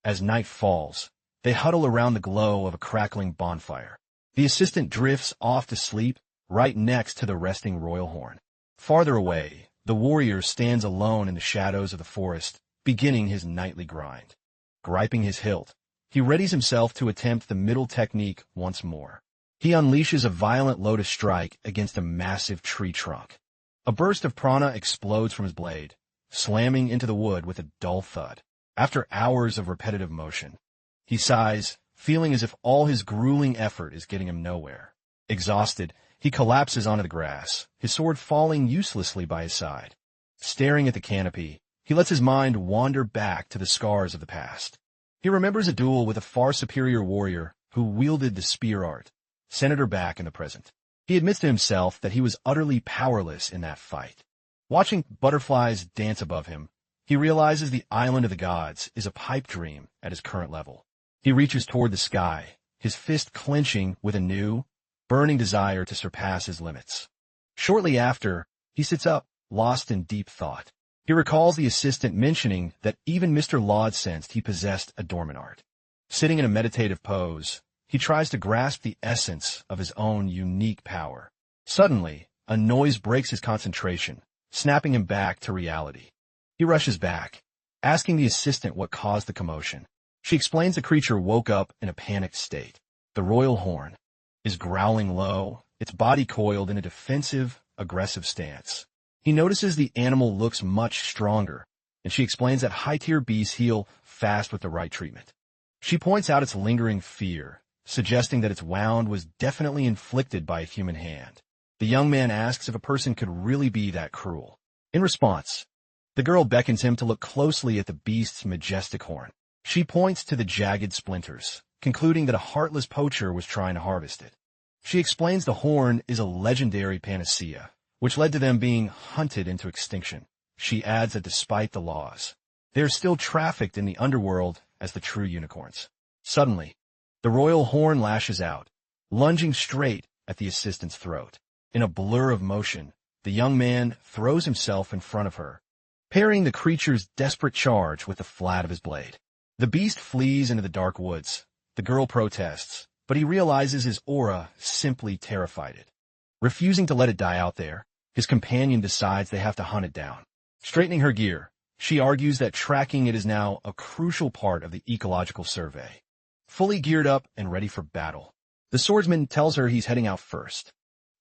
As night falls, they huddle around the glow of a crackling bonfire. The assistant drifts off to sleep right next to the resting royal horn. Farther away, the warrior stands alone in the shadows of the forest, beginning his nightly grind. Griping his hilt, he readies himself to attempt the middle technique once more. He unleashes a violent lotus strike against a massive tree trunk. A burst of prana explodes from his blade, slamming into the wood with a dull thud. After hours of repetitive motion, he sighs, feeling as if all his grueling effort is getting him nowhere. Exhausted, he collapses onto the grass, his sword falling uselessly by his side. Staring at the canopy, he lets his mind wander back to the scars of the past. He remembers a duel with a far superior warrior who wielded the spear art, centered her back in the present. He admits to himself that he was utterly powerless in that fight. Watching butterflies dance above him, he realizes the island of the gods is a pipe dream at his current level. He reaches toward the sky, his fist clenching with a new, burning desire to surpass his limits. Shortly after, he sits up, lost in deep thought. He recalls the assistant mentioning that even Mr. Laud sensed he possessed a dormant art. Sitting in a meditative pose, he tries to grasp the essence of his own unique power. Suddenly, a noise breaks his concentration, snapping him back to reality. He rushes back, asking the assistant what caused the commotion. She explains the creature woke up in a panicked state. The royal horn is growling low, its body coiled in a defensive, aggressive stance. He notices the animal looks much stronger, and she explains that high-tier beasts heal fast with the right treatment. She points out its lingering fear, suggesting that its wound was definitely inflicted by a human hand. The young man asks if a person could really be that cruel. In response, the girl beckons him to look closely at the beast's majestic horn. She points to the jagged splinters, concluding that a heartless poacher was trying to harvest it. She explains the horn is a legendary panacea, which led to them being hunted into extinction. She adds that despite the laws, they are still trafficked in the underworld as the true unicorns. Suddenly, the royal horn lashes out, lunging straight at the assistant's throat. In a blur of motion, the young man throws himself in front of her, parrying the creature's desperate charge with the flat of his blade. The beast flees into the dark woods. The girl protests, but he realizes his aura simply terrified it. Refusing to let it die out there, his companion decides they have to hunt it down. Straightening her gear, she argues that tracking it is now a crucial part of the ecological survey. Fully geared up and ready for battle, the swordsman tells her he's heading out first.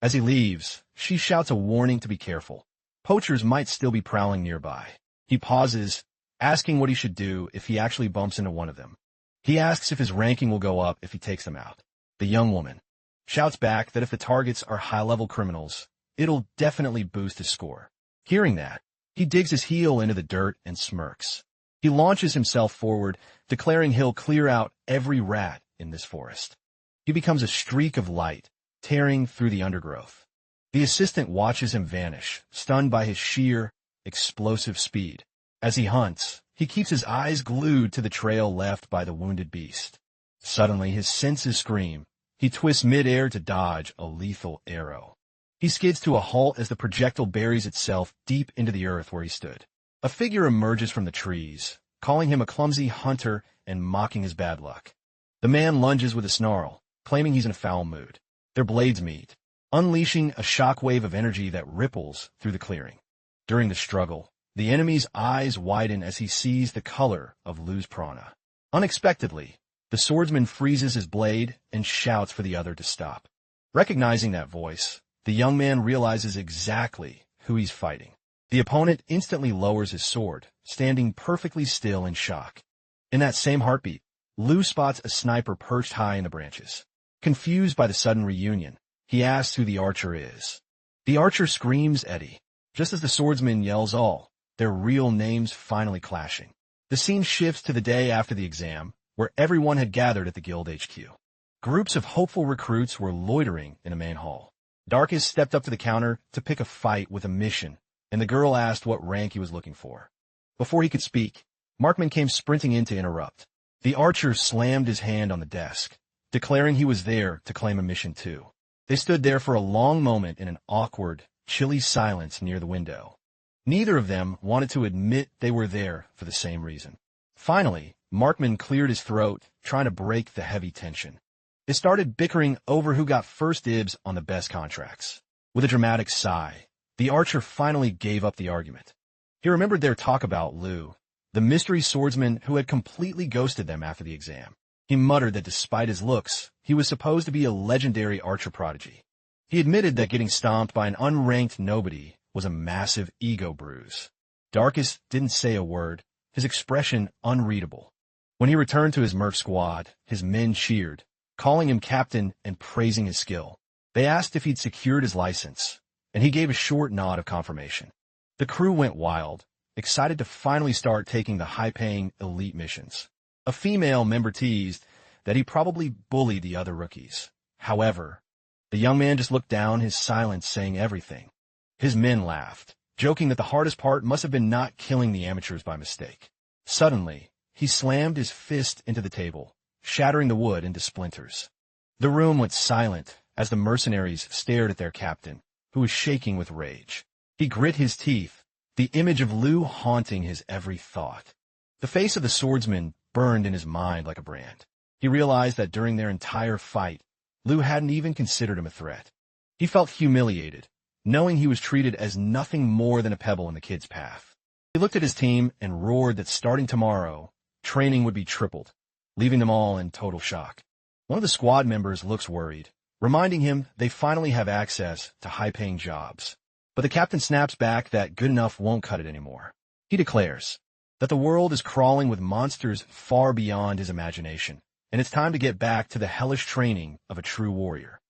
As he leaves, she shouts a warning to be careful. Poachers might still be prowling nearby. He pauses, asking what he should do if he actually bumps into one of them. He asks if his ranking will go up if he takes them out. The young woman shouts back that if the targets are high-level criminals, it'll definitely boost his score. Hearing that, he digs his heel into the dirt and smirks. He launches himself forward, declaring he'll clear out every rat in this forest. He becomes a streak of light, tearing through the undergrowth. The assistant watches him vanish, stunned by his sheer, explosive speed. As he hunts, he keeps his eyes glued to the trail left by the wounded beast. Suddenly, his senses scream. He twists mid-air to dodge a lethal arrow. He skids to a halt as the projectile buries itself deep into the earth where he stood. A figure emerges from the trees, calling him a clumsy hunter and mocking his bad luck. The man lunges with a snarl, claiming he's in a foul mood. Their blades meet, unleashing a shockwave of energy that ripples through the clearing. During the struggle, the enemy's eyes widen as he sees the color of Lu's prana. Unexpectedly, the swordsman freezes his blade and shouts for the other to stop. Recognizing that voice, the young man realizes exactly who he's fighting. The opponent instantly lowers his sword, standing perfectly still in shock. In that same heartbeat, Lu spots a sniper perched high in the branches. Confused by the sudden reunion, he asks who the archer is. The archer screams Eddie, just as the swordsman yells all, their real names finally clashing. The scene shifts to the day after the exam, where everyone had gathered at the guild HQ. Groups of hopeful recruits were loitering in a main hall. Darkus stepped up to the counter to pick a fight with a mission, and the girl asked what rank he was looking for. Before he could speak, Markman came sprinting in to interrupt. The archer slammed his hand on the desk, declaring he was there to claim a mission too. They stood there for a long moment in an awkward, chilly silence near the window. Neither of them wanted to admit they were there for the same reason. Finally, Markman cleared his throat, trying to break the heavy tension. They started bickering over who got first dibs on the best contracts. With a dramatic sigh, the archer finally gave up the argument. He remembered their talk about Lu, the mystery swordsman who had completely ghosted them after the exam. He muttered that despite his looks, he was supposed to be a legendary archer prodigy. He admitted that getting stomped by an unranked nobody was a massive ego bruise. Darkus didn't say a word, his expression unreadable. When he returned to his merc squad, his men cheered, calling him captain and praising his skill. They asked if he'd secured his license, and he gave a short nod of confirmation. The crew went wild, excited to finally start taking the high-paying elite missions. A female member teased that he probably bullied the other rookies. However, the young man just looked down, his silence saying everything. His men laughed, joking that the hardest part must have been not killing the amateurs by mistake. Suddenly, he slammed his fist into the table, shattering the wood into splinters. The room went silent as the mercenaries stared at their captain, who was shaking with rage. He grit his teeth, the image of Lu haunting his every thought. The face of the swordsman burned in his mind like a brand. He realized that during their entire fight, Lu hadn't even considered him a threat. He felt humiliated, knowing he was treated as nothing more than a pebble in the kid's path. He looked at his team and roared that starting tomorrow, training would be tripled, leaving them all in total shock. One of the squad members looks worried, reminding him they finally have access to high-paying jobs. But the captain snaps back that good enough won't cut it anymore. He declares that the world is crawling with monsters far beyond his imagination, and it's time to get back to the hellish training of a true warrior.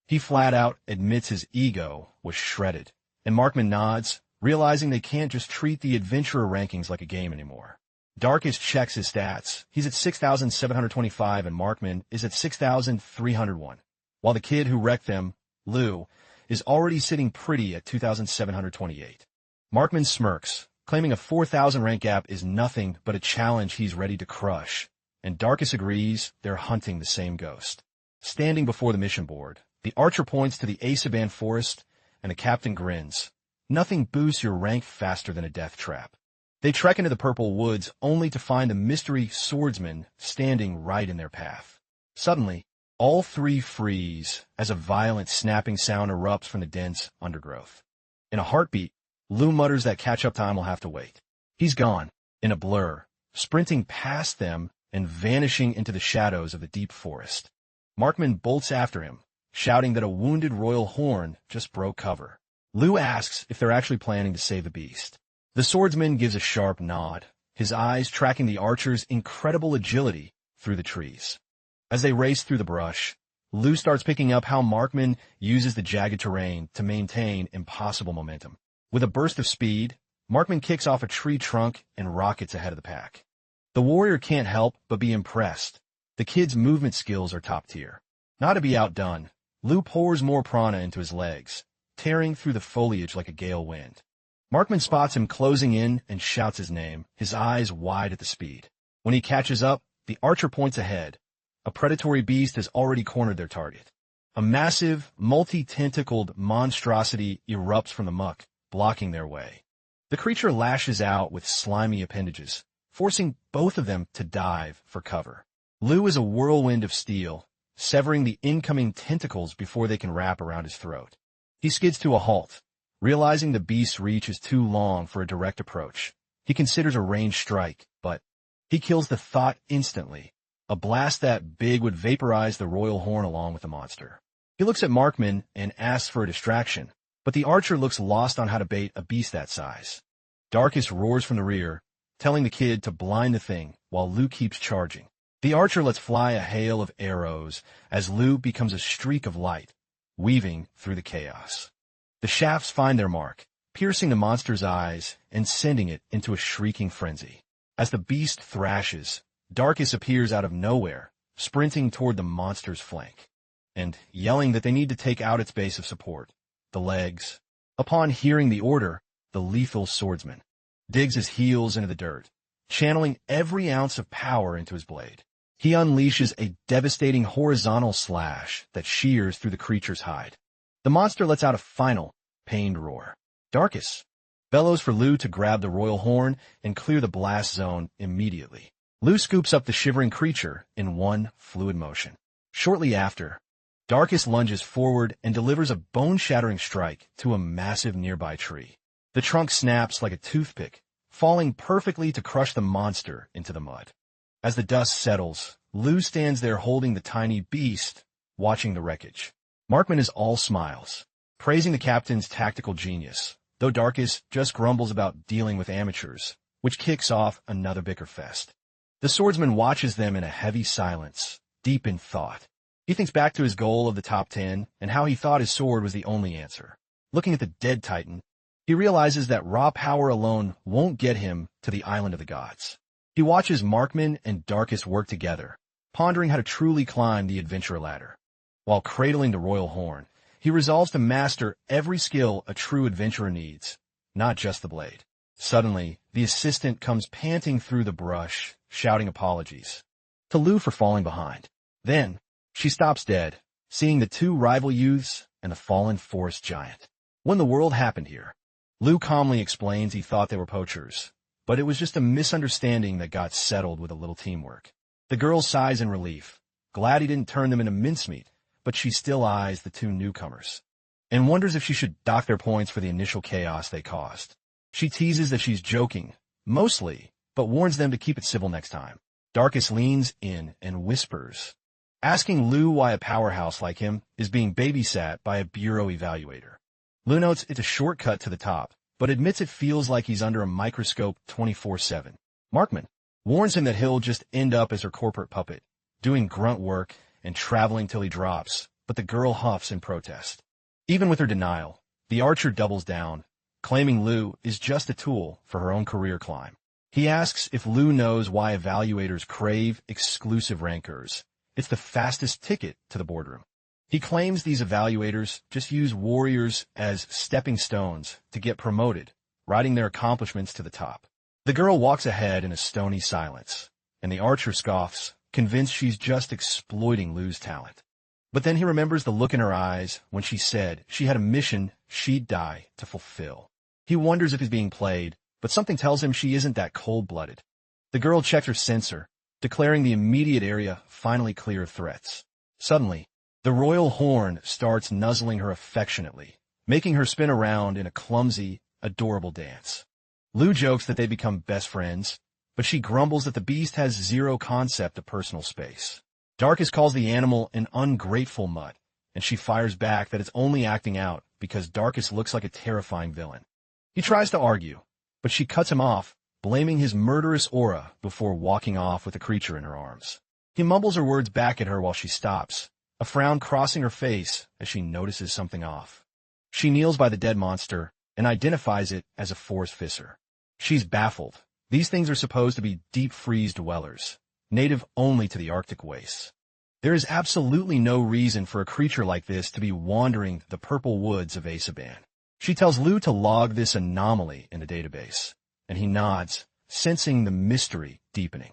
He flat out admits his ego was shredded, and Markman nods, realizing they can't just treat the adventurer rankings like a game anymore. Darkus checks his stats. He's at 6,725 and Markman is at 6,301, while the kid who wrecked them, Lu, is already sitting pretty at 2,728. Markman smirks, claiming a 4,000 rank gap is nothing but a challenge he's ready to crush, and Darkus agrees they're hunting the same ghost. Standing before the mission board, the archer points to the Asaban forest, and the captain grins. Nothing boosts your rank faster than a death trap. They trek into the purple woods only to find the mystery swordsman standing right in their path. Suddenly, all three freeze as a violent snapping sound erupts from the dense undergrowth. In a heartbeat, Lu mutters that catch-up time will have to wait. He's gone, in a blur, sprinting past them and vanishing into the shadows of the deep forest. Markman bolts after him, shouting that a wounded royal horn just broke cover. Lu asks if they're actually planning to save the beast. The swordsman gives a sharp nod, his eyes tracking the archer's incredible agility through the trees. As they race through the brush, Lu starts picking up how Markman uses the jagged terrain to maintain impossible momentum. With a burst of speed, Markman kicks off a tree trunk and rockets ahead of the pack. The warrior can't help but be impressed. The kid's movement skills are top tier. Not to be outdone, Lu pours more prana into his legs, tearing through the foliage like a gale wind. Markman spots him closing in and shouts his name, his eyes wide at the speed. When he catches up, the archer points ahead. A predatory beast has already cornered their target. A massive, multi-tentacled monstrosity erupts from the muck, blocking their way. The creature lashes out with slimy appendages, forcing both of them to dive for cover. Lu is a whirlwind of steel, severing the incoming tentacles before they can wrap around his throat. He skids to a halt, realizing the beast's reach is too long for a direct approach. He considers a ranged strike, but he kills the thought instantly. A blast that big would vaporize the royal horn along with the monster. He looks at Markman and asks for a distraction, but the archer looks lost on how to bait a beast that size. Darkus roars from the rear, telling the kid to blind the thing while Lu keeps charging. The archer lets fly a hail of arrows as Lu becomes a streak of light, weaving through the chaos. The shafts find their mark, piercing the monster's eyes and sending it into a shrieking frenzy. As the beast thrashes, Darkus appears out of nowhere, sprinting toward the monster's flank, and yelling that they need to take out its base of support, the legs. Upon hearing the order, the lethal swordsman digs his heels into the dirt, channeling every ounce of power into his blade. He unleashes a devastating horizontal slash that shears through the creature's hide. The monster lets out a final, pained roar. Darkus bellows for Lu to grab the royal horn and clear the blast zone immediately. Lu scoops up the shivering creature in one fluid motion. Shortly after, Darkus lunges forward and delivers a bone-shattering strike to a massive nearby tree. The trunk snaps like a toothpick, falling perfectly to crush the monster into the mud. As the dust settles, Lu stands there holding the tiny beast, watching the wreckage. Markman is all smiles, praising the captain's tactical genius, though Darkus just grumbles about dealing with amateurs, which kicks off another bicker fest. The swordsman watches them in a heavy silence, deep in thought. He thinks back to his goal of the top 10 and how he thought his sword was the only answer. Looking at the dead titan, he realizes that raw power alone won't get him to the island of the gods. He watches Markman and Darkus work together, pondering how to truly climb the adventure ladder. While cradling the royal horn, he resolves to master every skill a true adventurer needs, not just the blade. Suddenly, the assistant comes panting through the brush, shouting apologies to Lu for falling behind. Then, she stops dead, seeing the two rival youths and the fallen forest giant. When the world happened here, Lu calmly explains he thought they were poachers, but it was just a misunderstanding that got settled with a little teamwork. The girl sighs in relief, glad he didn't turn them into mincemeat, but she still eyes the two newcomers, and wonders if she should dock their points for the initial chaos they caused. She teases that she's joking, mostly, but warns them to keep it civil next time. Darkus leans in and whispers, asking Lu why a powerhouse like him is being babysat by a bureau evaluator. Lu notes it's a shortcut to the top, but admits it feels like he's under a microscope 24/7. Markman warns him that he'll just end up as her corporate puppet, doing grunt work and traveling till he drops, but the girl huffs in protest. Even with her denial, the archer doubles down, claiming Lu is just a tool for her own career climb. He asks if Lu knows why evaluators crave exclusive rankers. It's the fastest ticket to the boardroom. He claims these evaluators just use warriors as stepping stones to get promoted, riding their accomplishments to the top. The girl walks ahead in a stony silence, and the archer scoffs, convinced she's just exploiting Lu's talent. But then he remembers the look in her eyes when she said she had a mission she'd die to fulfill. He wonders if he's being played, but something tells him she isn't that cold-blooded. The girl checks her sensor, declaring the immediate area finally clear of threats. Suddenly, the royal horn starts nuzzling her affectionately, making her spin around in a clumsy, adorable dance. Lu jokes that they become best friends, but she grumbles that the beast has zero concept of personal space. Darkus calls the animal an ungrateful mutt, and she fires back that it's only acting out because Darkus looks like a terrifying villain. He tries to argue, but she cuts him off, blaming his murderous aura before walking off with the creature in her arms. He mumbles her words back at her while she stops, a frown crossing her face as she notices something off. She kneels by the dead monster, and identifies it as a forest fissure. She's baffled. These things are supposed to be deep-freeze dwellers, native only to the Arctic wastes. There is absolutely no reason for a creature like this to be wandering the purple woods of Asaban. She tells Lu to log this anomaly in the database, and he nods, sensing the mystery deepening.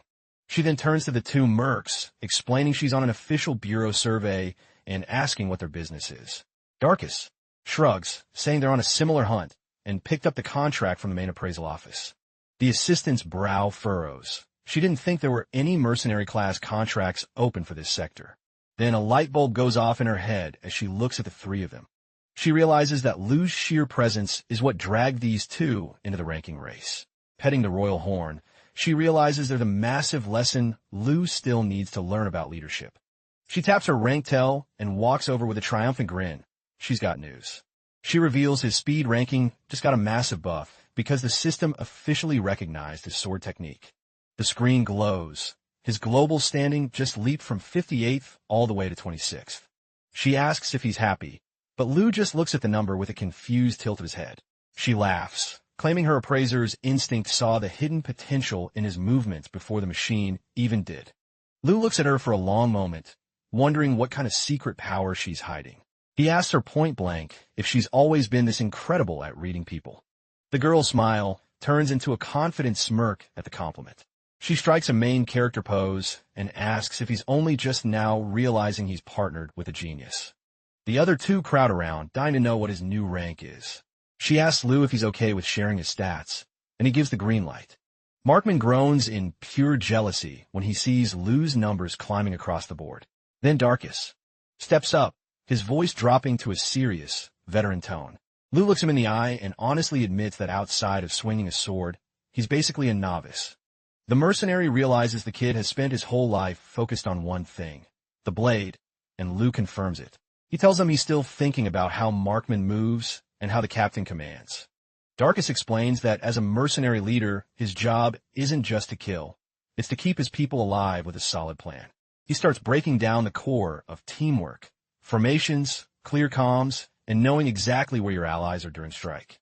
She then turns to the two mercs, explaining she's on an official bureau survey and asking what their business is. Darkus shrugs, saying they're on a similar hunt, and picked up the contract from the main appraisal office. The assistant's brow furrows. She didn't think there were any mercenary-class contracts open for this sector. Then a light bulb goes off in her head as she looks at the three of them. She realizes that Lu's sheer presence is what dragged these two into the ranking race. Petting the royal horn, she realizes there's a massive lesson Lu still needs to learn about leadership. She taps her rank tell and walks over with a triumphant grin. She's got news. She reveals his speed ranking just got a massive buff because the system officially recognized his sword technique. The screen glows. His global standing just leaped from 58th all the way to 26th. She asks if he's happy, but Lu just looks at the number with a confused tilt of his head. She laughs, claiming her appraiser's instinct saw the hidden potential in his movements before the machine even did. Lu looks at her for a long moment, wondering what kind of secret power she's hiding. He asks her point blank if she's always been this incredible at reading people. The girl's smile turns into a confident smirk at the compliment. She strikes a main character pose and asks if he's only just now realizing he's partnered with a genius. The other two crowd around, dying to know what his new rank is. She asks Lu if he's okay with sharing his stats, and he gives the green light. Markman groans in pure jealousy when he sees Lu's numbers climbing across the board. Then Darkus steps up, his voice dropping to a serious, veteran tone. Lu looks him in the eye and honestly admits that outside of swinging a sword, he's basically a novice. The mercenary realizes the kid has spent his whole life focused on one thing, the blade, and Lu confirms it. He tells him he's still thinking about how Markman moves and how the captain commands. Darkus explains that as a mercenary leader, his job isn't just to kill, it's to keep his people alive with a solid plan. He starts breaking down the core of teamwork, formations, clear comms, and knowing exactly where your allies are during strike.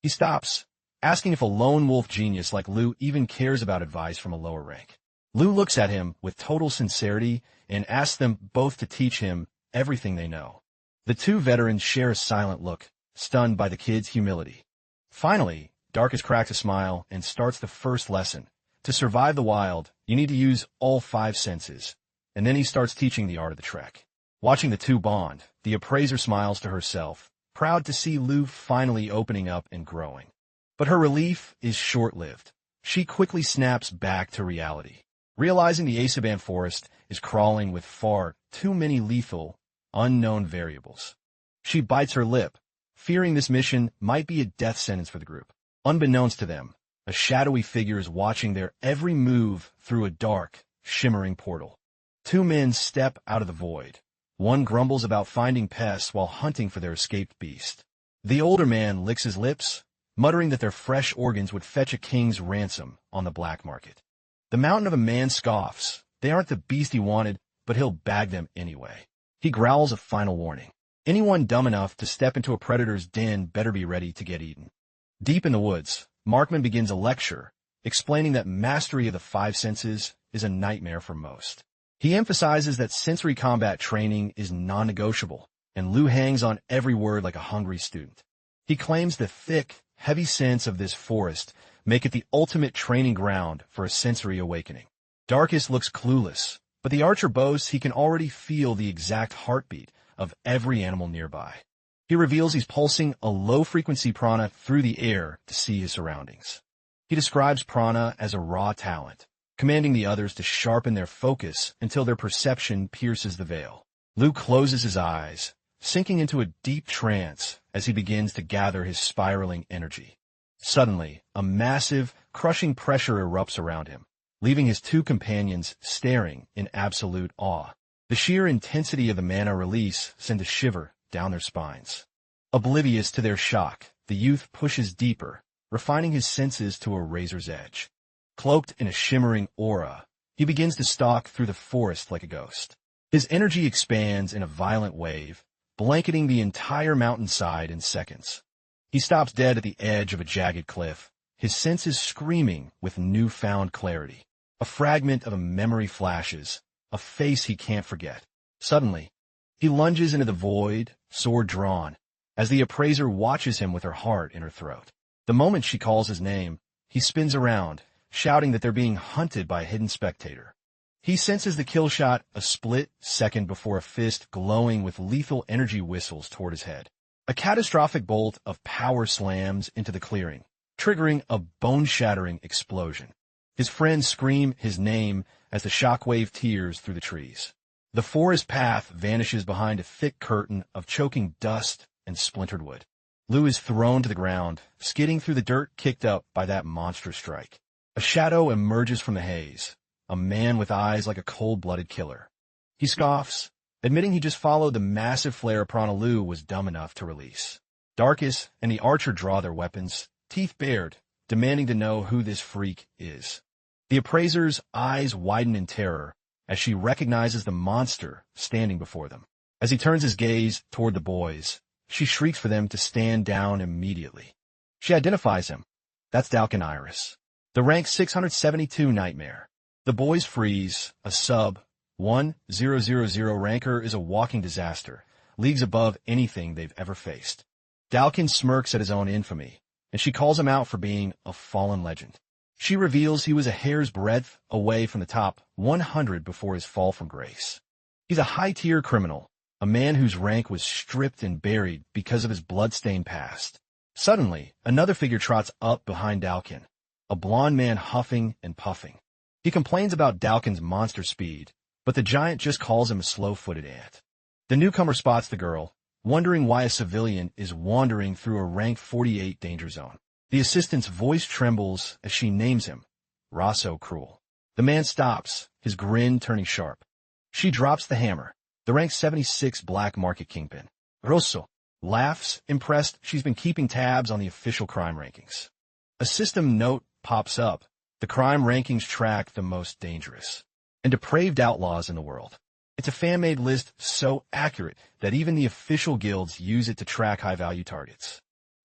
He stops, asking if a lone wolf genius like Lu even cares about advice from a lower rank. Lu looks at him with total sincerity and asks them both to teach him everything they know. The two veterans share a silent look, stunned by the kid's humility. Finally, Darkus cracks a smile and starts the first lesson. To survive the wild, you need to use all 5 senses. And then he starts teaching the art of the trek. Watching the two bond, the appraiser smiles to herself, proud to see Lu finally opening up and growing. But her relief is short-lived. She quickly snaps back to reality, realizing the Asaban forest is crawling with far too many lethal, unknown variables. She bites her lip, fearing this mission might be a death sentence for the group. Unbeknownst to them, a shadowy figure is watching their every move through a dark, shimmering portal. 2 men step out of the void. One grumbles about finding pests while hunting for their escaped beast. The older man licks his lips, muttering that their fresh organs would fetch a king's ransom on the black market. The mountain of a man scoffs. They aren't the beast he wanted, but he'll bag them anyway. He growls a final warning. Anyone dumb enough to step into a predator's den better be ready to get eaten. Deep in the woods, Markman begins a lecture, explaining that mastery of the 5 senses is a nightmare for most. He emphasizes that sensory combat training is non-negotiable, and Lu hangs on every word like a hungry student. He claims the thick, heavy scents of this forest make it the ultimate training ground for a sensory awakening. Darkus looks clueless, but the archer boasts he can already feel the exact heartbeat of every animal nearby. He reveals he's pulsing a low-frequency prana through the air to see his surroundings. He describes prana as a raw talent, commanding the others to sharpen their focus until their perception pierces the veil. Lu closes his eyes, sinking into a deep trance as he begins to gather his spiraling energy. Suddenly, a massive, crushing pressure erupts around him, leaving his 2 companions staring in absolute awe. The sheer intensity of the mana release sends a shiver down their spines. Oblivious to their shock, the youth pushes deeper, refining his senses to a razor's edge. Cloaked in a shimmering aura, he begins to stalk through the forest like a ghost. His energy expands in a violent wave, blanketing the entire mountainside in seconds. He stops dead at the edge of a jagged cliff, his senses screaming with newfound clarity. A fragment of a memory flashes, a face he can't forget. Suddenly, he lunges into the void, sword drawn, as the appraiser watches him with her heart in her throat. The moment she calls his name, he spins around, shouting that they're being hunted by a hidden spectator. He senses the kill shot a split second before a fist glowing with lethal energy whistles toward his head. A catastrophic bolt of power slams into the clearing, triggering a bone-shattering explosion. His friends scream his name as the shockwave tears through the trees. The forest path vanishes behind a thick curtain of choking dust and splintered wood. Lou is thrown to the ground, skidding through the dirt kicked up by that monstrous strike. A shadow emerges from the haze, a man with eyes like a cold-blooded killer. He scoffs, admitting he just followed the massive flare Prana Lou was dumb enough to release. Darkus and the archer draw their weapons, teeth bared, demanding to know who this freak is. The appraiser's eyes widen in terror as she recognizes the monster standing before them. As he turns his gaze toward the boys, she shrieks for them to stand down immediately. She identifies him. That's Dalkin Iris, the rank 672 Nightmare. The boys freeze. A sub 1000 ranker is a walking disaster, leagues above anything they've ever faced. Dalkin smirks at his own infamy, and she calls him out for being a fallen legend. She reveals he was a hair's breadth away from the top 100 before his fall from grace. He's a high-tier criminal, a man whose rank was stripped and buried because of his blood-stained past. Suddenly, another figure trots up behind Dalkin, a blond man huffing and puffing. He complains about Dalkin's monster speed, but the giant just calls him a slow-footed ant. The newcomer spots the girl, wondering why a civilian is wandering through a rank 48 danger zone. The assistant's voice trembles as she names him, Rosso Cruel. The man stops, his grin turning sharp. She drops the hammer, the rank 76 black market kingpin. Rosso laughs, impressed she's been keeping tabs on the official crime rankings. A system note pops up. The crime rankings track the most dangerous and depraved outlaws in the world. It's a fan-made list so accurate that even the official guilds use it to track high-value targets.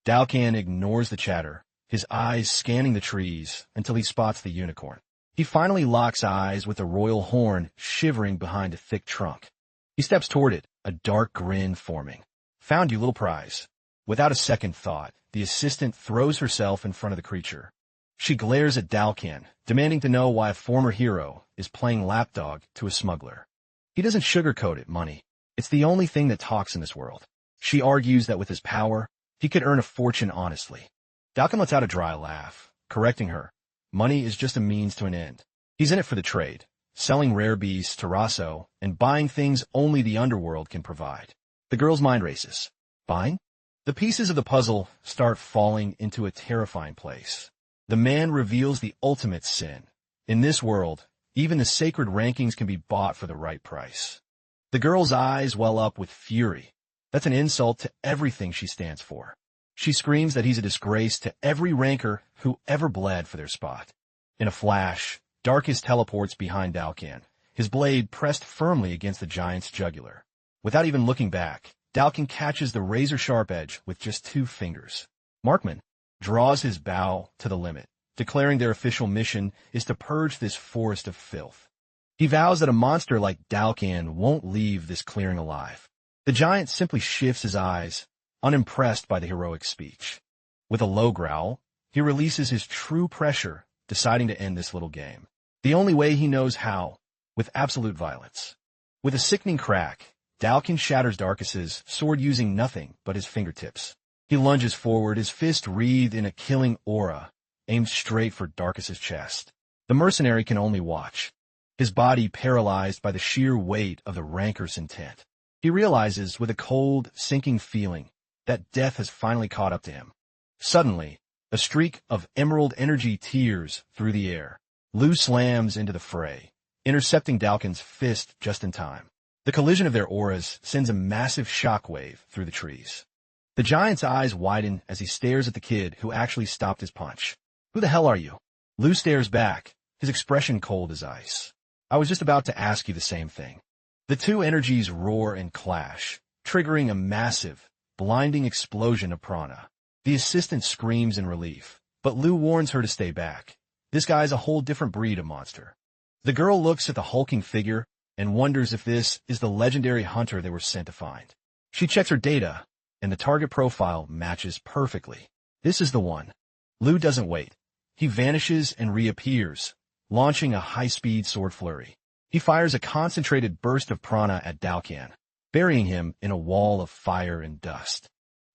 Dalkin ignores the chatter, his eyes scanning the trees until he spots the unicorn. He finally locks eyes with the royal horn shivering behind a thick trunk. He steps toward it, a dark grin forming. Found you, little prize. Without a second thought, the assistant throws herself in front of the creature. She glares at Dalkin, demanding to know why a former hero is playing lapdog to a smuggler. He doesn't sugarcoat it, money. It's the only thing that talks in this world. She argues that with his power, he could earn a fortune honestly. Dalkin lets out a dry laugh, correcting her. Money is just a means to an end. He's in it for the trade, selling rare beasts to Rosso and buying things only the underworld can provide. The girl's mind races. Buying? The pieces of the puzzle start falling into a terrifying place. The man reveals the ultimate sin. In this world, even the sacred rankings can be bought for the right price. The girl's eyes well up with fury. That's an insult to everything she stands for. She screams that he's a disgrace to every ranker who ever bled for their spot. In a flash, Darkus teleports behind Dalkin, his blade pressed firmly against the giant's jugular. Without even looking back, Dalkin catches the razor-sharp edge with just 2 fingers. Markman draws his bow to the limit, declaring their official mission is to purge this forest of filth. He vows that a monster like Dalkin won't leave this clearing alive. The giant simply shifts his eyes, unimpressed by the heroic speech. With a low growl, he releases his true pressure, deciding to end this little game. The only way he knows how, with absolute violence. With a sickening crack, Dalkin shatters Darkus's sword using nothing but his fingertips. He lunges forward, his fist wreathed in a killing aura, aimed straight for Darkus's chest. The mercenary can only watch, his body paralyzed by the sheer weight of the ranker's intent. He realizes with a cold, sinking feeling that death has finally caught up to him. Suddenly, a streak of emerald energy tears through the air. Lou slams into the fray, intercepting Dalkin's fist just in time. The collision of their auras sends a massive shockwave through the trees. The giant's eyes widen as he stares at the kid who actually stopped his punch. Who the hell are you? Lou stares back, his expression cold as ice. I was just about to ask you the same thing. The 2 energies roar and clash, triggering a massive, blinding explosion of prana. The assistant screams in relief, but Lu warns her to stay back. This guy's a whole different breed of monster. The girl looks at the hulking figure and wonders if this is the legendary hunter they were sent to find. She checks her data, and the target profile matches perfectly. This is the one. Lu doesn't wait. He vanishes and reappears, launching a high-speed sword flurry. He fires a concentrated burst of prana at Dalkan, burying him in a wall of fire and dust.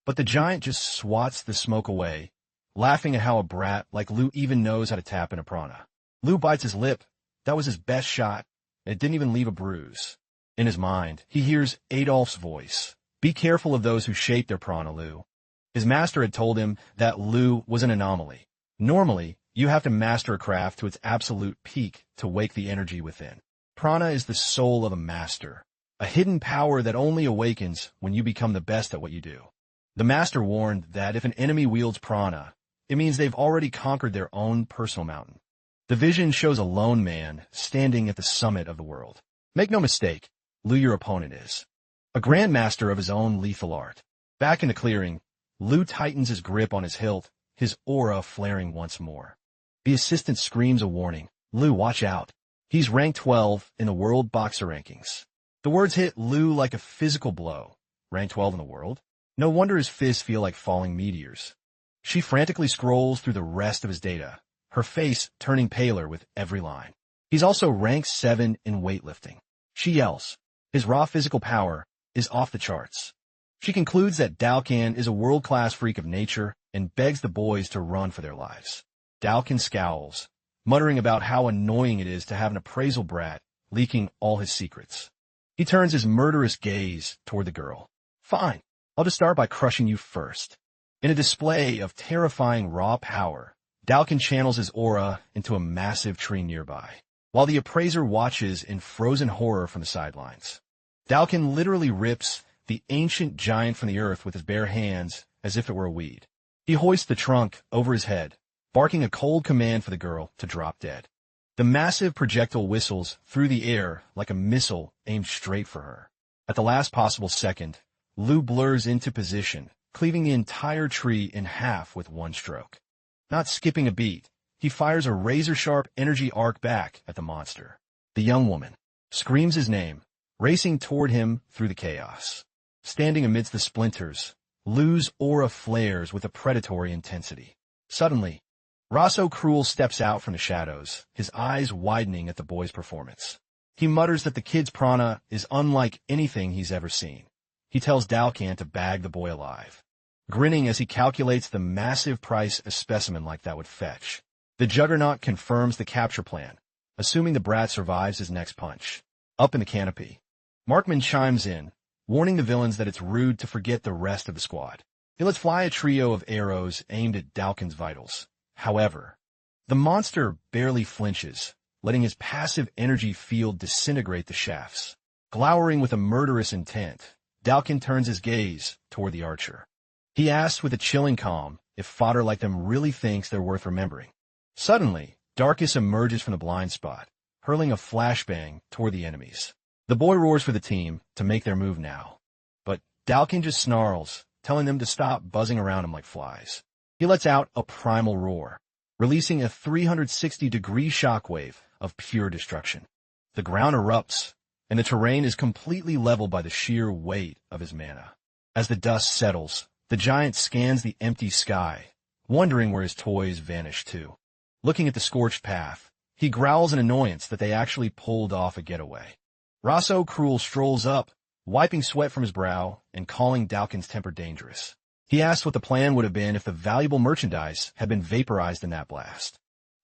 But the giant just swats the smoke away, laughing at how a brat like Lu even knows how to tap into prana. Lu bites his lip. That was his best shot, and it didn't even leave a bruise. In his mind, he hears Adolf's voice. Be careful of those who shape their prana, Lu. His master had told him that Lu was an anomaly. Normally, you have to master a craft to its absolute peak to wake the energy within. Prana is the soul of a master, a hidden power that only awakens when you become the best at what you do. The master warned that if an enemy wields prana, it means they've already conquered their own personal mountain. The vision shows a lone man standing at the summit of the world. Make no mistake, Lu your opponent is. A grandmaster of his own lethal art. Back in the clearing, Lu tightens his grip on his hilt, his aura flaring once more. The assistant screams a warning. Lu, watch out. He's ranked 12 in the world boxer rankings. The words hit Lu like a physical blow. Rank 12 in the world? No wonder his fists feel like falling meteors. She frantically scrolls through the rest of his data, her face turning paler with every line. He's also ranked 7 in weightlifting. She yells. His raw physical power is off the charts. She concludes that Dalkan is a world-class freak of nature and begs the boys to run for their lives. Dalkan scowls, muttering about how annoying it is to have an appraisal brat leaking all his secrets. He turns his murderous gaze toward the girl. Fine, I'll just start by crushing you first. In a display of terrifying raw power, Dalkan channels his aura into a massive tree nearby, while the appraiser watches in frozen horror from the sidelines. Dalkan literally rips the ancient giant from the earth with his bare hands as if it were a weed. He hoists the trunk over his head, barking a cold command for the girl to drop dead. The massive projectile whistles through the air like a missile aimed straight for her. At the last possible second, Lu blurs into position, cleaving the entire tree in half with one stroke. Not skipping a beat, he fires a razor-sharp energy arc back at the monster. The young woman screams his name, racing toward him through the chaos. Standing amidst the splinters, Lu's aura flares with a predatory intensity. Suddenly, Rosso Cruel steps out from the shadows, his eyes widening at the boy's performance. He mutters that the kid's prana is unlike anything he's ever seen. He tells Dalkan to bag the boy alive, grinning as he calculates the massive price a specimen like that would fetch. The Juggernaut confirms the capture plan, assuming the brat survives his next punch. Up in the canopy, Markman chimes in, warning the villains that it's rude to forget the rest of the squad. He lets fly a trio of arrows aimed at Dalkan's vitals. However, the monster barely flinches, letting his passive energy field disintegrate the shafts. Glowering with a murderous intent, Dalkan turns his gaze toward the archer. He asks with a chilling calm if fodder like them really thinks they're worth remembering. Suddenly, Darkus emerges from the blind spot, hurling a flashbang toward the enemies. The boy roars for the team to make their move now. But Dalkan just snarls, telling them to stop buzzing around him like flies. He lets out a primal roar, releasing a 360-degree shockwave of pure destruction. The ground erupts, and the terrain is completely leveled by the sheer weight of his mana. As the dust settles, the giant scans the empty sky, wondering where his toys vanished to. Looking at the scorched path, he growls in annoyance that they actually pulled off a getaway. Rosso Cruel strolls up, wiping sweat from his brow and calling Dalkan's temper dangerous. He asks what the plan would have been if the valuable merchandise had been vaporized in that blast.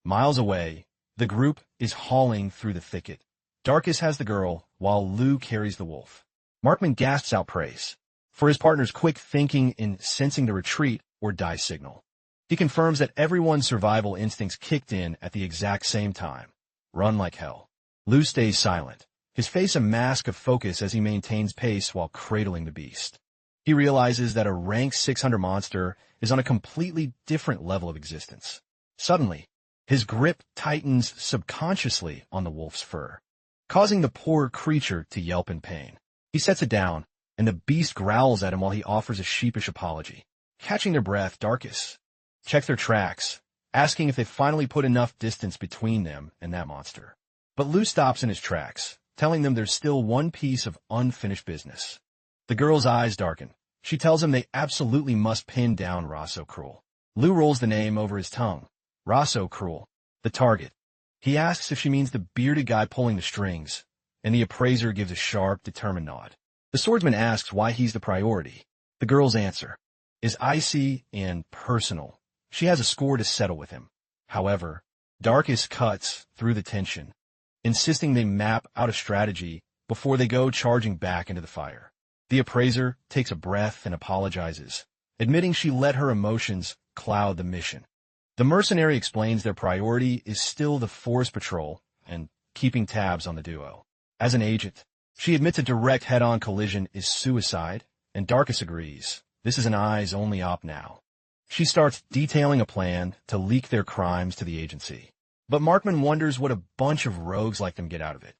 Miles away, the group is hauling through the thicket. Darkus has the girl, while Lu carries the wolf. Markman gasps out praise for his partner's quick thinking in sensing the retreat or die signal. He confirms that everyone's survival instincts kicked in at the exact same time. Run like hell. Lu stays silent, his face a mask of focus as he maintains pace while cradling the beast. He realizes that a rank 600 monster is on a completely different level of existence. Suddenly, his grip tightens subconsciously on the wolf's fur, causing the poor creature to yelp in pain. He sets it down, and the beast growls at him while he offers a sheepish apology. Catching their breath, Darkus checks their tracks, asking if they finally put enough distance between them and that monster. But Lou stops in his tracks, telling them there's still one piece of unfinished business. The girl's eyes darken. She tells him they absolutely must pin down Rosso Cruel. Lou rolls the name over his tongue. Rosso Cruel, the target. He asks if she means the bearded guy pulling the strings, and the appraiser gives a sharp, determined nod. The swordsman asks why he's the priority. The girl's answer is icy and personal. She has a score to settle with him. However, Darkus cuts through the tension, insisting they map out a strategy before they go charging back into the fire. The appraiser takes a breath and apologizes, admitting she let her emotions cloud the mission. The mercenary explains their priority is still the forest patrol and keeping tabs on the duo. As an agent, she admits a direct head-on collision is suicide, and Darkus agrees. This is an eyes-only op now. She starts detailing a plan to leak their crimes to the agency. But Markman wonders what a bunch of rogues like them get out of it.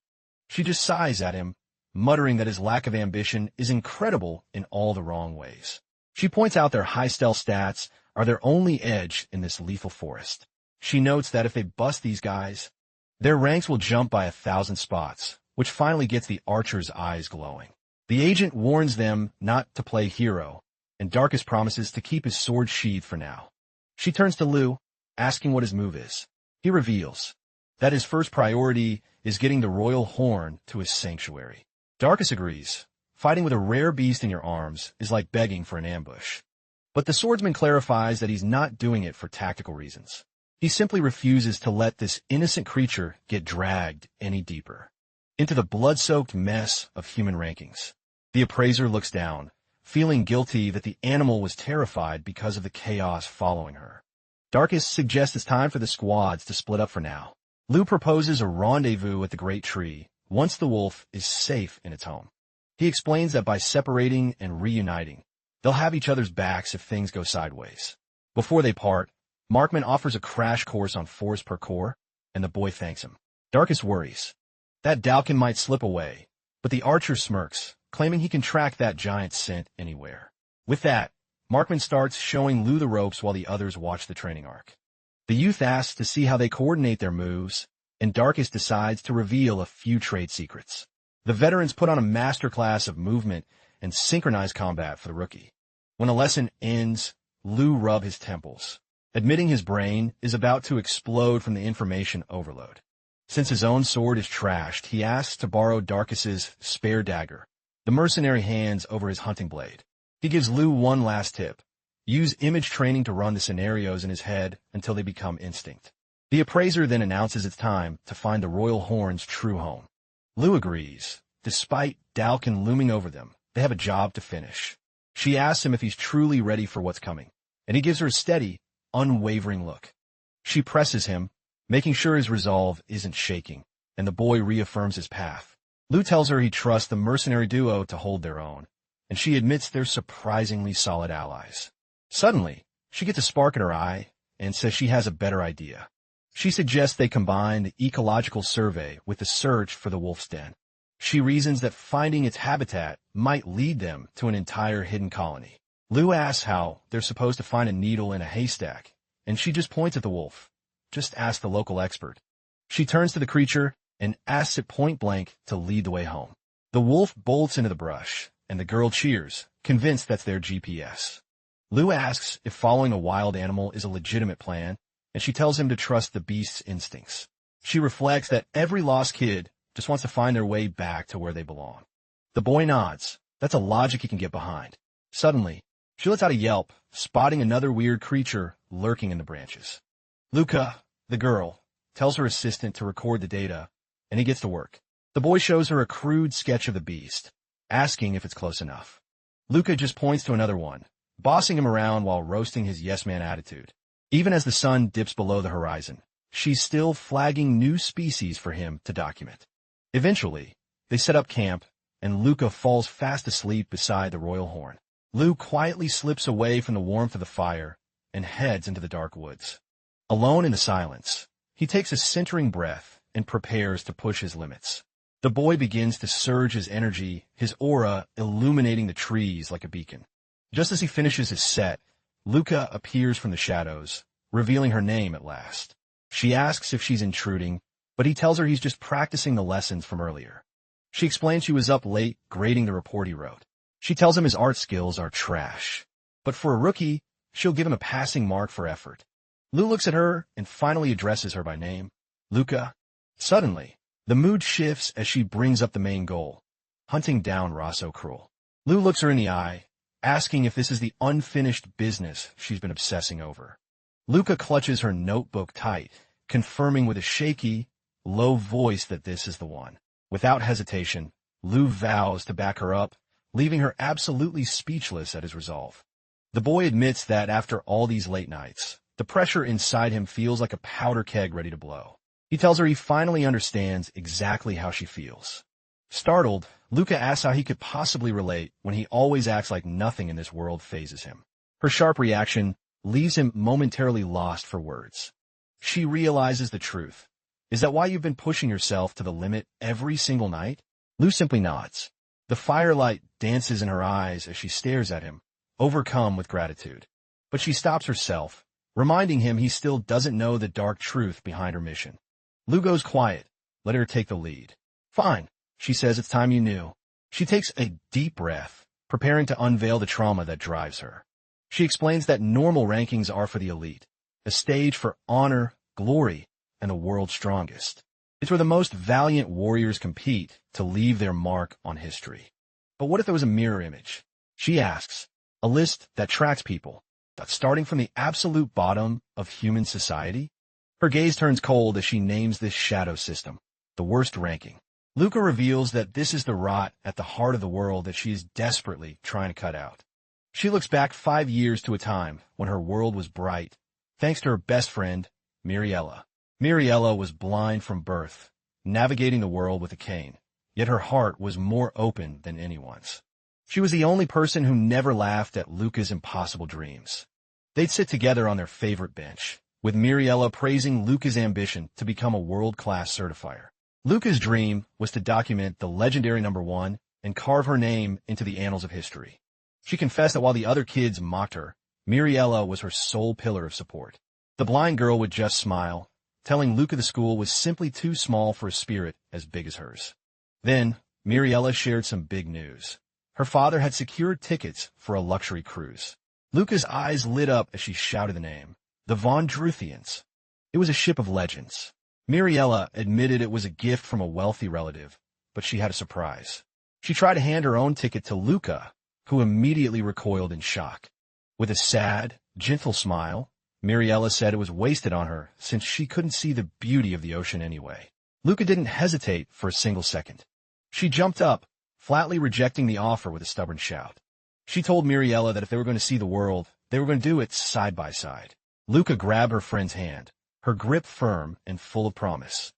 She just sighs at him, muttering that his lack of ambition is incredible in all the wrong ways. She points out their high stealth stats are their only edge in this lethal forest. She notes that if they bust these guys, their ranks will jump by 1,000 spots, which finally gets the archer's eyes glowing. The agent warns them not to play hero, and Darkus promises to keep his sword sheathed for now. She turns to Lou, asking what his move is. He reveals that his first priority is getting the royal horn to his sanctuary. Darkus agrees. Fighting with a rare beast in your arms is like begging for an ambush. But the swordsman clarifies that he's not doing it for tactical reasons. He simply refuses to let this innocent creature get dragged any deeper into the blood-soaked mess of human rankings. The appraiser looks down, feeling guilty that the animal was terrified because of the chaos following her. Darkus suggests it's time for the squads to split up for now. Lou proposes a rendezvous at the Great Tree once the wolf is safe in its home. He explains that by separating and reuniting, they'll have each other's backs if things go sideways. Before they part, Markman offers a crash course on forest parkour, and the boy thanks him. Darkus worries that Dalkin might slip away, but the archer smirks, claiming he can track that giant scent anywhere. With that, Markman starts showing Lou the ropes while the others watch the training arc. The youth asks to see how they coordinate their moves, and Darkus decides to reveal a few trade secrets. The veterans put on a masterclass of movement and synchronized combat for the rookie. When a lesson ends, Lou rubs his temples, admitting his brain is about to explode from the information overload. Since his own sword is trashed, he asks to borrow Darkus's spare dagger. The mercenary hands over his hunting blade. He gives Lou one last tip. Use image training to run the scenarios in his head until they become instinct. The appraiser then announces it's time to find the royal horn's true home. Lou agrees. Despite Dalkin looming over them, they have a job to finish. She asks him if he's truly ready for what's coming, and he gives her a steady, unwavering look. She presses him, making sure his resolve isn't shaking, and the boy reaffirms his path. Lou tells her he trusts the mercenary duo to hold their own, and she admits they're surprisingly solid allies. Suddenly, she gets a spark in her eye and says she has a better idea. She suggests they combine the ecological survey with the search for the wolf's den. She reasons that finding its habitat might lead them to an entire hidden colony. Lou asks how they're supposed to find a needle in a haystack, and she just points at the wolf. Just ask the local expert. She turns to the creature and asks it point blank to lead the way home. The wolf bolts into the brush, and the girl cheers, convinced that's their GPS. Lou asks if following a wild animal is a legitimate plan, and she tells him to trust the beast's instincts. She reflects that every lost kid just wants to find their way back to where they belong. The boy nods. That's a logic he can get behind. Suddenly, she lets out a yelp, spotting another weird creature lurking in the branches. Luca, the girl, tells her assistant to record the data, and he gets to work. The boy shows her a crude sketch of the beast, asking if it's close enough. Luca just points to another one, bossing him around while roasting his yes-man attitude. Even as the sun dips below the horizon, she's still flagging new species for him to document. Eventually, they set up camp, and Luca falls fast asleep beside the royal horn. Lou quietly slips away from the warmth of the fire and heads into the dark woods. Alone in the silence, he takes a centering breath and prepares to push his limits. The boy begins to surge his energy, his aura illuminating the trees like a beacon. Just as he finishes his set, Luca appears from the shadows, revealing her name at last. She asks if she's intruding, but he tells her he's just practicing the lessons from earlier. She explains she was up late grading the report he wrote. She tells him his art skills are trash, but for a rookie, she'll give him a passing mark for effort. Lu looks at her and finally addresses her by name, Luca. Suddenly, the mood shifts as she brings up the main goal, hunting down Rosso Cruel. Lu looks her in the eye, asking if this is the unfinished business she's been obsessing over. Luca clutches her notebook tight, confirming with a shaky, low voice that this is the one. Without hesitation, Lu vows to back her up, leaving her absolutely speechless at his resolve. The boy admits that after all these late nights, the pressure inside him feels like a powder keg ready to blow. He tells her he finally understands exactly how she feels. Startled, Luca asks how he could possibly relate when he always acts like nothing in this world phases him. Her sharp reaction leaves him momentarily lost for words. She realizes the truth. Is that why you've been pushing yourself to the limit every single night? Lu simply nods. The firelight dances in her eyes as she stares at him, overcome with gratitude. But she stops herself, reminding him he still doesn't know the dark truth behind her mission. Lu goes quiet, let her take the lead. Fine, she says, it's time you knew. She takes a deep breath, preparing to unveil the trauma that drives her. She explains that normal rankings are for the elite, a stage for honor, glory, and the world's strongest. It's where the most valiant warriors compete to leave their mark on history. But what if there was a mirror image? She asks, a list that tracks people, that's starting from the absolute bottom of human society? Her gaze turns cold as she names this shadow system, the worst ranking. Luca reveals that this is the rot at the heart of the world that she is desperately trying to cut out. She looks back 5 years to a time when her world was bright, thanks to her best friend, Miriella. Miriella was blind from birth, navigating the world with a cane, yet her heart was more open than anyone's. She was the only person who never laughed at Luca's impossible dreams. They'd sit together on their favorite bench, with Miriella praising Luca's ambition to become a world-class certifier. Luca's dream was to document the legendary #1 and carve her name into the annals of history. She confessed that while the other kids mocked her, Miriella was her sole pillar of support. The blind girl would just smile, telling Luca the school was simply too small for a spirit as big as hers. Then, Miriella shared some big news. Her father had secured tickets for a luxury cruise. Luca's eyes lit up as she shouted the name, the Von Druthians. It was a ship of legends. Miriella admitted it was a gift from a wealthy relative, but she had a surprise. She tried to hand her own ticket to Luca, who immediately recoiled in shock. With a sad, gentle smile, Miriella said it was wasted on her since she couldn't see the beauty of the ocean anyway. Luca didn't hesitate for a single second. She jumped up, flatly rejecting the offer with a stubborn shout. She told Miriella that if they were going to see the world, they were going to do it side by side. Luca grabbed her friend's hand, her grip firm and full of promise.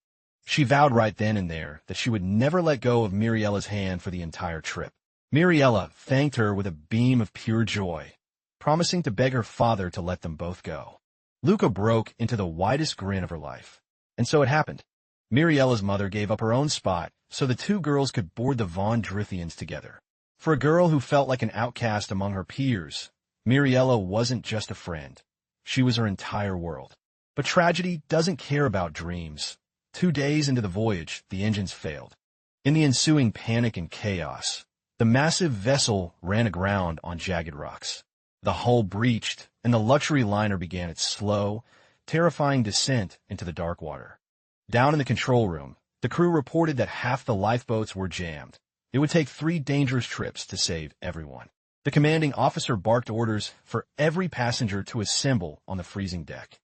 She vowed right then and there that she would never let go of Miriella's hand for the entire trip. Miriella thanked her with a beam of pure joy, promising to beg her father to let them both go. Luca broke into the widest grin of her life. And so it happened. Miriella's mother gave up her own spot so the two girls could board the Von Druthians together. For a girl who felt like an outcast among her peers, Miriella wasn't just a friend. She was her entire world. But tragedy doesn't care about dreams. 2 days into the voyage, the engines failed. In the ensuing panic and chaos, the massive vessel ran aground on jagged rocks. The hull breached, and the luxury liner began its slow, terrifying descent into the dark water. Down in the control room, the crew reported that half the lifeboats were jammed. It would take 3 dangerous trips to save everyone. The commanding officer barked orders for every passenger to assemble on the freezing deck.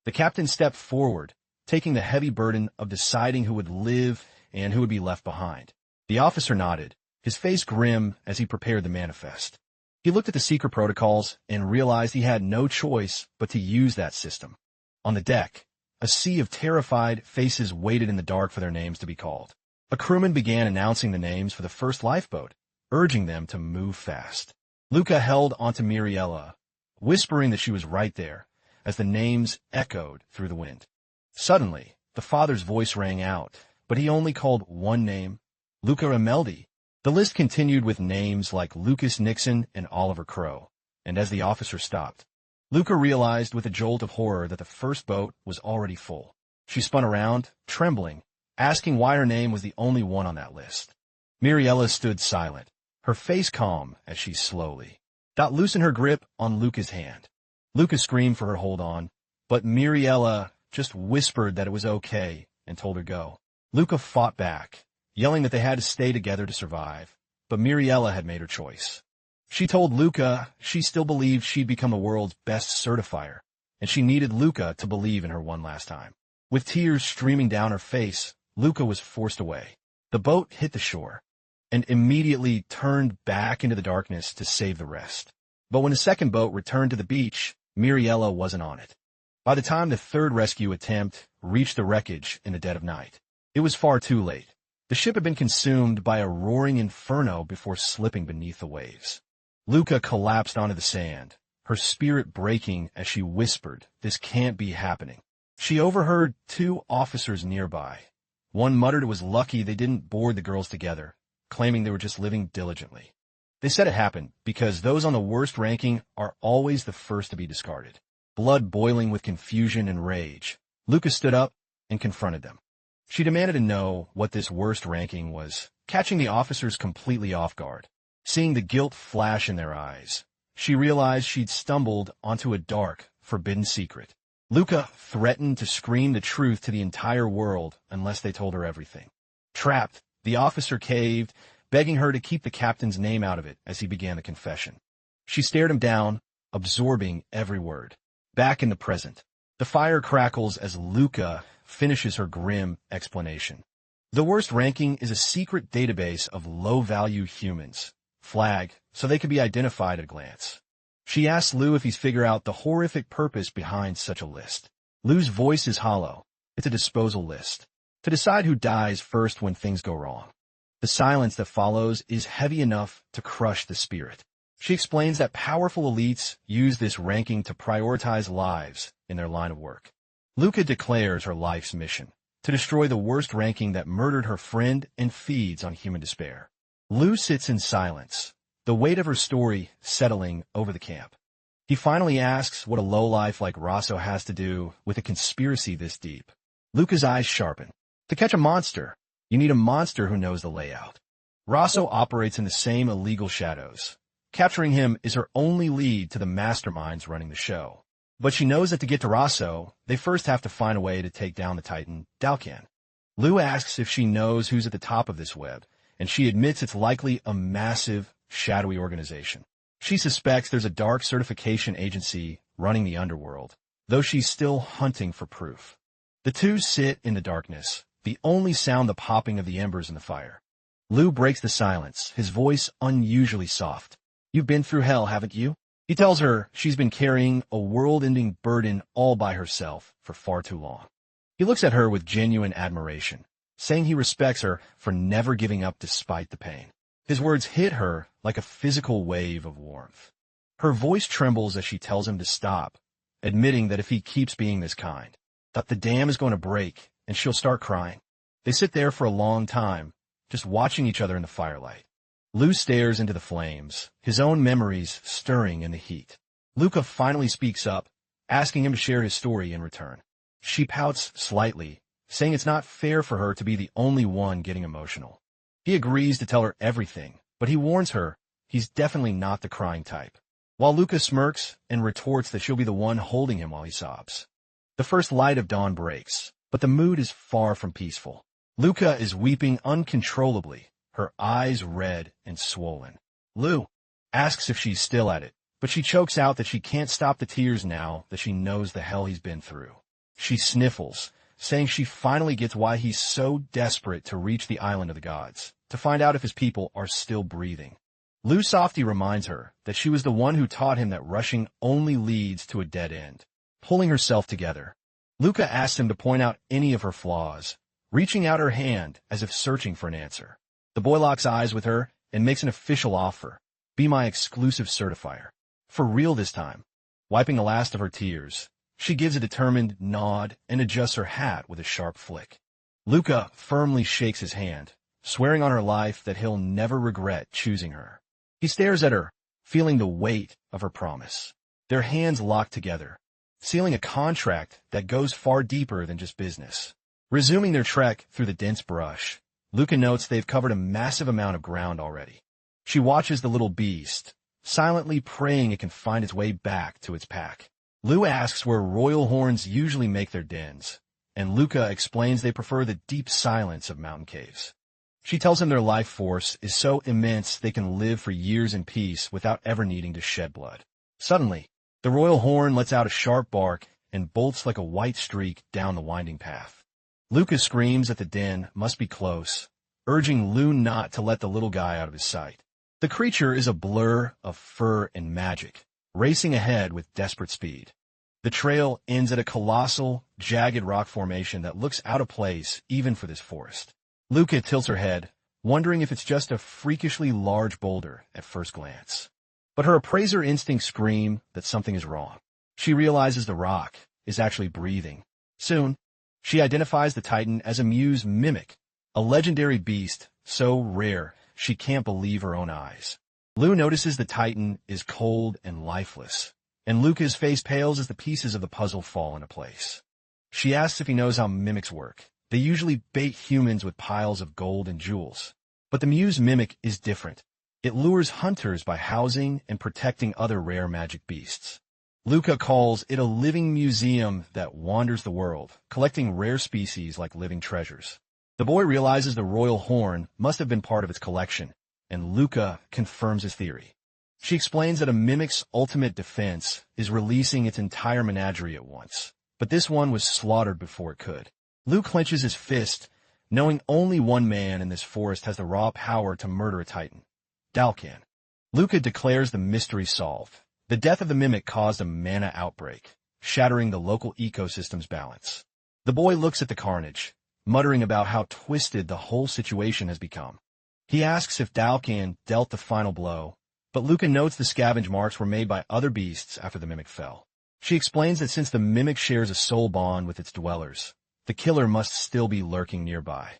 The captain stepped forward, taking the heavy burden of deciding who would live and who would be left behind. The officer nodded, his face grim as he prepared the manifest. He looked at the secret protocols and realized he had no choice but to use that system. On the deck, a sea of terrified faces waited in the dark for their names to be called. A crewman began announcing the names for the first lifeboat, urging them to move fast. Luca held onto Miriella, whispering that she was right there, as the names echoed through the wind. Suddenly, the father's voice rang out, but he only called one name, Luca Imeldi. The list continued with names like Lucas Nixon and Oliver Crow, and as the officer stopped, Luca realized with a jolt of horror that the first boat was already full. She spun around, trembling, asking why her name was the only one on that list. Miriella stood silent, her face calm as she slowly loosened her grip on Luca's hand. Luca screamed for her hold on, but Miriella just whispered that it was okay and told her go. Luca fought back, yelling that they had to stay together to survive, but Miriella had made her choice. She told Luca she still believed she'd become the world's best certifier, and she needed Luca to believe in her one last time. With tears streaming down her face, Luca was forced away. The boat hit the shore, and immediately turned back into the darkness to save the rest. But when the second boat returned to the beach, Miriella wasn't on it. By the time the third rescue attempt reached the wreckage in the dead of night, it was far too late. The ship had been consumed by a roaring inferno before slipping beneath the waves. Luca collapsed onto the sand, her spirit breaking as she whispered, "This can't be happening." She overheard two officers nearby. One muttered it was lucky they didn't board the girls together, claiming they were just living diligently. They said it happened because those on the worst ranking are always the first to be discarded. Blood boiling with confusion and rage, Luca stood up and confronted them. She demanded to know what this worst ranking was, catching the officers completely off guard. Seeing the guilt flash in their eyes, she realized she'd stumbled onto a dark, forbidden secret. Luca threatened to scream the truth to the entire world unless they told her everything. Trapped, the officer caved, begging her to keep the captain's name out of it as he began the confession. She stared him down, absorbing every word. Back in the present, the fire crackles as Luca finishes her grim explanation. The worst ranking is a secret database of low-value humans, flagged so they could be identified at a glance. She asks Lou if he's figured out the horrific purpose behind such a list. Lou's voice is hollow. It's a disposal list, to decide who dies first when things go wrong. The silence that follows is heavy enough to crush the spirit. She explains that powerful elites use this ranking to prioritize lives in their line of work. Luca declares her life's mission, to destroy the worst ranking that murdered her friend and feeds on human despair. Lou sits in silence, the weight of her story settling over the camp. He finally asks what a lowlife like Rosso has to do with a conspiracy this deep. Luca's eyes sharpen. To catch a monster, you need a monster who knows the layout. Rosso operates in the same illegal shadows. Capturing him is her only lead to the masterminds running the show. But she knows that to get to Rosso, they first have to find a way to take down the Titan, Dalcan. Lou asks if she knows who's at the top of this web, and she admits it's likely a massive, shadowy organization. She suspects there's a dark certification agency running the underworld, though she's still hunting for proof. The two sit in the darkness, the only sound the popping of the embers in the fire. Lou breaks the silence, his voice unusually soft. "You've been through hell, haven't you?" He tells her she's been carrying a world-ending burden all by herself for far too long. He looks at her with genuine admiration, saying he respects her for never giving up despite the pain. His words hit her like a physical wave of warmth. Her voice trembles as she tells him to stop, admitting that if he keeps being this kind, that the dam is going to break and she'll start crying. They sit there for a long time, just watching each other in the firelight. Lou stares into the flames, his own memories stirring in the heat. Luca finally speaks up, asking him to share his story in return. She pouts slightly, saying it's not fair for her to be the only one getting emotional. He agrees to tell her everything, but he warns her he's definitely not the crying type, while Luca smirks and retorts that she'll be the one holding him while he sobs. The first light of dawn breaks, but the mood is far from peaceful. Luca is weeping uncontrollably, her eyes red and swollen. Lou asks if she's still at it, but she chokes out that she can't stop the tears now that she knows the hell he's been through. She sniffles, saying she finally gets why he's so desperate to reach the island of the gods, to find out if his people are still breathing. Lou Softy reminds her that she was the one who taught him that rushing only leads to a dead end. Pulling herself together, Luca asks him to point out any of her flaws, reaching out her hand as if searching for an answer. The boy locks eyes with her and makes an official offer. "Be my exclusive certifier." For real this time. Wiping the last of her tears, she gives a determined nod and adjusts her hat with a sharp flick. Luca firmly shakes his hand, swearing on her life that he'll never regret choosing her. He stares at her, feeling the weight of her promise. Their hands lock together, sealing a contract that goes far deeper than just business. Resuming their trek through the dense brush, Luca notes they've covered a massive amount of ground already. She watches the little beast, silently praying it can find its way back to its pack. Lu asks where royal horns usually make their dens, and Luca explains they prefer the deep silence of mountain caves. She tells him their life force is so immense they can live for years in peace without ever needing to shed blood. Suddenly, the royal horn lets out a sharp bark and bolts like a white streak down the winding path. Luca screams that the den must be close, urging Lu not to let the little guy out of his sight. The creature is a blur of fur and magic, racing ahead with desperate speed. The trail ends at a colossal, jagged rock formation that looks out of place even for this forest. Luca tilts her head, wondering if it's just a freakishly large boulder at first glance. But her appraiser instincts scream that something is wrong. She realizes the rock is actually breathing. Soon, she identifies the titan as a muse mimic, a legendary beast so rare she can't believe her own eyes. Lu notices the titan is cold and lifeless, and Luca's face pales as the pieces of the puzzle fall into place. She asks if he knows how mimics work. They usually bait humans with piles of gold and jewels. But the muse mimic is different. It lures hunters by housing and protecting other rare magic beasts. Luca calls it a living museum that wanders the world, collecting rare species like living treasures. The boy realizes the royal horn must have been part of its collection, and Luca confirms his theory. She explains that a mimic's ultimate defense is releasing its entire menagerie at once, but this one was slaughtered before it could. Lu clenches his fist, knowing only one man in this forest has the raw power to murder a titan, Dalcan. Luca declares the mystery solved. The death of the mimic caused a mana outbreak, shattering the local ecosystem's balance. The boy looks at the carnage, muttering about how twisted the whole situation has become. He asks if Dalcan dealt the final blow, but Luca notes the scavenge marks were made by other beasts after the mimic fell. She explains that since the mimic shares a soul bond with its dwellers, the killer must still be lurking nearby.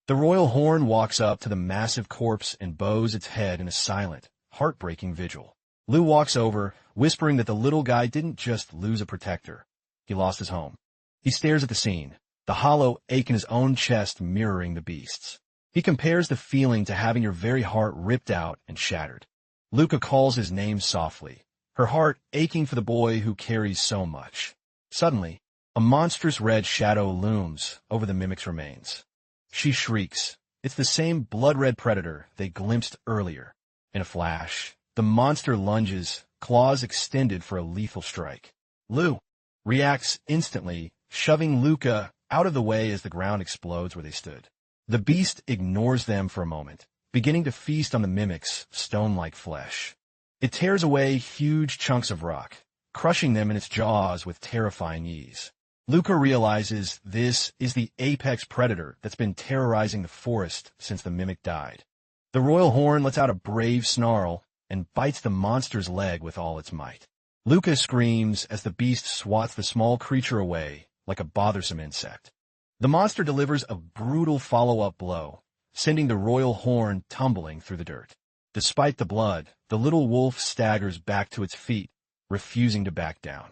The royal horn walks up to the massive corpse and bows its head in a silent, heartbreaking vigil. Lu walks over, whispering that the little guy didn't just lose a protector. He lost his home. He stares at the scene, the hollow ache in his own chest mirroring the beast's. He compares the feeling to having your very heart ripped out and shattered. Luca calls his name softly, her heart aching for the boy who carries so much. Suddenly, a monstrous red shadow looms over the mimic's remains. She shrieks. It's the same blood-red predator they glimpsed earlier. In a flash, the monster lunges, claws extended for a lethal strike. Lu reacts instantly, shoving Luca out of the way as the ground explodes where they stood. The beast ignores them for a moment, beginning to feast on the mimic's stone-like flesh. It tears away huge chunks of rock, crushing them in its jaws with terrifying ease. Luca realizes this is the apex predator that's been terrorizing the forest since the mimic died. The royal horn lets out a brave snarl and bites the monster's leg with all its might. Luca screams as the beast swats the small creature away like a bothersome insect. The monster delivers a brutal follow-up blow, sending the royal horn tumbling through the dirt. Despite the blood, the little wolf staggers back to its feet, refusing to back down.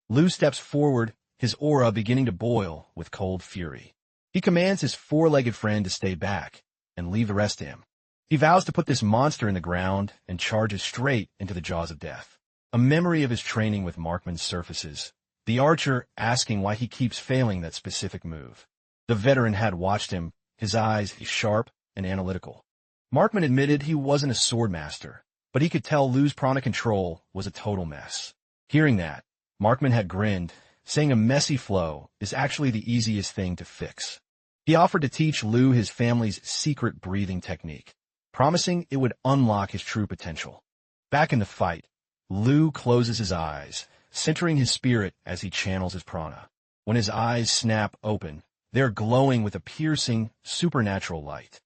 Lu steps forward, his aura beginning to boil with cold fury. He commands his four-legged friend to stay back and leave the rest to him. He vows to put this monster in the ground and charges straight into the jaws of death. A memory of his training with marksman surfaces, the archer asking why he keeps failing that specific move. The veteran had watched him, his eyes sharp and analytical. Markman admitted he wasn't a sword master, but he could tell Lu's prana control was a total mess. Hearing that, Markman had grinned, saying a messy flow is actually the easiest thing to fix. He offered to teach Lu his family's secret breathing technique, promising it would unlock his true potential. Back in the fight, Lu closes his eyes, centering his spirit as he channels his prana. When his eyes snap open, they're glowing with a piercing, supernatural light.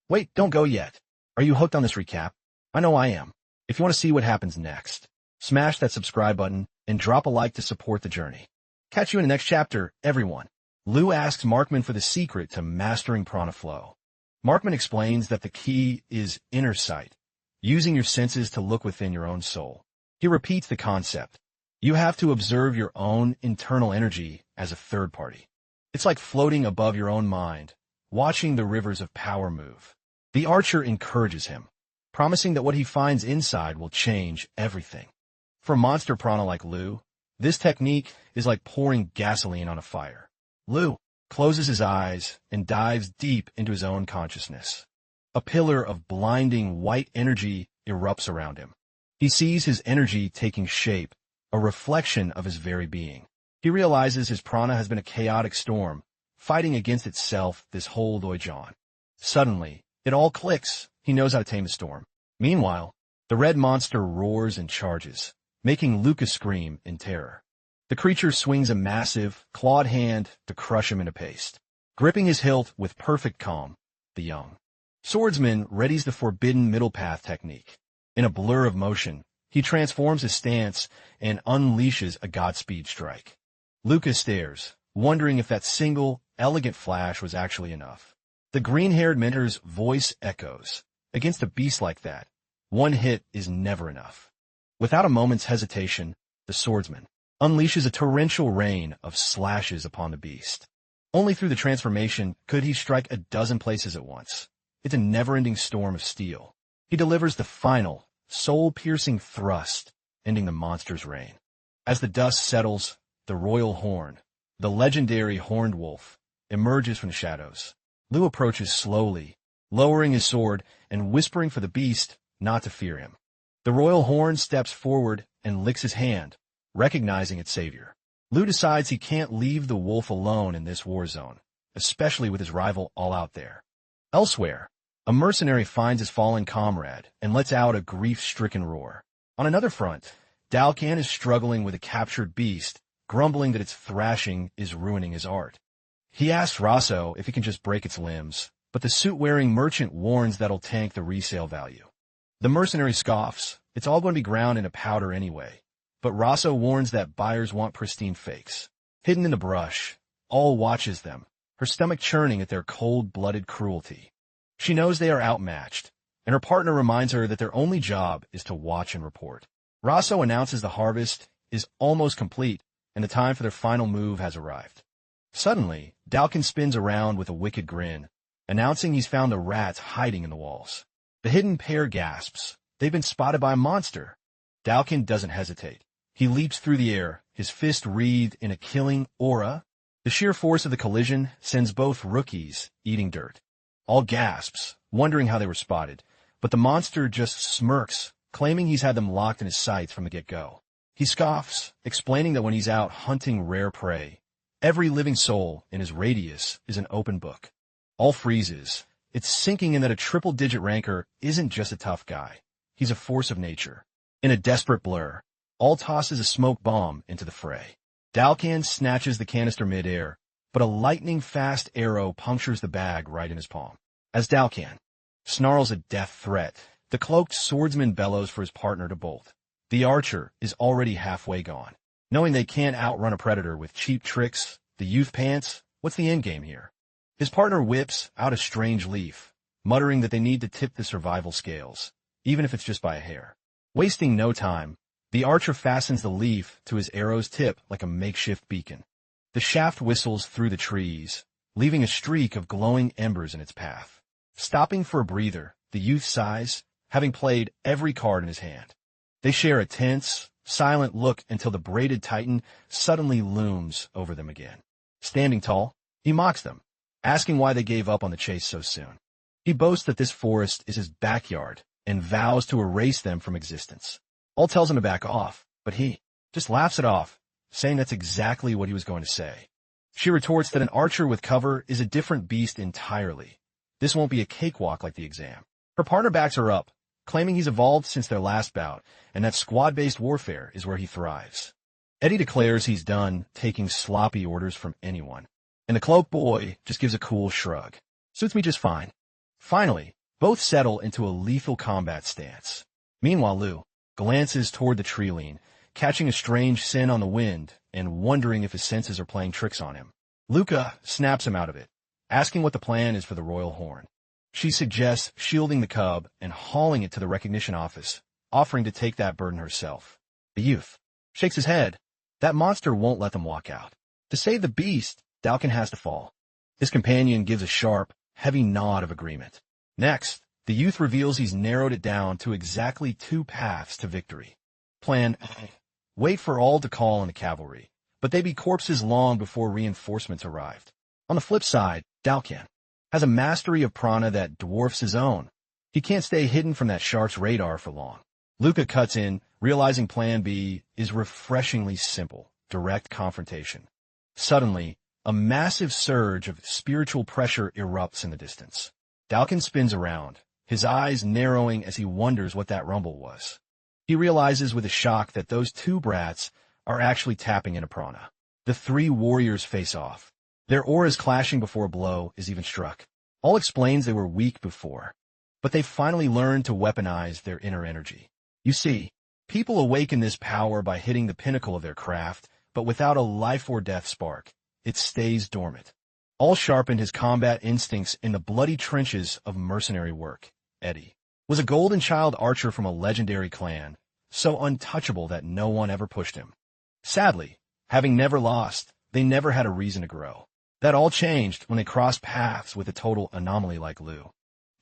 Wait, don't go yet. Are you hooked on this recap? I know I am. If you want to see what happens next, smash that subscribe button and drop a like to support the journey. Catch you in the next chapter, everyone. Lu asks Markman for the secret to mastering prana flow. Markman explains that the key is inner sight, using your senses to look within your own soul. He repeats the concept. You have to observe your own internal energy as a third party. It's like floating above your own mind, watching the rivers of power move. The archer encourages him, promising that what he finds inside will change everything. For monster prana like Lu, this technique is like pouring gasoline on a fire. Lu closes his eyes and dives deep into his own consciousness. A pillar of blinding white energy erupts around him. He sees his energy taking shape, a reflection of his very being. He realizes his prana has been a chaotic storm, fighting against itself this whole doijon. Suddenly, it all clicks. He knows how to tame the storm. Meanwhile, the red monster roars and charges, making Lucas scream in terror. The creature swings a massive, clawed hand to crush him into paste. Gripping his hilt with perfect calm, the young swordsman readies the forbidden middle path technique. In a blur of motion, he transforms his stance and unleashes a Godspeed strike. Lucas stares, wondering if that single, elegant flash was actually enough. The green-haired mentor's voice echoes. Against a beast like that, one hit is never enough. Without a moment's hesitation, the swordsman unleashes a torrential rain of slashes upon the beast. Only through the transformation could he strike a dozen places at once. It's a never-ending storm of steel. He delivers the final, soul-piercing thrust, ending the monster's reign. As the dust settles, the royal horn, the legendary horned wolf, emerges from the shadows. Lu approaches slowly, lowering his sword and whispering for the beast not to fear him. The royal horn steps forward and licks his hand, recognizing its savior. Lu decides he can't leave the wolf alone in this war zone, especially with his rival all out there. Elsewhere, a mercenary finds his fallen comrade and lets out a grief-stricken roar. On another front, Dalcan is struggling with a captured beast, grumbling that its thrashing is ruining his art. He asks Rosso if he can just break its limbs, but the suit-wearing merchant warns that'll tank the resale value. The mercenary scoffs. It's all going to be ground into powder anyway. But Rosso warns that buyers want pristine fakes. Hidden in the brush, All watches them, her stomach churning at their cold-blooded cruelty. She knows they are outmatched, and her partner reminds her that their only job is to watch and report. Rosso announces the harvest is almost complete, and the time for their final move has arrived. Suddenly, Dalkin spins around with a wicked grin, announcing he's found the rats hiding in the walls. The hidden pair gasps. They've been spotted by a monster. Dalkin doesn't hesitate. He leaps through the air, his fist wreathed in a killing aura. The sheer force of the collision sends both rookies eating dirt. All gasps, wondering how they were spotted, but the monster just smirks, claiming he's had them locked in his sights from the get-go. He scoffs, explaining that when he's out hunting rare prey, every living soul in his radius is an open book. All freezes. It's sinking in that a triple-digit ranker isn't just a tough guy. He's a force of nature. In a desperate blur, All tosses a smoke bomb into the fray. Dalcan snatches the canister mid-air, but a lightning-fast arrow punctures the bag right in his palm. As Dalcan snarls a death threat, the cloaked swordsman bellows for his partner to bolt. The archer is already halfway gone. Knowing they can't outrun a predator with cheap tricks, the youth pants, what's the endgame here? His partner whips out a strange leaf, muttering that they need to tip the survival scales, even if it's just by a hair. Wasting no time, the archer fastens the leaf to his arrow's tip like a makeshift beacon. The shaft whistles through the trees, leaving a streak of glowing embers in its path. Stopping for a breather, the youth sighs, having played every card in his hand. They share a tense, silent look until the braided titan suddenly looms over them again. Standing tall, he mocks them, asking why they gave up on the chase so soon. He boasts that this forest is his backyard and vows to erase them from existence. All tells him to back off, but he just laughs it off, saying that's exactly what he was going to say. She retorts that an archer with cover is a different beast entirely. This won't be a cakewalk like the exam. Her partner backs her up, claiming he's evolved since their last bout, and that squad-based warfare is where he thrives. Eddie declares he's done taking sloppy orders from anyone, and the cloak boy just gives a cool shrug. Suits me just fine. Finally, both settle into a lethal combat stance. Meanwhile, Lou glances toward the tree lean, catching a strange scent on the wind and wondering if his senses are playing tricks on him. Luca snaps him out of it, asking what the plan is for the royal horn. She suggests shielding the cub and hauling it to the recognition office, offering to take that burden herself. The youth shakes his head. That monster won't let them walk out. To save the beast, Dalkin has to fall. His companion gives a sharp, heavy nod of agreement. Next, the youth reveals he's narrowed it down to exactly 2 paths to victory. Plan A. Wait for all to call in the cavalry, but they be corpses long before reinforcements arrived. On the flip side, Dalkin has a mastery of prana that dwarfs his own. He can't stay hidden from that shark's radar for long. Luca cuts in, realizing Plan B is refreshingly simple, direct confrontation. Suddenly, a massive surge of spiritual pressure erupts in the distance. Dalkin spins around, his eyes narrowing as he wonders what that rumble was. He realizes with a shock that those 2 brats are actually tapping into prana. The 3 warriors face off, their auras clashing before a blow is even struck. All explains they were weak before, but they finally learned to weaponize their inner energy. You see, people awaken this power by hitting the pinnacle of their craft, but without a life-or-death spark, it stays dormant. All sharpened his combat instincts in the bloody trenches of mercenary work. Eddie was a golden child archer from a legendary clan, so untouchable that no one ever pushed him. Sadly, having never lost, they never had a reason to grow. That all changed when they crossed paths with a total anomaly like Lou.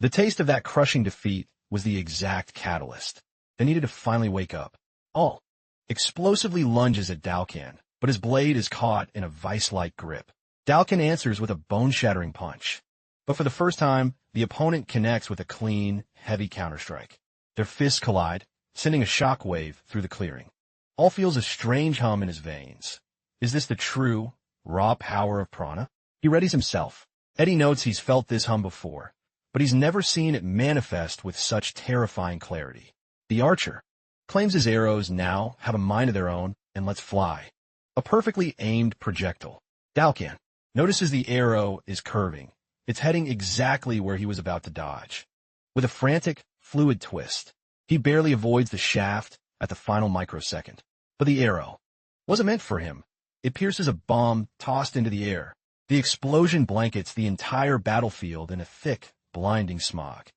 The taste of that crushing defeat was the exact catalyst. They needed to finally wake up. All explosively lunges at Dalkin, but his blade is caught in a vice-like grip. Dalkin answers with a bone-shattering punch. But for the first time, the opponent connects with a clean, heavy counterstrike. Their fists collide, sending a shockwave through the clearing. All feels a strange hum in his veins. Is this the true, raw power of prana? He readies himself. Eddie notes he's felt this hum before, but he's never seen it manifest with such terrifying clarity. The archer claims his arrows now have a mind of their own and lets fly. A perfectly aimed projectile. Dalkin notices the arrow is curving. It's heading exactly where he was about to dodge. With a frantic, fluid twist, he barely avoids the shaft at the final microsecond. But the arrow wasn't meant for him. It pierces a bomb tossed into the air. The explosion blankets the entire battlefield in a thick, blinding smog.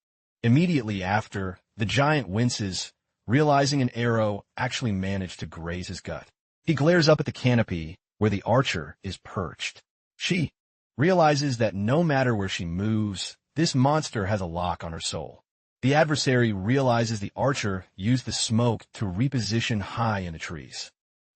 Immediately after, the giant winces, realizing an arrow actually managed to graze his gut. He glares up at the canopy where the archer is perched. She realizes that no matter where she moves, this monster has a lock on her soul. The adversary realizes the archer used the smoke to reposition high in the trees.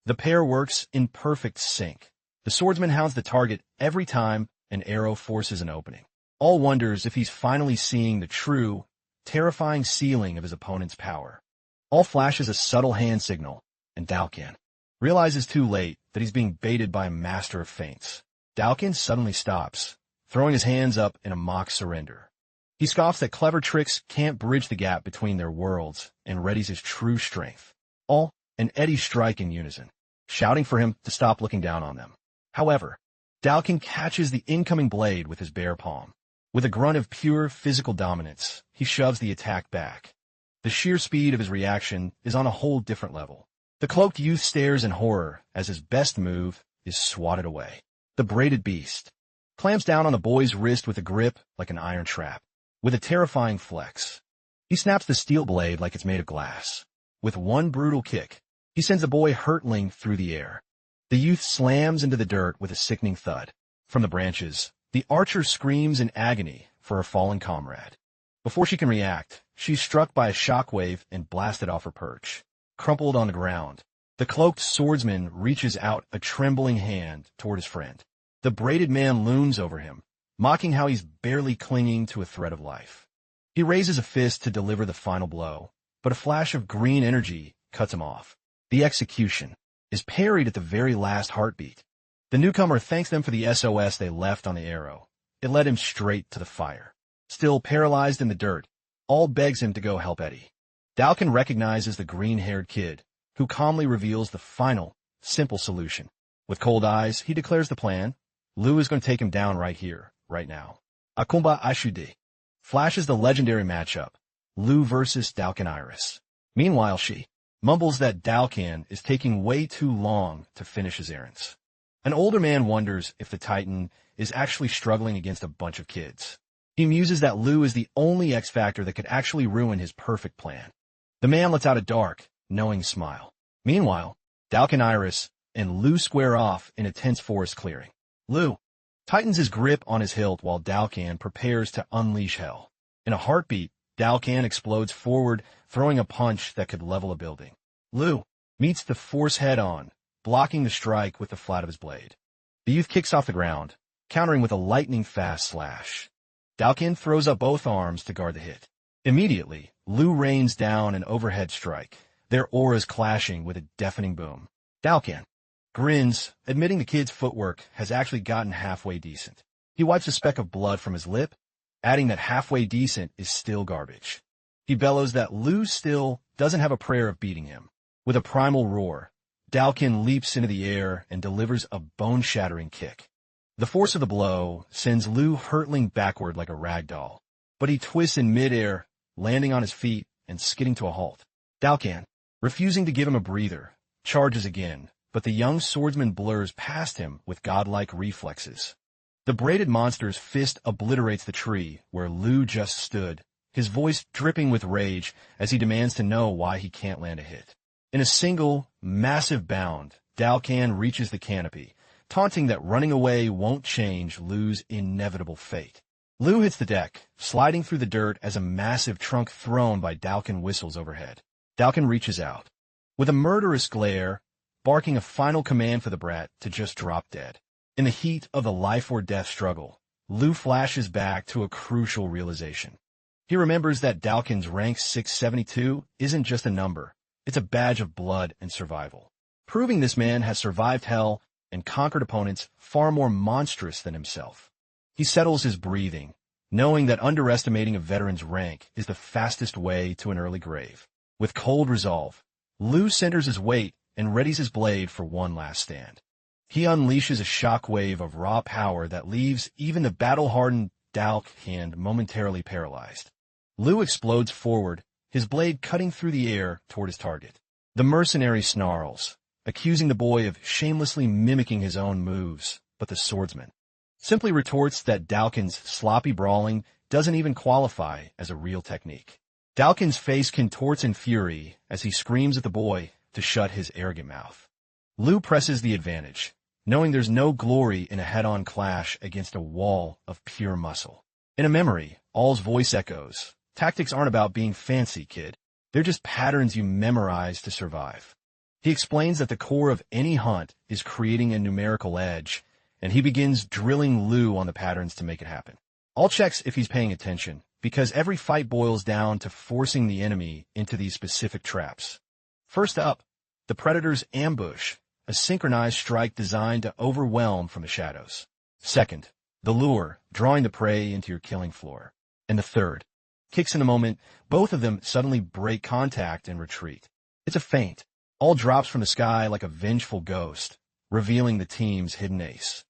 The pair works in perfect sync. The swordsman hounds the target every time an arrow forces an opening. All wonders if he's finally seeing the true, terrifying ceiling of his opponent's power. All flashes a subtle hand signal, and Dalkin realizes too late that he's being baited by a master of feints. Dalkin suddenly stops, throwing his hands up in a mock surrender. He scoffs that clever tricks can't bridge the gap between their worlds and readies his true strength. All and Eddie strike in unison, shouting for him to stop looking down on them. However, Dalkin catches the incoming blade with his bare palm. With a grunt of pure physical dominance, he shoves the attack back. The sheer speed of his reaction is on a whole different level. The cloaked youth stares in horror as his best move is swatted away. The braided beast clamps down on the boy's wrist with a grip like an iron trap. With a terrifying flex, he snaps the steel blade like it's made of glass. With one brutal kick, he sends the boy hurtling through the air. The youth slams into the dirt with a sickening thud. From the branches, the archer screams in agony for her fallen comrade. Before she can react, she's struck by a shockwave and blasted off her perch. Crumpled on the ground, the cloaked swordsman reaches out a trembling hand toward his friend. The braided man looms over him, mocking how he's barely clinging to a thread of life. He raises a fist to deliver the final blow, but a flash of green energy cuts him off. The execution is parried at the very last heartbeat. The newcomer thanks them for the SOS they left on the arrow. It led him straight to the fire. Still paralyzed in the dirt, All begs him to go help Eddie. Dalkin recognizes the green-haired kid, who calmly reveals the final, simple solution. With cold eyes, he declares the plan. Lou is going to take him down right here, right now. Akumba Ashude flashes the legendary matchup, Lou versus Dalkin Iris. Meanwhile, she mumbles that Dalkin is taking way too long to finish his errands. An older man wonders if the Titan is actually struggling against a bunch of kids. He muses that Lou is the only X factor that could actually ruin his perfect plan. The man lets out a dark, knowing smile. Meanwhile, Dalkin Iris and Lu square off in a tense forest clearing. Lu tightens his grip on his hilt while Dalkin prepares to unleash hell. In a heartbeat, Dalkin explodes forward, throwing a punch that could level a building. Lu meets the force head-on, blocking the strike with the flat of his blade. The youth kicks off the ground, countering with a lightning-fast slash. Dalkin throws up both arms to guard the hit. Immediately, Lu rains down an overhead strike, their auras clashing with a deafening boom. Dalkin grins, admitting the kid's footwork has actually gotten halfway decent. He wipes a speck of blood from his lip, adding that halfway decent is still garbage. He bellows that Lu still doesn't have a prayer of beating him. With a primal roar, Dalkin leaps into the air and delivers a bone-shattering kick. The force of the blow sends Lu hurtling backward like a rag doll, but he twists in midair, landing on his feet and skidding to a halt. Dalkin, refusing to give him a breather, charges again, but the young swordsman blurs past him with godlike reflexes. The braided monster's fist obliterates the tree where Lu just stood, his voice dripping with rage as he demands to know why he can't land a hit. In a single, massive bound, Dalkin reaches the canopy, taunting that running away won't change Lu's inevitable fate. Lu hits the deck, sliding through the dirt as a massive trunk thrown by Dalkin whistles overhead. Dalkin reaches out. With a murderous glare, barking a final command for the brat to just drop dead. In the heat of the life-or-death struggle, Lu flashes back to a crucial realization. He remembers that Dalkin's rank 672 isn't just a number, it's a badge of blood and survival, proving this man has survived hell and conquered opponents far more monstrous than himself. He settles his breathing, knowing that underestimating a veteran's rank is the fastest way to an early grave. With cold resolve, Lu centers his weight and readies his blade for one last stand. He unleashes a shockwave of raw power that leaves even the battle-hardened Dalkin momentarily paralyzed. Lu explodes forward, his blade cutting through the air toward his target. The mercenary snarls, accusing the boy of shamelessly mimicking his own moves, but the swordsman simply retorts that Dalkin's sloppy brawling doesn't even qualify as a real technique. Dalkin's face contorts in fury as he screams at the boy to shut his arrogant mouth. Lu presses the advantage, knowing there's no glory in a head-on clash against a wall of pure muscle. In a memory, All's voice echoes, "Tactics aren't about being fancy, kid. They're just patterns you memorize to survive." He explains that the core of any hunt is creating a numerical edge, and he begins drilling Lu on the patterns to make it happen. All checks if he's paying attention, because every fight boils down to forcing the enemy into these specific traps. First up, the predator's ambush, a synchronized strike designed to overwhelm from the shadows. Second, the lure, drawing the prey into your killing floor. And the third, kicks in a moment, both of them suddenly break contact and retreat. It's a feint. All drops from the sky like a vengeful ghost, revealing the team's hidden ace.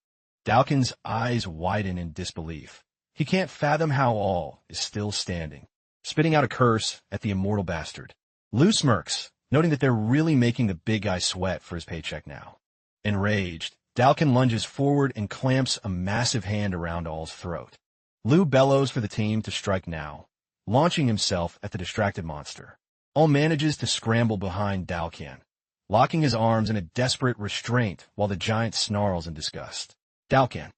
Dalkin's eyes widen in disbelief. He can't fathom how All is still standing, spitting out a curse at the immortal bastard. Lu smirks, noting that they're really making the big guy sweat for his paycheck now. Enraged, Dalkin lunges forward and clamps a massive hand around All's throat. Lu bellows for the team to strike now, launching himself at the distracted monster. All manages to scramble behind Dalkin, locking his arms in a desperate restraint while the giant snarls in disgust. Dalkin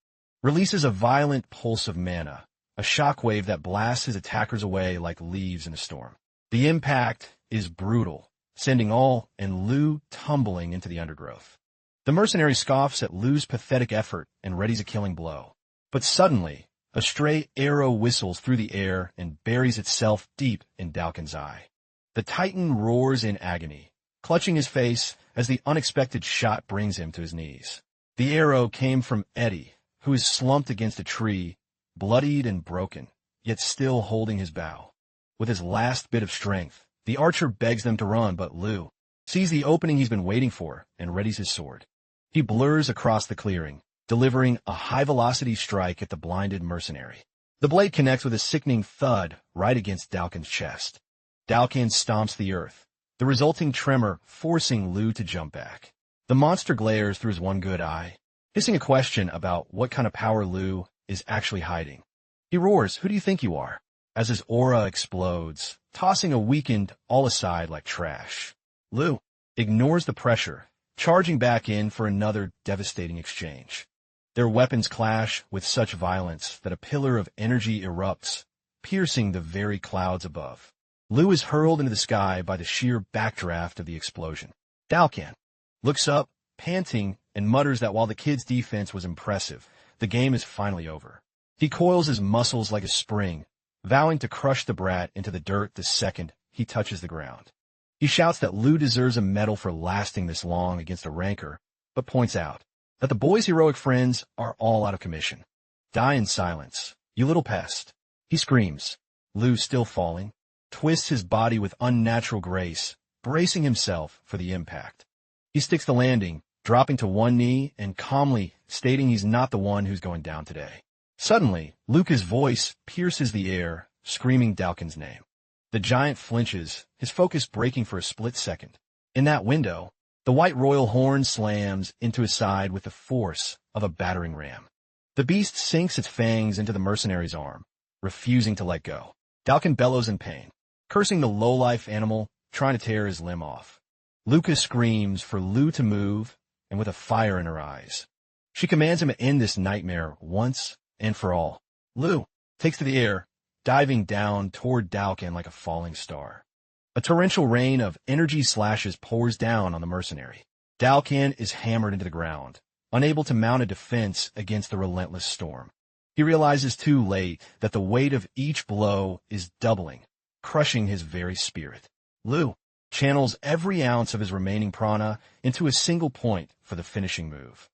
releases a violent pulse of mana, a shockwave that blasts his attackers away like leaves in a storm. The impact is brutal, sending All and Lu tumbling into the undergrowth. The mercenary scoffs at Lu's pathetic effort and readies a killing blow. But suddenly, a stray arrow whistles through the air and buries itself deep in Dalkin's eye. The Titan roars in agony, clutching his face as the unexpected shot brings him to his knees. The arrow came from Eddie, who is slumped against a tree, bloodied and broken, yet still holding his bow. With his last bit of strength, the archer begs them to run, but Lu sees the opening he's been waiting for and readies his sword. He blurs across the clearing, delivering a high-velocity strike at the blinded mercenary. The blade connects with a sickening thud right against Dalkin's chest. Dalkin stomps the earth, the resulting tremor forcing Lu to jump back. The monster glares through his one good eye, hissing a question about what kind of power Lu is actually hiding. He roars, "Who do you think you are?" as his aura explodes, tossing a weakened All aside like trash. Lu ignores the pressure, charging back in for another devastating exchange. Their weapons clash with such violence that a pillar of energy erupts, piercing the very clouds above. Lu is hurled into the sky by the sheer backdraft of the explosion. Dalkan looks up, panting, and mutters that while the kid's defense was impressive, the game is finally over. He coils his muscles like a spring, vowing to crush the brat into the dirt the second he touches the ground. He shouts that Lu deserves a medal for lasting this long against a rancor, but points out that the boy's heroic friends are all out of commission. Die in silence, you little pest. He screams. Lu, still falling, twists his body with unnatural grace, bracing himself for the impact. He sticks the landing, dropping to one knee and calmly stating he's not the one who's going down today. Suddenly, Luca's voice pierces the air, screaming Dalkin's name. The giant flinches, his focus breaking for a split second. In that window, the white royal horn slams into his side with the force of a battering ram. The beast sinks its fangs into the mercenary's arm, refusing to let go. Dalkin bellows in pain, cursing the low-life animal trying to tear his limb off. Luca screams for Lu to move, and with a fire in her eyes, she commands him to end this nightmare once and for all. Lu takes to the air, diving down toward Dalkin like a falling star. A torrential rain of energy slashes pours down on the mercenary. Dalkin is hammered into the ground, unable to mount a defense against the relentless storm. He realizes too late that the weight of each blow is doubling, crushing his very spirit. Lu channels every ounce of his remaining prana into a single point for the finishing move.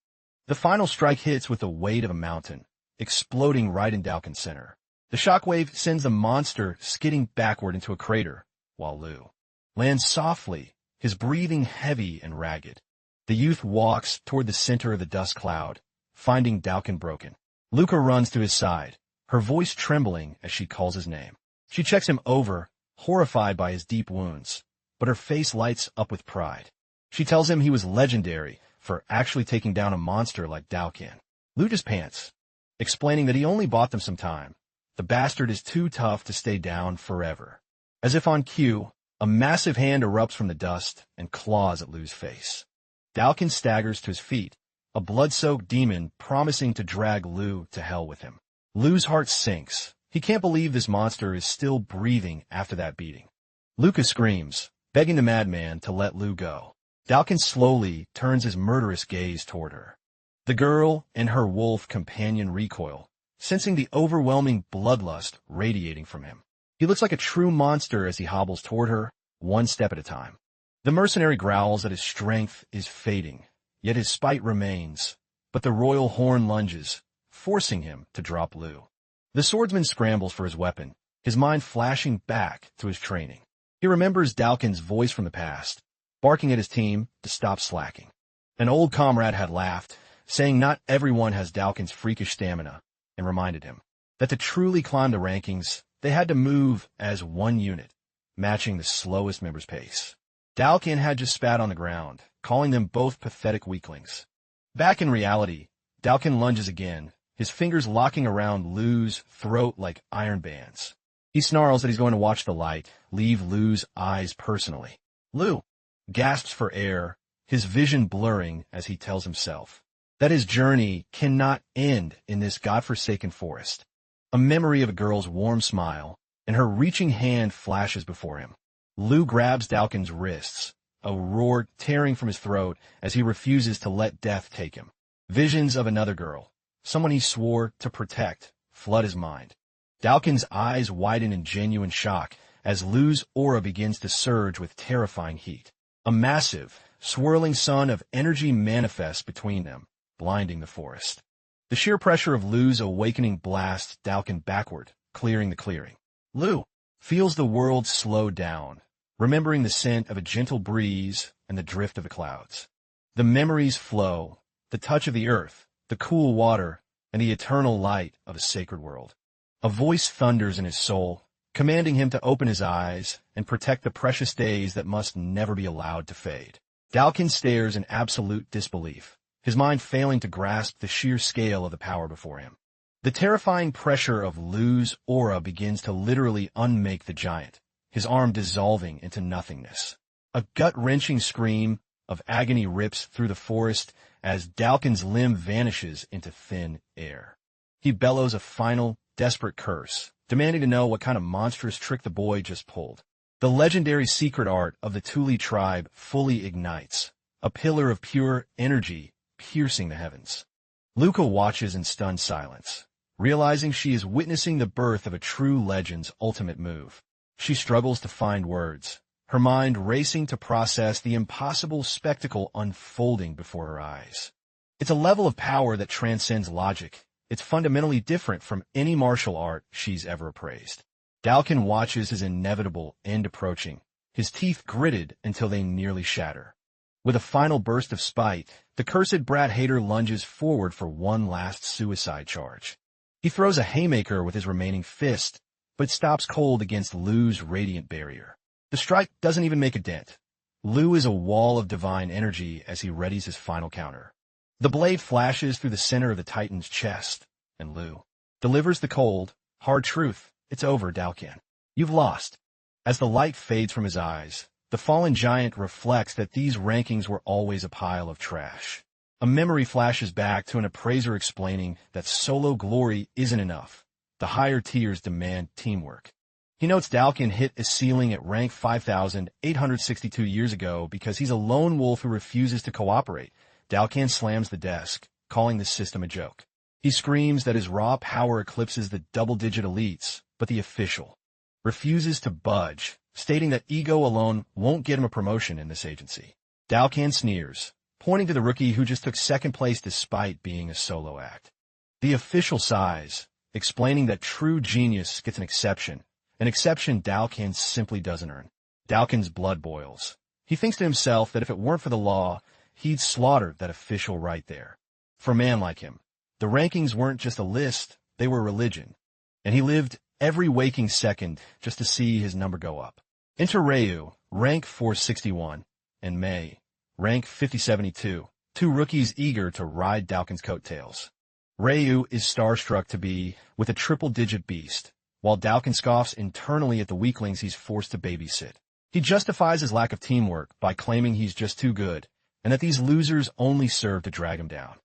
The final strike hits with the weight of a mountain, exploding right in Dalkin's center. The shockwave sends the monster skidding backward into a crater, while Lu lands softly, his breathing heavy and ragged. The youth walks toward the center of the dust cloud, finding Dalkin broken. Luca runs to his side, her voice trembling as she calls his name. She checks him over, horrified by his deep wounds, but her face lights up with pride. She tells him he was legendary for actually taking down a monster like Dalkin. Lu just pants, explaining that he only bought them some time. The bastard is too tough to stay down forever. As if on cue, a massive hand erupts from the dust and claws at Lu's face. Dalkin staggers to his feet, a blood-soaked demon promising to drag Lu to hell with him. Lu's heart sinks. He can't believe this monster is still breathing after that beating. Luca screams, begging the madman to let Lu go. Dalkin slowly turns his murderous gaze toward her. The girl and her wolf companion recoil, sensing the overwhelming bloodlust radiating from him. He looks like a true monster as he hobbles toward her, one step at a time. The mercenary growls that his strength is fading, yet his spite remains, but the royal horn lunges, forcing him to drop Lu. The swordsman scrambles for his weapon, his mind flashing back to his training. He remembers Dalkin's voice from the past, barking at his team to stop slacking. An old comrade had laughed, saying not everyone has Dalkin's freakish stamina, and reminded him that to truly climb the rankings, they had to move as one unit, matching the slowest member's pace. Dalkin had just spat on the ground, calling them both pathetic weaklings. Back in reality, Dalkin lunges again, his fingers locking around Lu's throat like iron bands. He snarls that he's going to watch the light, leave Lu's eyes personally. Lu gasps for air, his vision blurring as he tells himself that his journey cannot end in this godforsaken forest. A memory of a girl's warm smile and her reaching hand flashes before him. Lu grabs Dalkin's wrists, a roar tearing from his throat as he refuses to let death take him. Visions of another girl, someone he swore to protect, flood his mind. Dalkin's eyes widen in genuine shock as Lu's aura begins to surge with terrifying heat. A massive, swirling sun of energy manifests between them, blinding the forest. The sheer pressure of Lu's awakening blasts Dalkin backward, clearing the clearing. Lu feels the world slow down, remembering the scent of a gentle breeze and the drift of the clouds. The memories flow, the touch of the earth, the cool water, and the eternal light of a sacred world. A voice thunders in his soul, commanding him to open his eyes and protect the precious days that must never be allowed to fade. Dalkin stares in absolute disbelief, his mind failing to grasp the sheer scale of the power before him. The terrifying pressure of Lu's aura begins to literally unmake the giant, his arm dissolving into nothingness. A gut-wrenching scream, of agony rips through the forest as Dalkin's limb vanishes into thin air. He bellows a final, desperate curse, demanding to know what kind of monstrous trick the boy just pulled. The legendary secret art of the Thule tribe fully ignites, a pillar of pure energy piercing the heavens. Luca watches in stunned silence, realizing she is witnessing the birth of a true legend's ultimate move. She struggles to find words, her mind racing to process the impossible spectacle unfolding before her eyes. It's a level of power that transcends logic. It's fundamentally different from any martial art she's ever appraised. Dalkin watches his inevitable end approaching, his teeth gritted until they nearly shatter. With a final burst of spite, the cursed brat hater lunges forward for one last suicide charge. He throws a haymaker with his remaining fist, but stops cold against Lu's radiant barrier. The strike doesn't even make a dent. Lu is a wall of divine energy as he readies his final counter. The blade flashes through the center of the Titan's chest, and Lu delivers the cold, hard truth. It's over, Dalkin. You've lost. As the light fades from his eyes, the fallen giant reflects that these rankings were always a pile of trash. A memory flashes back to an appraiser explaining that solo glory isn't enough. The higher tiers demand teamwork. He notes Dalkin hit a ceiling at rank 5,862 years ago because he's a lone wolf who refuses to cooperate. Dalkin slams the desk, calling the system a joke. He screams that his raw power eclipses the double-digit elites, but the official refuses to budge, stating that ego alone won't get him a promotion in this agency. Dalkin sneers, pointing to the rookie who just took second place despite being a solo act. The official sighs, explaining that true genius gets an exception Dalkin simply doesn't earn. Dalkin's blood boils. He thinks to himself that if it weren't for the law, he'd slaughter that official right there. For a man like him, the rankings weren't just a list, they were religion. And he lived every waking second just to see his number go up. Enter Ryu, rank 461, and Mei, rank 5072, two rookies eager to ride Dalkin's coattails. Ryu is starstruck to be with a triple-digit beast, while Dalkin scoffs internally at the weaklings he's forced to babysit. He justifies his lack of teamwork by claiming he's just too good, and that these losers only serve to drag him down.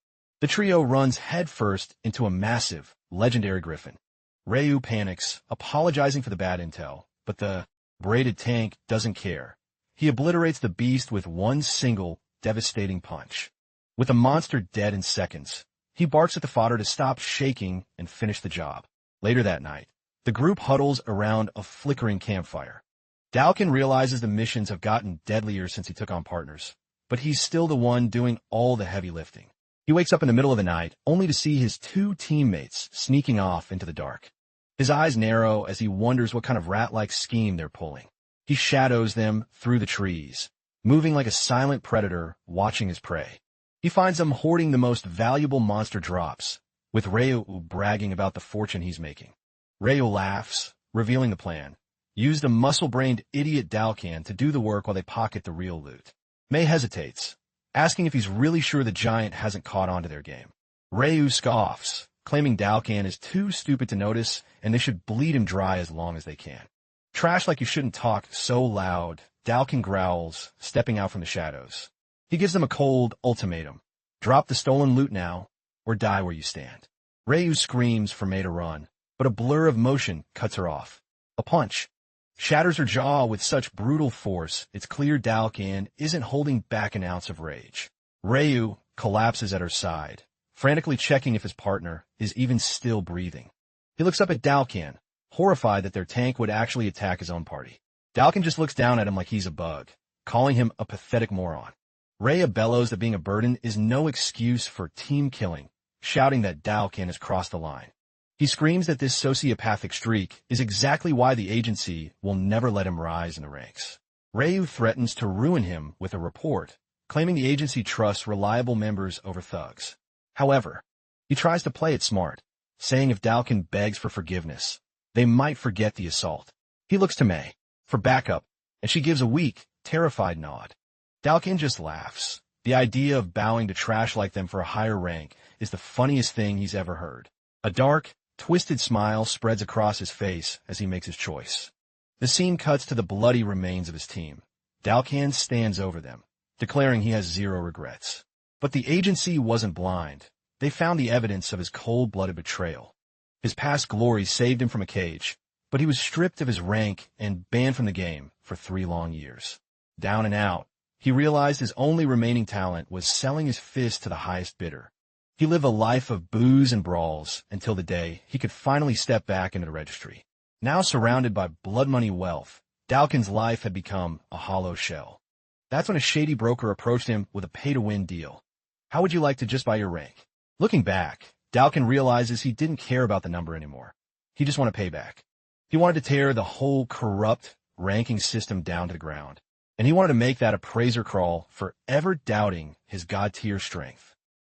The trio runs headfirst into a massive, legendary griffin. Ryu panics, apologizing for the bad intel, but the braided tank doesn't care. He obliterates the beast with one single, devastating punch. With the monster dead in seconds, he barks at the fodder to stop shaking and finish the job. Later that night, the group huddles around a flickering campfire. Dalkin realizes the missions have gotten deadlier since he took on partners, but he's still the one doing all the heavy lifting. He wakes up in the middle of the night, only to see his two teammates sneaking off into the dark. His eyes narrow as he wonders what kind of rat-like scheme they're pulling. He shadows them through the trees, moving like a silent predator watching his prey. He finds them hoarding the most valuable monster drops, with Ryu bragging about the fortune he's making. Ryu laughs, revealing the plan. Use the muscle-brained idiot Dalkin to do the work while they pocket the real loot. Mei hesitates, asking if he's really sure the giant hasn't caught on to their game. Ryu scoffs, claiming Dalkin is too stupid to notice and they should bleed him dry as long as they can. Trash like you shouldn't talk so loud, Dalkin growls, stepping out from the shadows. He gives them a cold ultimatum. Drop the stolen loot now, or die where you stand. Ryu screams for Mei to run, but a blur of motion cuts her off. A punch shatters her jaw with such brutal force, it's clear Dalkin isn't holding back an ounce of rage. Ryu collapses at her side, frantically checking if his partner is even still breathing. He looks up at Dalkin, horrified that their tank would actually attack his own party. Dalkin just looks down at him like he's a bug, calling him a pathetic moron. Ryu bellows that being a burden is no excuse for team killing, shouting that Dalkin has crossed the line. He screams that this sociopathic streak is exactly why the agency will never let him rise in the ranks. Ryu threatens to ruin him with a report, claiming the agency trusts reliable members over thugs. However, he tries to play it smart, saying if Dalkin begs for forgiveness, they might forget the assault. He looks to Mei for backup, and she gives a weak, terrified nod. Dalkin just laughs. The idea of bowing to trash like them for a higher rank is the funniest thing he's ever heard. A dark, twisted smile spreads across his face as he makes his choice. The scene cuts to the bloody remains of his team. Dalkin stands over them, declaring he has zero regrets. But the agency wasn't blind. They found the evidence of his cold-blooded betrayal. His past glory saved him from a cage, but he was stripped of his rank and banned from the game for 3 long years. Down and out, he realized his only remaining talent was selling his fist to the highest bidder. He lived a life of booze and brawls until the day he could finally step back into the registry. Now surrounded by blood money wealth, Dalkin's life had become a hollow shell. That's when a shady broker approached him with a pay-to-win deal. How would you like to just buy your rank? Looking back, Dalkin realizes he didn't care about the number anymore. He just wanted payback. He wanted to tear the whole corrupt ranking system down to the ground. And he wanted to make that appraiser crawl for ever doubting his god-tier strength.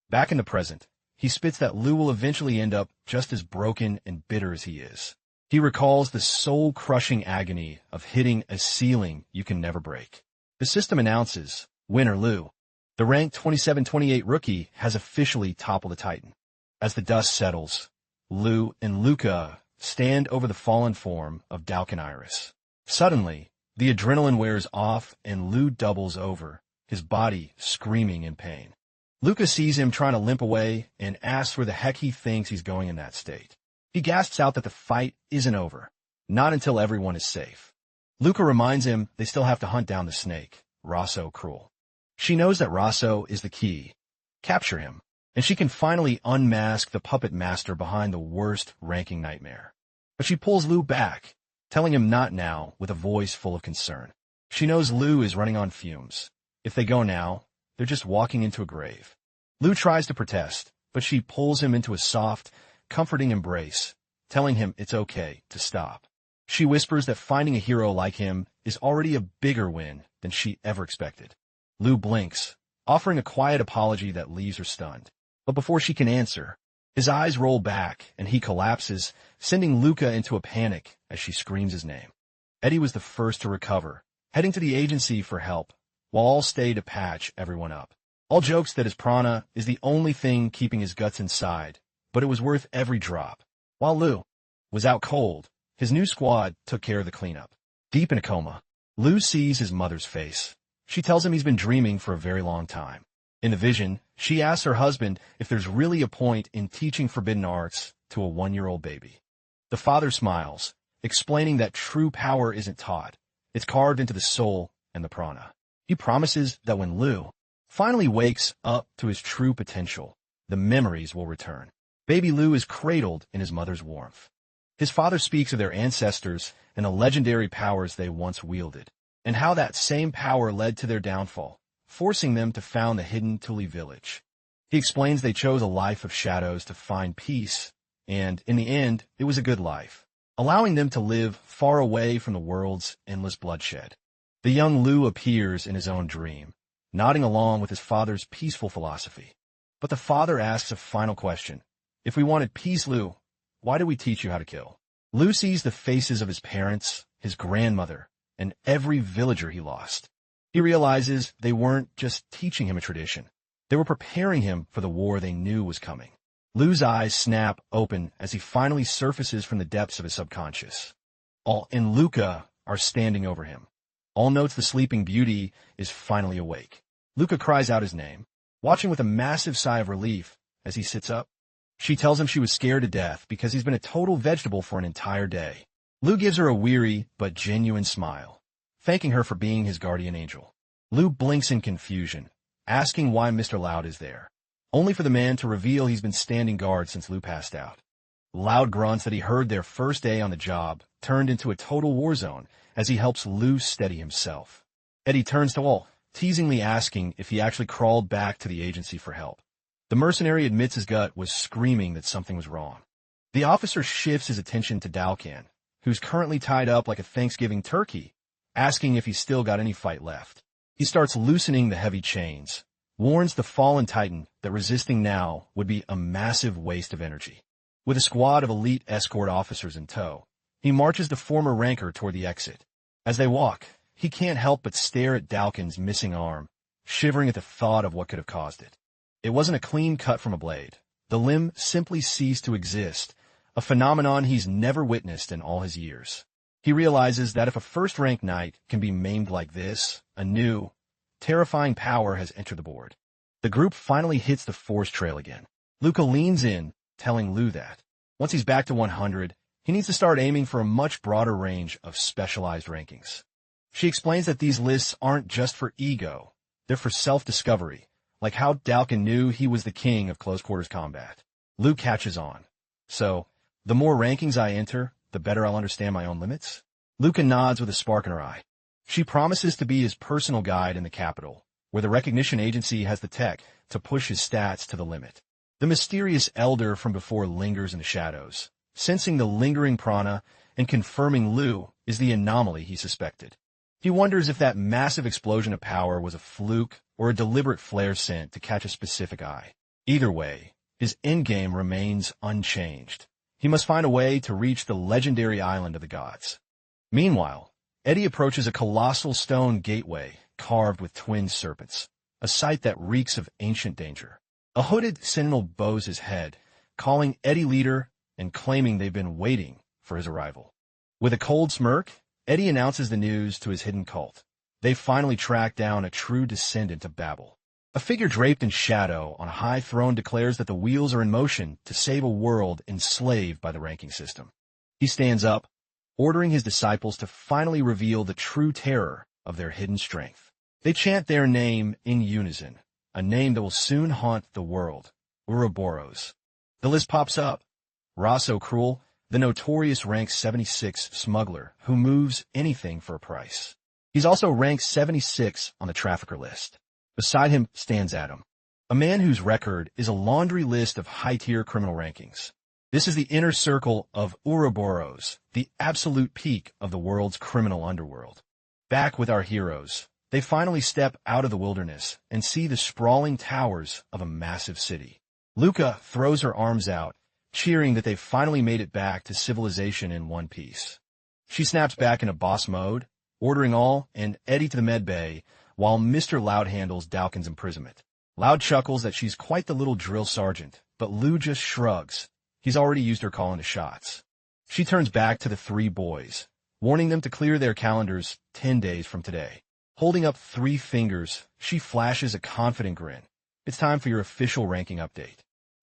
Back in the present, he spits that Lou will eventually end up just as broken and bitter as he is. He recalls the soul-crushing agony of hitting a ceiling you can never break. The system announces, winner Lou. The ranked 27-28 rookie has officially toppled the Titan. As the dust settles, Lou and Luca stand over the fallen form of Dalkin Iris. Suddenly, the adrenaline wears off and Lou doubles over, his body screaming in pain. Luca sees him trying to limp away and asks where the heck he thinks he's going in that state. He gasps out that the fight isn't over, not until everyone is safe. Luca reminds him they still have to hunt down the snake, Rosso Cruel. She knows that Rosso is the key. Capture him, and she can finally unmask the puppet master behind the worst ranking nightmare. But she pulls Lou back, telling him not now with a voice full of concern. She knows Lou is running on fumes. If they go now, they're just walking into a grave. Lou tries to protest, but she pulls him into a soft, comforting embrace, telling him it's okay to stop. She whispers that finding a hero like him is already a bigger win than she ever expected. Lou blinks, offering a quiet apology that leaves her stunned. But before she can answer, his eyes roll back and he collapses, sending Luca into a panic as she screams his name. Eddie was the first to recover, heading to the agency for help, while all stay to patch everyone up. All jokes that his prana is the only thing keeping his guts inside, but it was worth every drop. While Lou was out cold, his new squad took care of the cleanup. Deep in a coma, Lou sees his mother's face. She tells him he's been dreaming for a very long time. In the vision, she asks her husband if there's really a point in teaching forbidden arts to a 1-year-old baby. The father smiles, explaining that true power isn't taught. It's carved into the soul and the prana. He promises that when Lou finally wakes up to his true potential, the memories will return. Baby Lou is cradled in his mother's warmth. His father speaks of their ancestors and the legendary powers they once wielded, and how that same power led to their downfall, forcing them to found the hidden Tuli village. He explains they chose a life of shadows to find peace, and in the end, it was a good life, allowing them to live far away from the world's endless bloodshed. The young Lou appears in his own dream, nodding along with his father's peaceful philosophy. But the father asks a final question. If we wanted peace, Lou, why did we teach you how to kill? Lou sees the faces of his parents, his grandmother, and every villager he lost. He realizes they weren't just teaching him a tradition. They were preparing him for the war they knew was coming. Lou's eyes snap open as he finally surfaces from the depths of his subconscious. All and Luca are standing over him. All notes the sleeping beauty is finally awake. Luca cries out his name, watching with a massive sigh of relief as he sits up. She tells him she was scared to death because he's been a total vegetable for an entire day. Lou gives her a weary but genuine smile, thanking her for being his guardian angel. Lou blinks in confusion, asking why Mr. Loud is there, only for the man to reveal he's been standing guard since Lou passed out. Loud grunts that he heard their first day on the job turned into a total war zone as he helps Lou steady himself. Eddie turns to All, teasingly asking if he actually crawled back to the agency for help. The mercenary admits his gut was screaming that something was wrong. The officer shifts his attention to Dalkin, who's currently tied up like a Thanksgiving turkey, asking if he's still got any fight left. He starts loosening the heavy chains, warns the fallen Titan that resisting now would be a massive waste of energy. With a squad of elite escort officers in tow, he marches the former ranker toward the exit. As they walk, he can't help but stare at Dalkin's missing arm, shivering at the thought of what could have caused it. It wasn't a clean cut from a blade. The limb simply ceased to exist, a phenomenon he's never witnessed in all his years. He realizes that if a first-rank knight can be maimed like this, a new, terrifying power has entered the board. The group finally hits the forest trail again. Luca leans in, telling Lu that once he's back to 100, he needs to start aiming for a much broader range of specialized rankings. She explains that these lists aren't just for ego, they're for self-discovery, like how Dalkin knew he was the king of close-quarters combat. Lu catches on. So, the more rankings I enter, the better I'll understand my own limits? Luca nods with a spark in her eye. She promises to be his personal guide in the capital, where the recognition agency has the tech to push his stats to the limit. The mysterious elder from before lingers in the shadows, sensing the lingering prana and confirming Lu is the anomaly he suspected. He wonders if that massive explosion of power was a fluke or a deliberate flare sent to catch a specific eye. Either way, his endgame remains unchanged. He must find a way to reach the legendary island of the gods. Meanwhile, Eddie approaches a colossal stone gateway carved with twin serpents, a sight that reeks of ancient danger. A hooded sentinel bows his head, calling Eddie leader and claiming they've been waiting for his arrival. With a cold smirk, Eddie announces the news to his hidden cult. They finally track down a true descendant of Babel. A figure draped in shadow on a high throne declares that the wheels are in motion to save a world enslaved by the ranking system. He stands up, ordering his disciples to finally reveal the true terror of their hidden strength. They chant their name in unison, a name that will soon haunt the world, Ouroboros. The list pops up. Rosso Cruel, the notorious rank 76 smuggler who moves anything for a price. He's also ranked 76 on the trafficker list. Beside him stands Adam, a man whose record is a laundry list of high-tier criminal rankings. This is the inner circle of Ouroboros, the absolute peak of the world's criminal underworld. Back with our heroes, they finally step out of the wilderness and see the sprawling towers of a massive city. Luca throws her arms out, cheering that they've finally made it back to civilization in one piece. She snaps back into boss mode, ordering all and Eddie to the med bay, while Mr. Loud handles Dalkin's imprisonment. Loud chuckles that she's quite the little drill sergeant, but Lu just shrugs. He's already used her call into shots. She turns back to the three boys, warning them to clear their calendars 10 days from today. Holding up 3 fingers, she flashes a confident grin. It's time for your official ranking update.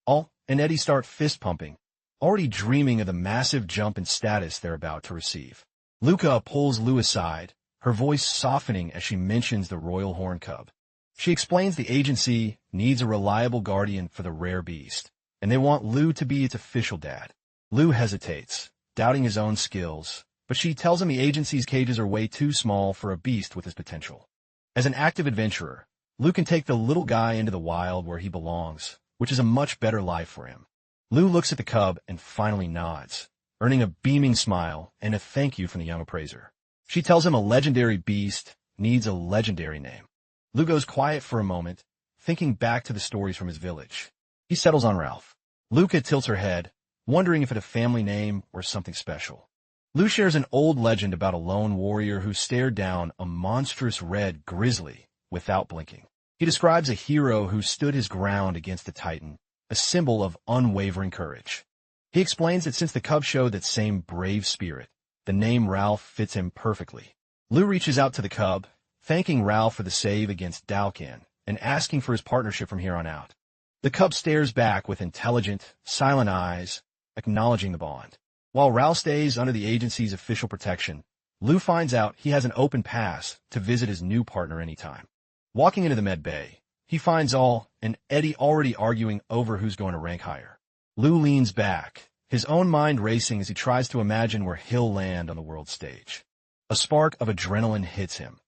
All and Eddie start fist-pumping, already dreaming of the massive jump in status they're about to receive. Luca pulls Lu aside, her voice softening as she mentions the royal horn cub. She explains the agency needs a reliable guardian for the rare beast, and they want Lu to be its official dad. Lu hesitates, doubting his own skills, but she tells him the agency's cages are way too small for a beast with his potential. As an active adventurer, Lu can take the little guy into the wild where he belongs, which is a much better life for him. Lu looks at the cub and finally nods, earning a beaming smile and a thank you from the young appraiser. She tells him a legendary beast needs a legendary name. Lu goes quiet for a moment, thinking back to the stories from his village. He settles on Ralph. Luca tilts her head, wondering if it's a family name or something special. Lu shares an old legend about a lone warrior who stared down a monstrous red grizzly without blinking. He describes a hero who stood his ground against the titan, a symbol of unwavering courage. He explains that since the cub showed that same brave spirit, the name Ralph fits him perfectly. Lu reaches out to the cub, thanking Ralph for the save against Dalkin and asking for his partnership from here on out. The cub stares back with intelligent, silent eyes, acknowledging the bond. While Ralph stays under the agency's official protection, Lu finds out he has an open pass to visit his new partner anytime. Walking into the med bay, he finds All and Eddie already arguing over who's going to rank higher. Lu leans back, his own mind racing as he tries to imagine where he'll land on the world stage. A spark of adrenaline hits him.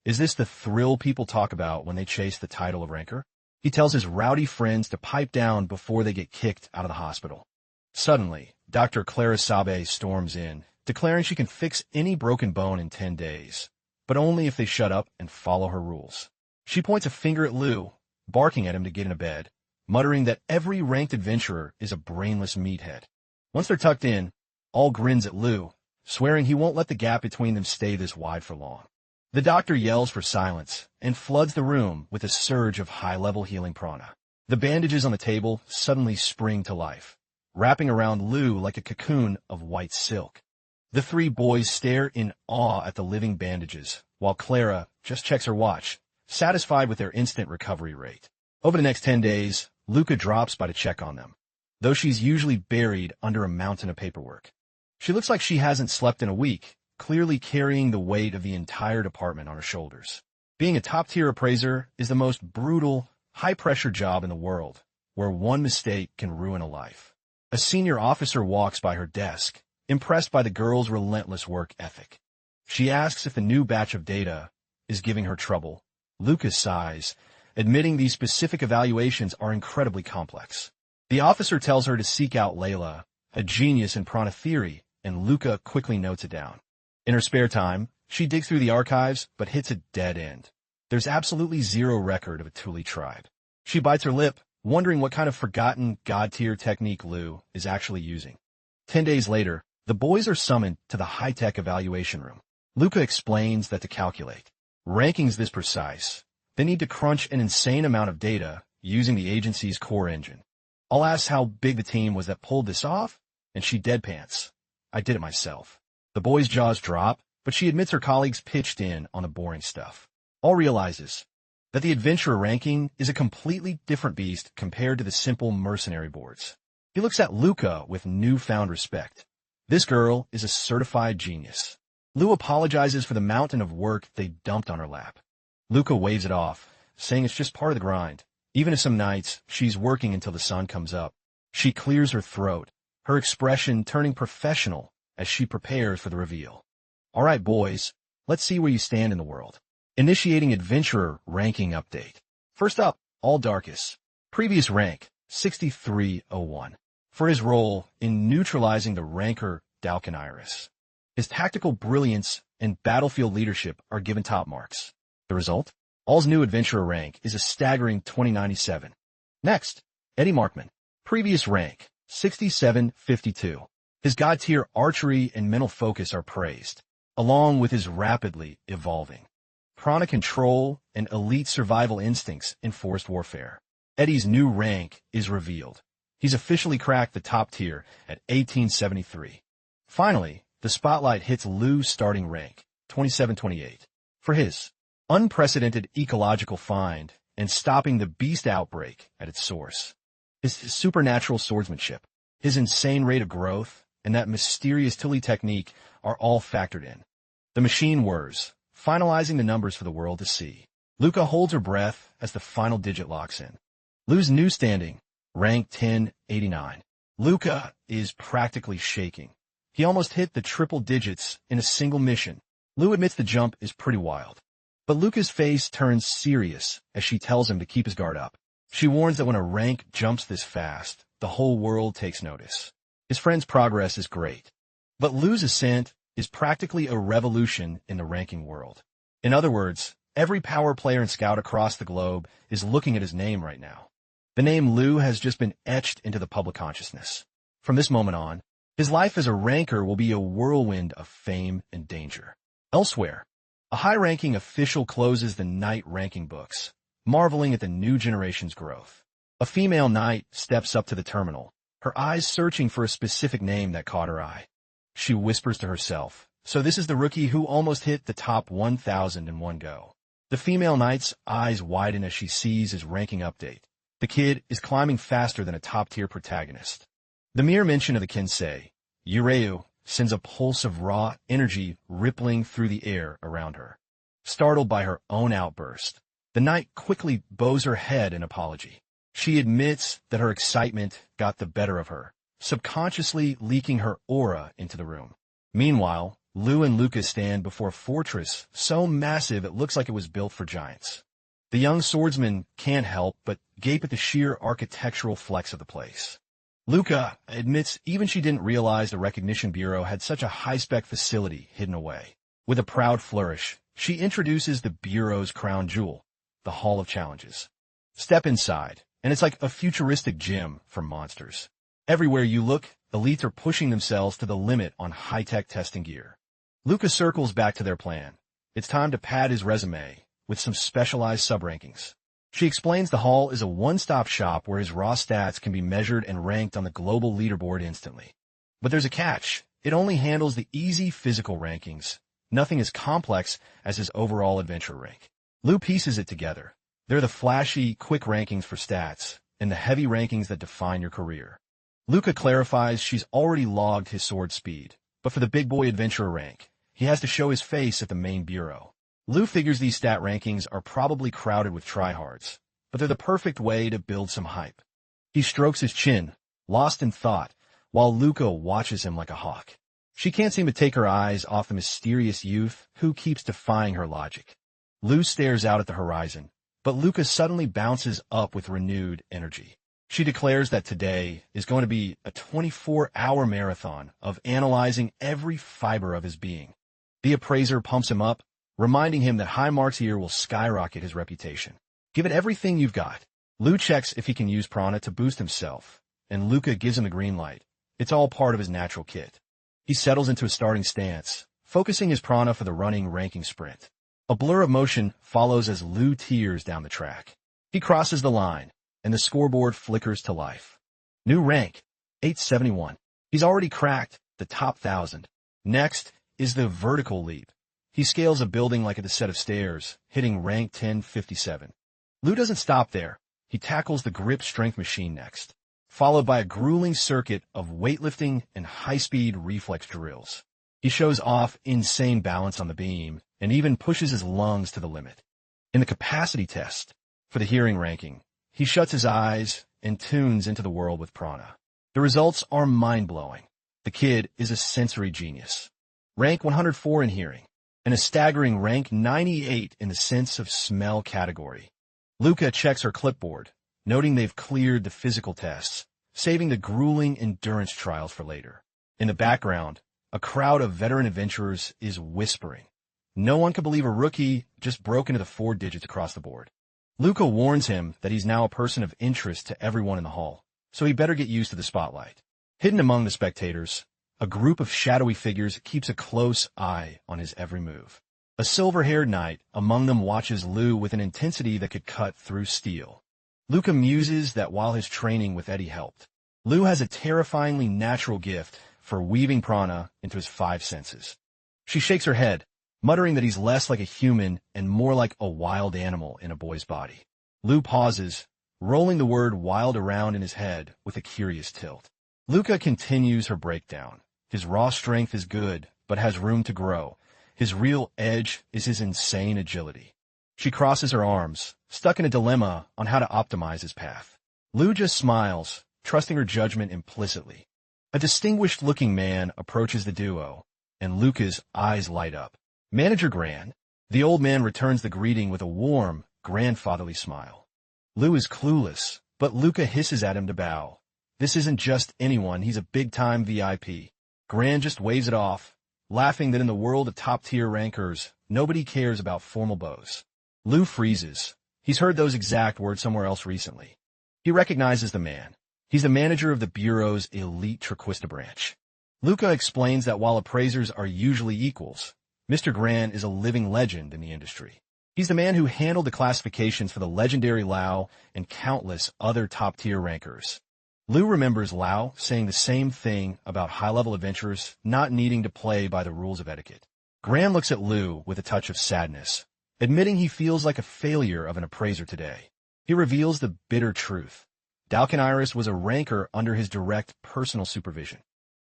Is this the thrill people talk about when they chase the title of ranker? He tells his rowdy friends to pipe down before they get kicked out of the hospital. Suddenly, Dr. Clara Sabe storms in, declaring she can fix any broken bone in 10 days, but only if they shut up and follow her rules. She points a finger at Lu, barking at him to get into bed, muttering that every ranked adventurer is a brainless meathead. Once they're tucked in, All grins at Lu, swearing he won't let the gap between them stay this wide for long. The doctor yells for silence and floods the room with a surge of high-level healing prana. The bandages on the table suddenly spring to life, wrapping around Lu like a cocoon of white silk. The three boys stare in awe at the living bandages, while Clara just checks her watch, satisfied with their instant recovery rate. Over the next 10 days, Luca drops by to check on them, though she's usually buried under a mountain of paperwork. She looks like she hasn't slept in a week, clearly carrying the weight of the entire department on her shoulders. Being a top-tier appraiser is the most brutal, high-pressure job in the world, where one mistake can ruin a life. A senior officer walks by her desk, impressed by the girl's relentless work ethic. She asks if the new batch of data is giving her trouble. Luca sighs, admitting these specific evaluations are incredibly complex. The officer tells her to seek out Layla, a genius in prana theory, and Luca quickly notes it down. In her spare time, she digs through the archives, but hits a dead end. There's absolutely zero record of a Thule tribe. She bites her lip, wondering what kind of forgotten god-tier technique Lou is actually using. 10 days later, the boys are summoned to the high-tech evaluation room. Luca explains that to calculate rankings this precise, they need to crunch an insane amount of data using the agency's core engine. I'll ask how big the team was that pulled this off, and she deadpants. I did it myself. The boys' jaws drop, but she admits her colleagues pitched in on the boring stuff. All realizes that the adventurer ranking is a completely different beast compared to the simple mercenary boards. He looks at Luca with newfound respect. This girl is a certified genius. Lou apologizes for the mountain of work they dumped on her lap. Luca waves it off, saying it's just part of the grind. Even if some nights she's working until the sun comes up. She clears her throat, her expression turning professional as she prepares for the reveal. All right, boys, let's see where you stand in the world. Initiating adventurer ranking update. First up, Aldarkus. Previous rank, 6301. For his role in neutralizing the ranker Dalkaniris. His tactical brilliance and battlefield leadership are given top marks. The result? All's new adventurer rank is a staggering 2097. Next, Eddie Markman. Previous rank, 6752. His god-tier archery and mental focus are praised, along with his rapidly evolving prana control and elite survival instincts in forced warfare. Eddie's new rank is revealed. He's officially cracked the top tier at 1873. Finally, the spotlight hits Lou's starting rank, 2728, for his unprecedented ecological find and stopping the beast outbreak at its source. His supernatural swordsmanship, his insane rate of growth, and that mysterious Tilly technique are all factored in. The machine whirs, finalizing the numbers for the world to see. Luca holds her breath as the final digit locks in. Lou's new standing, rank 1089. Luca is practically shaking. He almost hit the triple digits in a single mission. Lou admits the jump is pretty wild. But Luca's face turns serious as she tells him to keep his guard up. She warns that when a rank jumps this fast, the whole world takes notice. His friend's progress is great. But Lou's ascent is practically a revolution in the ranking world. In other words, every power player and scout across the globe is looking at his name right now. The name Lou has just been etched into the public consciousness. From this moment on, his life as a ranker will be a whirlwind of fame and danger. Elsewhere, a high-ranking official closes the knight ranking books, marveling at the new generation's growth. A female knight steps up to the terminal, her eyes searching for a specific name that caught her eye. She whispers to herself, so this is the rookie who almost hit the top 1,000 in one go. The female knight's eyes widen as she sees his ranking update. The kid is climbing faster than a top-tier protagonist. The mere mention of the Kensei, Yureu, sends a pulse of raw energy rippling through the air around her. Startled by her own outburst, the knight quickly bows her head in apology. She admits that her excitement got the better of her, subconsciously leaking her aura into the room. Meanwhile, Lou and Lucas stand before a fortress so massive it looks like it was built for giants. The young swordsman can't help but gape at the sheer architectural flex of the place. Luca admits even she didn't realize the Recognition Bureau had such a high-spec facility hidden away. With a proud flourish, she introduces the Bureau's crown jewel, the Hall of Challenges. Step inside, and it's like a futuristic gym for monsters. Everywhere you look, elites are pushing themselves to the limit on high-tech testing gear. Luca circles back to their plan. It's time to pad his resume with some specialized sub-rankings. She explains the hall is a one-stop shop where his raw stats can be measured and ranked on the global leaderboard instantly. But there's a catch. It only handles the easy physical rankings, nothing as complex as his overall adventure rank. Lou pieces it together. They're the flashy, quick rankings for stats, and the heavy rankings that define your career. Luca clarifies she's already logged his sword speed, but for the big boy adventurer rank, he has to show his face at the main bureau. Lou figures these stat rankings are probably crowded with tryhards, but they're the perfect way to build some hype. He strokes his chin, lost in thought, while Luca watches him like a hawk. She can't seem to take her eyes off the mysterious youth who keeps defying her logic. Lou stares out at the horizon, but Luca suddenly bounces up with renewed energy. She declares that today is going to be a 24-hour marathon of analyzing every fiber of his being. The appraiser pumps him up, reminding him that high marks here will skyrocket his reputation. Give it everything you've got. Lou checks if he can use prana to boost himself, and Luca gives him the green light. It's all part of his natural kit. He settles into a starting stance, focusing his prana for the running ranking sprint. A blur of motion follows as Lou tears down the track. He crosses the line, and the scoreboard flickers to life. New rank, 871. He's already cracked the top 1,000. Next is the vertical leap. He scales a building like a set of stairs, hitting rank 1057. Lou doesn't stop there. He tackles the grip strength machine next, followed by a grueling circuit of weightlifting and high-speed reflex drills. He shows off insane balance on the beam and even pushes his lungs to the limit. In the capacity test, for the hearing ranking, he shuts his eyes and tunes into the world with prana. The results are mind-blowing. The kid is a sensory genius. Rank 104 in hearing, and a staggering rank 98 in the sense of smell category. Luca checks her clipboard, noting they've cleared the physical tests, saving the grueling endurance trials for later. In the background, a crowd of veteran adventurers is whispering. No one can believe a rookie just broke into the 4 digits across the board. Luca warns him that he's now a person of interest to everyone in the hall, so he better get used to the spotlight. Hidden among the spectators, a group of shadowy figures keeps a close eye on his every move. A silver-haired knight among them watches Lou with an intensity that could cut through steel. Luca muses that while his training with Eddie helped, Lou has a terrifyingly natural gift for weaving prana into his 5 senses. She shakes her head, muttering that he's less like a human and more like a wild animal in a boy's body. Lou pauses, rolling the word wild around in his head with a curious tilt. Luca continues her breakdown. His raw strength is good, but has room to grow. His real edge is his insane agility. She crosses her arms, stuck in a dilemma on how to optimize his path. Lou just smiles, trusting her judgment implicitly. A distinguished-looking man approaches the duo, and Luca's eyes light up. Manager Gran. The old man returns the greeting with a warm, grandfatherly smile. Lou is clueless, but Luca hisses at him to bow. This isn't just anyone, he's a big-time VIP. Gran just waves it off, laughing that in the world of top-tier rankers, nobody cares about formal bows. Lou freezes. He's heard those exact words somewhere else recently. He recognizes the man. He's the manager of the Bureau's elite Triquista branch. Luca explains that while appraisers are usually equals, Mr. Gran is a living legend in the industry. He's the man who handled the classifications for the legendary Lau and countless other top-tier rankers. Lou remembers Lau saying the same thing about high-level adventurers not needing to play by the rules of etiquette. Gran looks at Lou with a touch of sadness, admitting he feels like a failure of an appraiser today. He reveals the bitter truth. Dalkin Iris was a ranker under his direct personal supervision.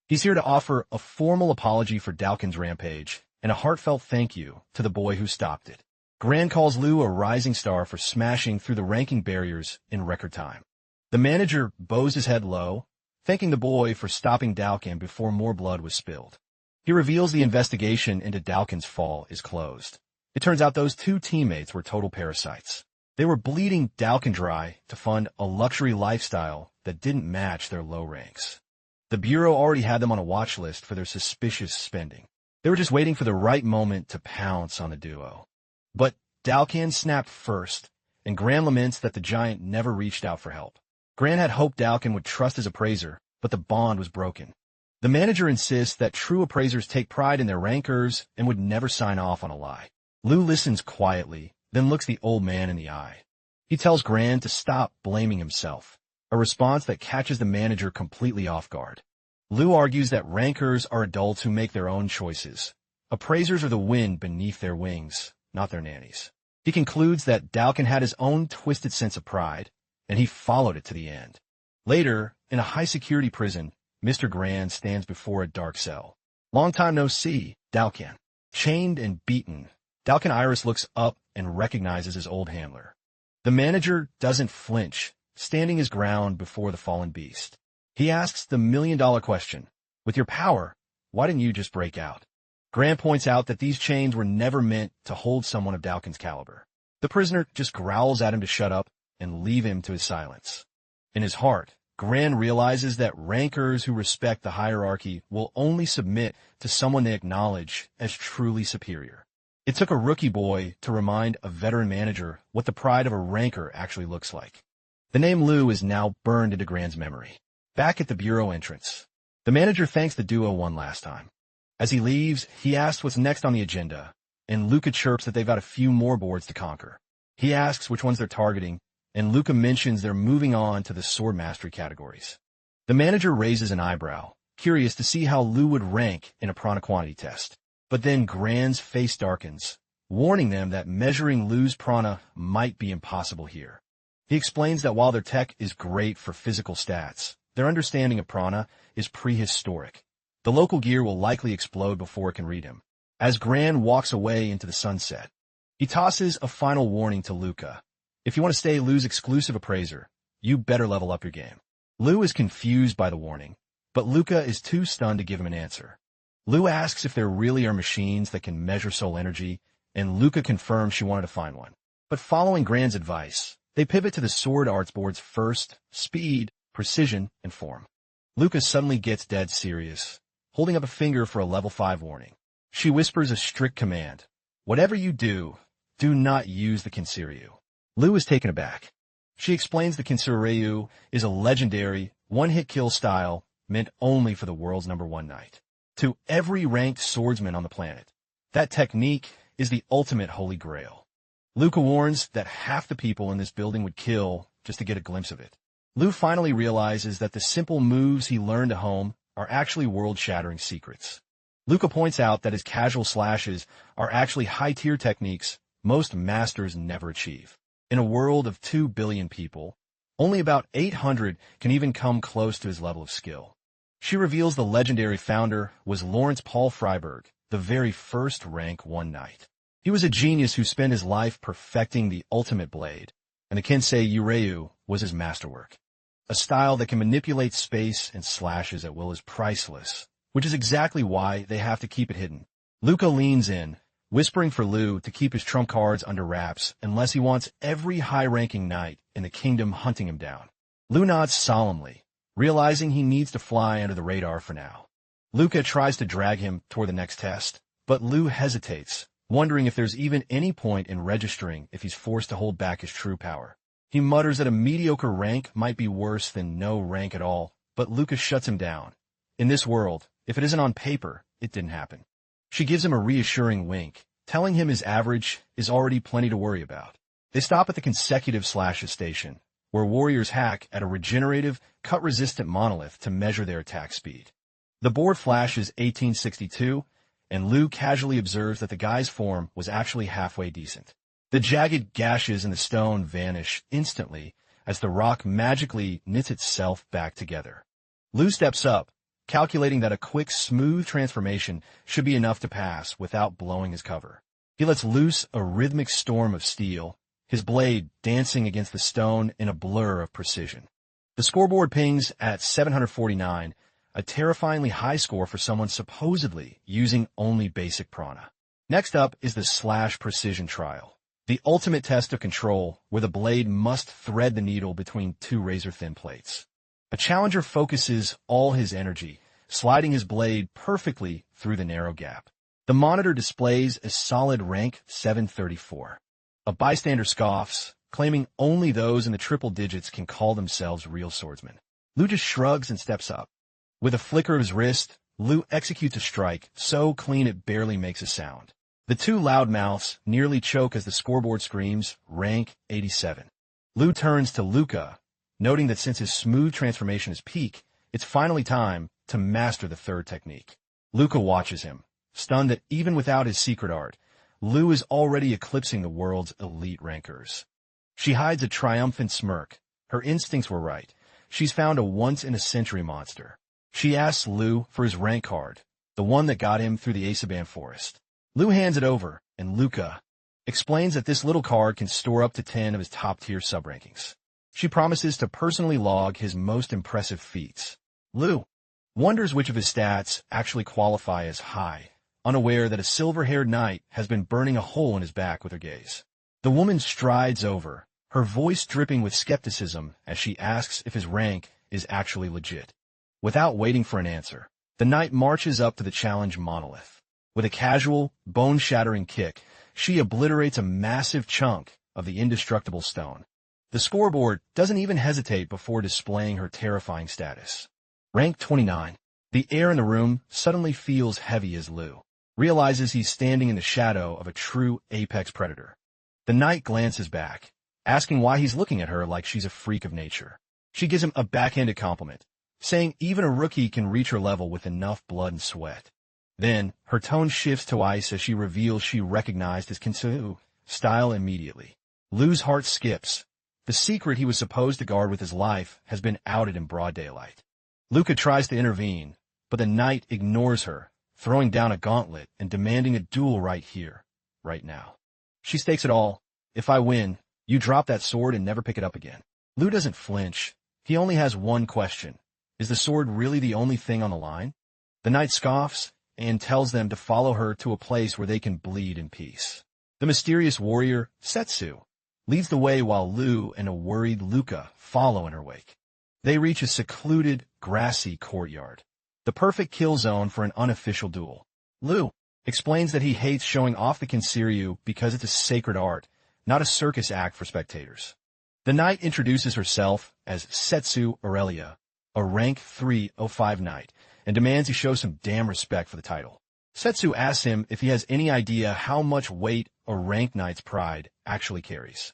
He's here to offer a formal apology for Dalkin's rampage and a heartfelt thank you to the boy who stopped it. Gran calls Lou a rising star for smashing through the ranking barriers in record time. The manager bows his head low, thanking the boy for stopping Dalkin before more blood was spilled. He reveals the investigation into Dalkin's fall is closed. It turns out those 2 teammates were total parasites. They were bleeding Dalkin dry to fund a luxury lifestyle that didn't match their low ranks. The Bureau already had them on a watch list for their suspicious spending. They were just waiting for the right moment to pounce on the duo. But Dalkin snapped first, and Gran laments that the giant never reached out for help. Gran had hoped Dalkin would trust his appraiser, but the bond was broken. The manager insists that true appraisers take pride in their rankers and would never sign off on a lie. Lou listens quietly, then looks the old man in the eye. He tells Gran to stop blaming himself, a response that catches the manager completely off guard. Lou argues that rankers are adults who make their own choices. Appraisers are the wind beneath their wings, not their nannies. He concludes that Dalkin had his own twisted sense of pride, and he followed it to the end. Later, in a high-security prison, Mr. Grand stands before a dark cell. "Long time no see, Dalkin." Chained and beaten, Dalkin Iris looks up and recognizes his old handler. The manager doesn't flinch, standing his ground before the fallen beast. He asks the million-dollar question, "With your power, why didn't you just break out?" Grant points out that these chains were never meant to hold someone of Dalkin's caliber. The prisoner just growls at him to shut up and leave him to his silence. In his heart, Grant realizes that rankers who respect the hierarchy will only submit to someone they acknowledge as truly superior. It took a rookie boy to remind a veteran manager what the pride of a ranker actually looks like. The name Lou is now burned into Grant's memory. Back at the bureau entrance, the manager thanks the duo one last time. As he leaves, he asks what's next on the agenda, and Luca chirps that they've got a few more boards to conquer. He asks which ones they're targeting, and Luca mentions they're moving on to the sword mastery categories. The manager raises an eyebrow, curious to see how Lou would rank in a prana quantity test. But then Grand's face darkens, warning them that measuring Lou's prana might be impossible here. He explains that while their tech is great for physical stats, their understanding of prana is prehistoric. The local gear will likely explode before it can read him. As Grand walks away into the sunset, he tosses a final warning to Luca. "If you want to stay Lou's exclusive appraiser, you better level up your game." Lou is confused by the warning, but Luca is too stunned to give him an answer. Lou asks if there really are machines that can measure soul energy, and Luca confirms she wanted to find one. But following Grand's advice, they pivot to the sword arts boards first: speed, precision, and form. Luca suddenly gets dead serious, holding up a finger for a level 5 warning. She whispers a strict command: "Whatever you do, do not use the Kinsuryu." Lou is taken aback. She explains the Kinsuryu is a legendary, one-hit kill style meant only for the world's #1 knight. To every ranked swordsman on the planet, that technique is the ultimate holy grail. Luca warns that half the people in this building would kill just to get a glimpse of it. Lou finally realizes that the simple moves he learned at home are actually world-shattering secrets. Luca points out that his casual slashes are actually high-tier techniques most masters never achieve. In a world of 2 billion people, only about 800 can even come close to his level of skill. She reveals the legendary founder was Lawrence Paul Freiberg, the very first rank 1 knight. He was a genius who spent his life perfecting the ultimate blade, and the Kensei Yurei was his masterwork. A style that can manipulate space and slashes at will is priceless, which is exactly why they have to keep it hidden. Luca leans in, whispering for Lou to keep his trump cards under wraps unless he wants every high-ranking knight in the kingdom hunting him down. Lou nods solemnly, realizing he needs to fly under the radar for now. Luca tries to drag him toward the next test, but Lou hesitates, wondering if there's even any point in registering if he's forced to hold back his true power. He mutters that a mediocre rank might be worse than no rank at all, but Luca shuts him down. In this world, if it isn't on paper, it didn't happen. She gives him a reassuring wink, telling him his average is already plenty to worry about. They stop at the consecutive slashes station, where warriors hack at a regenerative, cut-resistant monolith to measure their attack speed. The board flashes 1862, and Lou casually observes that the guy's form was actually halfway decent. The jagged gashes in the stone vanish instantly as the rock magically knits itself back together. Lou steps up, calculating that a quick, smooth transformation should be enough to pass without blowing his cover. He lets loose a rhythmic storm of steel, his blade dancing against the stone in a blur of precision. The scoreboard pings at 749, a terrifyingly high score for someone supposedly using only basic prana. Next up is the slash precision trial, the ultimate test of control where the blade must thread the needle between 2 razor-thin plates. A challenger focuses all his energy, sliding his blade perfectly through the narrow gap. The monitor displays a solid rank 734. A bystander scoffs, claiming only those in the triple digits can call themselves real swordsmen. Lou just shrugs and steps up. With a flicker of his wrist, Lou executes a strike so clean it barely makes a sound. The 2 loudmouths nearly choke as the scoreboard screams, rank 87. Lou turns to Luca, noting that since his smooth transformation is peak, it's finally time to master the 3rd technique. Luca watches him, stunned that even without his secret art, Lu is already eclipsing the world's elite rankers. She hides a triumphant smirk. Her instincts were right. She's found a once-in-a-century monster. She asks Lu for his rank card, the one that got him through the Asaban forest. Lu hands it over, and Luca explains that this little card can store up to 10 of his top-tier sub-rankings. She promises to personally log his most impressive feats. Lu wonders which of his stats actually qualify as high, unaware that a silver-haired knight has been burning a hole in his back with her gaze. The woman strides over, her voice dripping with skepticism as she asks if his rank is actually legit. Without waiting for an answer, the knight marches up to the challenge monolith. With a casual, bone-shattering kick, she obliterates a massive chunk of the indestructible stone. The scoreboard doesn't even hesitate before displaying her terrifying status. Rank 29. The air in the room suddenly feels heavy as Lu realizes he's standing in the shadow of a true apex predator. The knight glances back, asking why he's looking at her like she's a freak of nature. She gives him a backhanded compliment, saying even a rookie can reach her level with enough blood and sweat. Then, her tone shifts to ice as she reveals she recognized his Kinsu style immediately. Lu's heart skips. The secret he was supposed to guard with his life has been outed in broad daylight. Luca tries to intervene, but the knight ignores her, throwing down a gauntlet and demanding a duel right here, right now. She stakes it all. If I win, you drop that sword and never pick it up again. Lu doesn't flinch. He only has one question. Is the sword really the only thing on the line? The knight scoffs and tells them to follow her to a place where they can bleed in peace. The mysterious warrior, Setsu, leads the way while Lu and a worried Luca follow in her wake. They reach a secluded, grassy courtyard, the perfect kill zone for an unofficial duel. Lu explains that he hates showing off the Kinshiryu because it's a sacred art, not a circus act for spectators. The knight introduces herself as Setsu Aurelia, a rank 305 knight, and demands he show some damn respect for the title. Setsu asks him if he has any idea how much weight a rank knight's pride actually carries.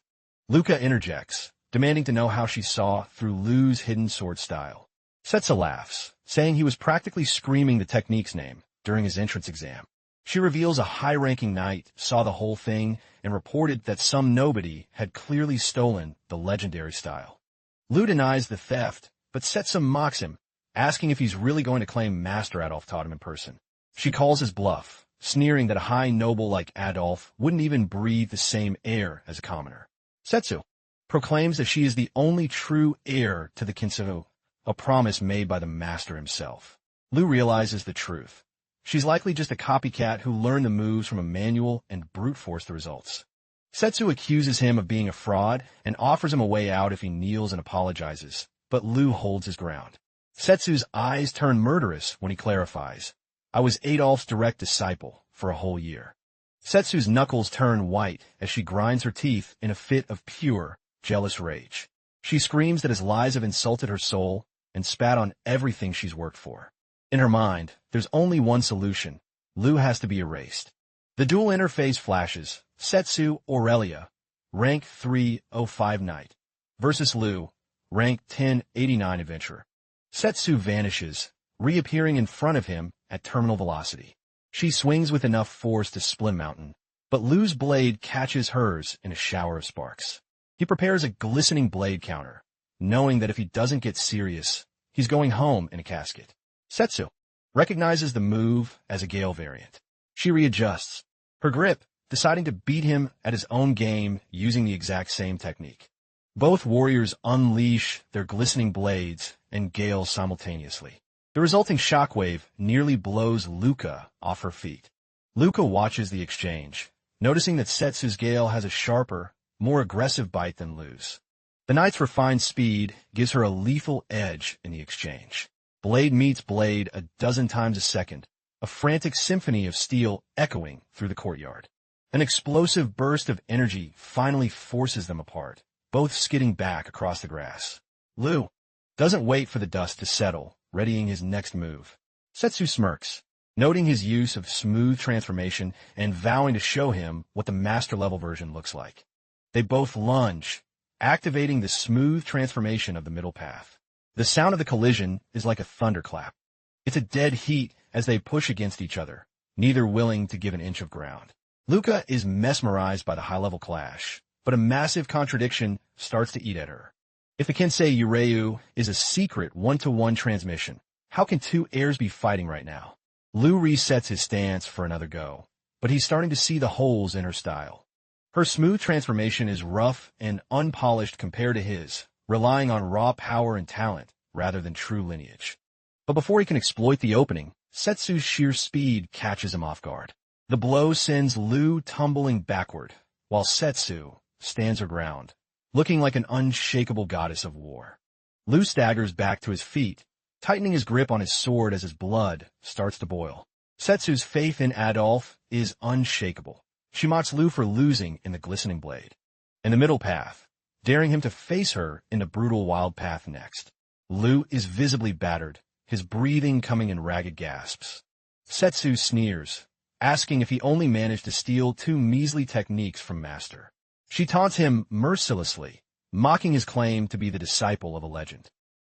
Luca interjects, demanding to know how she saw through Lu's hidden sword style. Setsu laughs, saying he was practically screaming the technique's name during his entrance exam. She reveals a high-ranking knight saw the whole thing and reported that some nobody had clearly stolen the legendary style. Lu denies the theft, but Setsu mocks him, asking if he's really going to claim Master Adolf taught him in person. She calls his bluff, sneering that a high noble like Adolf wouldn't even breathe the same air as a commoner. Setsu proclaims that she is the only true heir to the Kinshiryu, a promise made by the master himself. Lu realizes the truth. She's likely just a copycat who learned the moves from a manual and brute force the results. Setsu accuses him of being a fraud and offers him a way out if he kneels and apologizes, but Lu holds his ground. Setsu's eyes turn murderous when he clarifies, I was Adolf's direct disciple for a whole year. Setsu's knuckles turn white as she grinds her teeth in a fit of pure, jealous rage. She screams that his lies have insulted her soul and spat on everything she's worked for. In her mind, there's only one solution. Lu has to be erased. The dual interface flashes. Setsu Aurelia, rank 305 knight, versus Lu, rank 1089 adventurer. Setsu vanishes, reappearing in front of him at terminal velocity. She swings with enough force to split mountain, but Lu's blade catches hers in a shower of sparks. He prepares a glistening blade counter, knowing that if he doesn't get serious, he's going home in a casket. Setsu recognizes the move as a Gale variant. She readjusts her grip, deciding to beat him at his own game using the exact same technique. Both warriors unleash their glistening blades and Gale simultaneously. The resulting shockwave nearly blows Luca off her feet. Luca watches the exchange, noticing that Setsu's Gale has a sharper, more aggressive bite than Lu's. The knight's refined speed gives her a lethal edge in the exchange. Blade meets blade a dozen times a second, a frantic symphony of steel echoing through the courtyard. An explosive burst of energy finally forces them apart, both skidding back across the grass. Lu doesn't wait for the dust to settle, readying his next move. Setsu smirks, noting his use of smooth transformation and vowing to show him what the master-level version looks like. They both lunge, activating the smooth transformation of the middle path. The sound of the collision is like a thunderclap. It's a dead heat as they push against each other, neither willing to give an inch of ground. Luca is mesmerized by the high-level clash, but a massive contradiction starts to eat at her. If the Kensei Yureu is a secret one-to-one transmission, how can two heirs be fighting right now? Lu resets his stance for another go, but he's starting to see the holes in her style. Her smooth transformation is rough and unpolished compared to his, relying on raw power and talent rather than true lineage. But before he can exploit the opening, Setsu's sheer speed catches him off guard. The blow sends Lu tumbling backward, while Setsu stands her ground, looking like an unshakable goddess of war. Lu staggers back to his feet, tightening his grip on his sword as his blood starts to boil. Setsu's faith in Adolf is unshakable. She mocks Lu for losing in the glistening blade. In the middle path, daring him to face her in the brutal wild path next. Lu is visibly battered, his breathing coming in ragged gasps. Setsu sneers, asking if he only managed to steal 2 measly techniques from Master. She taunts him mercilessly, mocking his claim to be the disciple of a legend.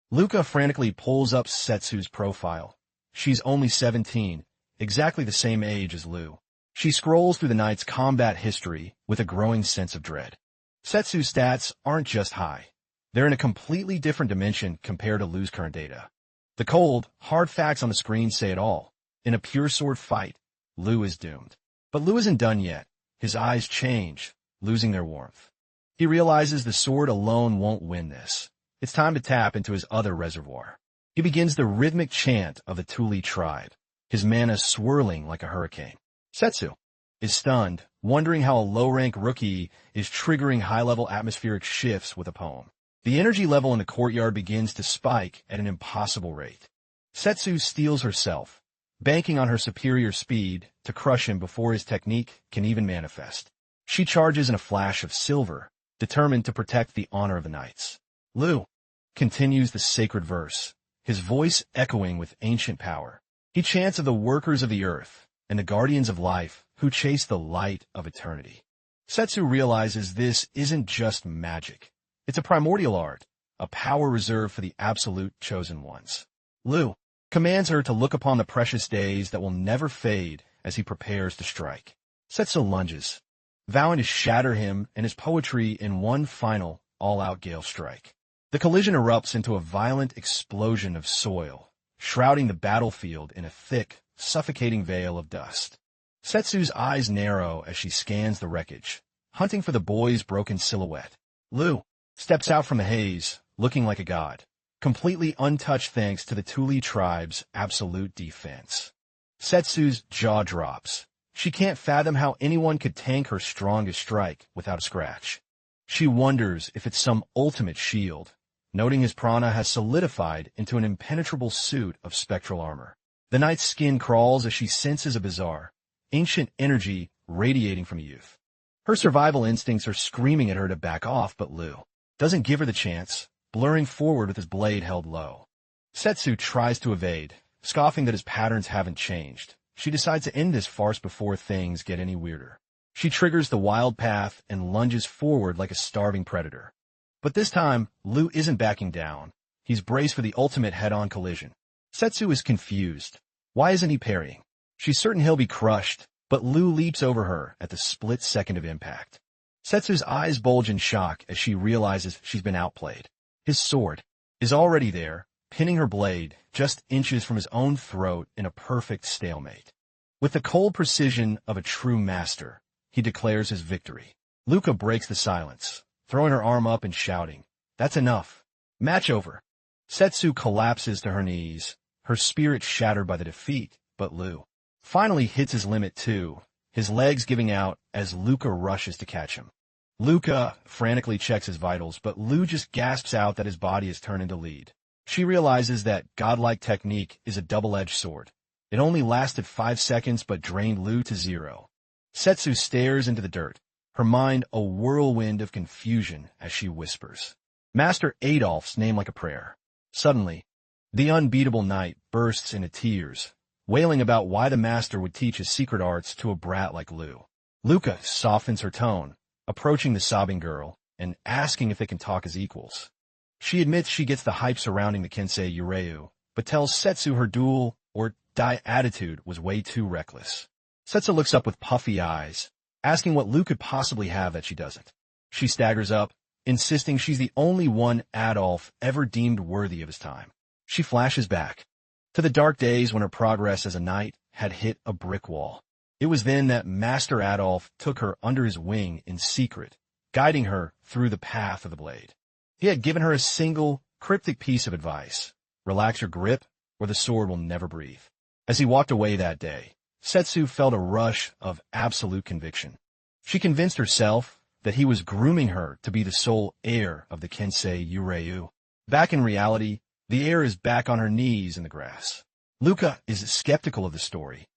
Luca frantically pulls up Setsu's profile. She's only 17, exactly the same age as Lu. She scrolls through the knight's combat history with a growing sense of dread. Setsu's stats aren't just high. They're in a completely different dimension compared to Lu's current data. The cold, hard facts on the screen say it all. In a pure sword fight, Lu is doomed. But Lu isn't done yet. His eyes change, losing their warmth. He realizes the sword alone won't win this. It's time to tap into his other reservoir. He begins the rhythmic chant of the Tuli tribe, his mana swirling like a hurricane. Setsu is stunned, wondering how a low-rank rookie is triggering high-level atmospheric shifts with a poem. The energy level in the courtyard begins to spike at an impossible rate. Setsu steels herself, banking on her superior speed to crush him before his technique can even manifest. She charges in a flash of silver, determined to protect the honor of the knights. Lu continues the sacred verse, his voice echoing with ancient power. He chants of the workers of the earth and the guardians of life who chase the light of eternity. Setsu realizes this isn't just magic. It's a primordial art, a power reserved for the absolute chosen ones. Lu commands her to look upon the precious days that will never fade as he prepares to strike. Setsu lunges, vowing to shatter him and his poetry in one final, all-out gale strike. The collision erupts into a violent explosion of soil, shrouding the battlefield in a thick, suffocating veil of dust. Setsu's eyes narrow as she scans the wreckage, hunting for the boy's broken silhouette. Lu steps out from the haze, looking like a god, completely untouched thanks to the Tuli tribe's absolute defense. Setsu's jaw drops. She can't fathom how anyone could tank her strongest strike without a scratch. She wonders if it's some ultimate shield, noting his prana has solidified into an impenetrable suit of spectral armor. The knight's skin crawls as she senses a bizarre, ancient energy radiating from youth. Her survival instincts are screaming at her to back off, but Lu doesn't give her the chance, blurring forward with his blade held low. Setsu tries to evade, scoffing that his patterns haven't changed. She decides to end this farce before things get any weirder. She triggers the wild path and lunges forward like a starving predator. But this time, Lu isn't backing down. He's braced for the ultimate head-on collision. Setsu is confused. Why isn't he parrying? She's certain he'll be crushed, but Lu leaps over her at the split second of impact. Setsu's eyes bulge in shock as she realizes she's been outplayed. His sword is already there, pinning her blade just inches from his own throat in a perfect stalemate. With the cold precision of a true master, he declares his victory. Luca breaks the silence, throwing her arm up and shouting, "That's enough. Match over." Setsu collapses to her knees, her spirit shattered by the defeat, but Lu finally hits his limit too, his legs giving out as Luca rushes to catch him. Luca frantically checks his vitals, but Lu just gasps out that his body has turned into lead. She realizes that godlike technique is a double-edged sword. It only lasted 5 seconds but drained Lu to 0. Setsu stares into the dirt, her mind a whirlwind of confusion as she whispers Master Adolf's name like a prayer. Suddenly, the unbeatable knight bursts into tears, wailing about why the master would teach his secret arts to a brat like Lu. Luca softens her tone, approaching the sobbing girl and asking if they can talk as equals. She admits she gets the hype surrounding the Kensei Yureu, but tells Setsu her duel or die attitude was way too reckless. Setsu looks up with puffy eyes, asking what Lu could possibly have that she doesn't. She staggers up, insisting she's the only one Adolf ever deemed worthy of his time. She flashes back to the dark days when her progress as a knight had hit a brick wall. It was then that Master Adolf took her under his wing in secret, guiding her through the path of the blade. He had given her a single, cryptic piece of advice: relax your grip, or the sword will never breathe. As he walked away that day, Setsu felt a rush of absolute conviction. She convinced herself that he was grooming her to be the sole heir of the Kensei Yurei. Back in reality, the heir is back on her knees in the grass. Luca is skeptical of the story,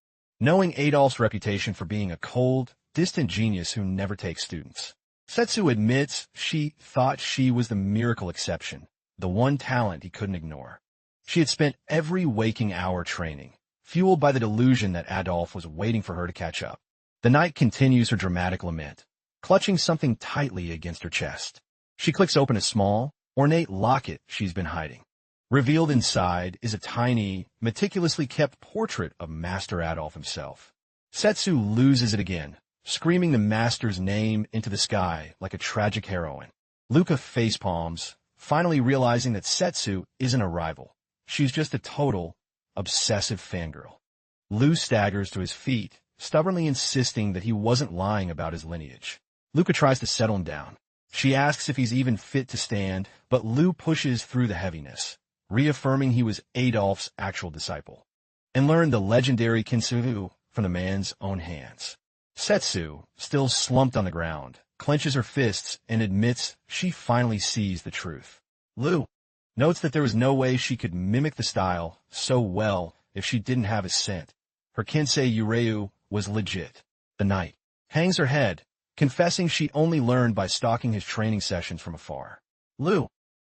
knowing Adolf's reputation for being a cold, distant genius who never takes students. Setsu admits she thought she was the miracle exception, the one talent he couldn't ignore. She had spent every waking hour training, fueled by the delusion that Adolf was waiting for her to catch up. The knight continues her dramatic lament, clutching something tightly against her chest. She clicks open a small, ornate locket she's been hiding. Revealed inside is a tiny, meticulously kept portrait of Master Adolf himself. Setsu loses it again, screaming the master's name into the sky like a tragic heroine. Luca facepalms, finally realizing that Setsu isn't a rival. She's just a total, obsessive fangirl. Lu staggers to his feet, stubbornly insisting that he wasn't lying about his lineage. Luca tries to settle him down. She asks if he's even fit to stand, but Lu pushes through the heaviness, reaffirming he was Adolf's actual disciple, and learned the legendary kintsugi from the man's own hands. Setsu, still slumped on the ground, clenches her fists and admits she finally sees the truth. Lu notes that there was no way she could mimic the style so well if she didn't have his scent. Her Kensei Yurei was legit. The knight hangs her head, confessing she only learned by stalking his training sessions from afar. Lu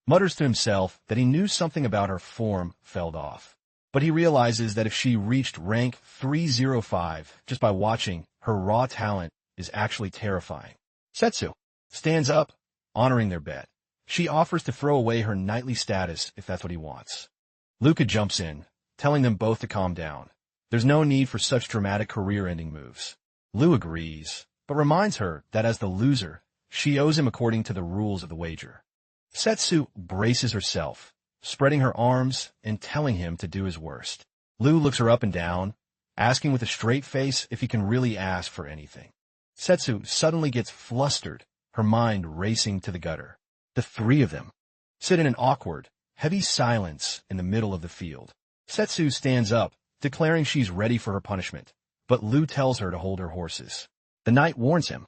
mutters to himself that he knew something about her form fell off, but he realizes that if she reached rank 305 just by watching, her raw talent is actually terrifying. Setsu stands up, honoring their bet. She offers to throw away her knightly status if that's what he wants. Luca jumps in, telling them both to calm down. There's no need for such dramatic career-ending moves. Lu agrees, but reminds her that as the loser, she owes him according to the rules of the wager. Setsu braces herself, spreading her arms and telling him to do his worst. Lu looks her up and down, asking with a straight face if he can really ask for anything. Setsu suddenly gets flustered, her mind racing to the gutter. The three of them sit in an awkward, heavy silence in the middle of the field. Setsu stands up, declaring she's ready for her punishment, but Lu tells her to hold her horses. The knight warns him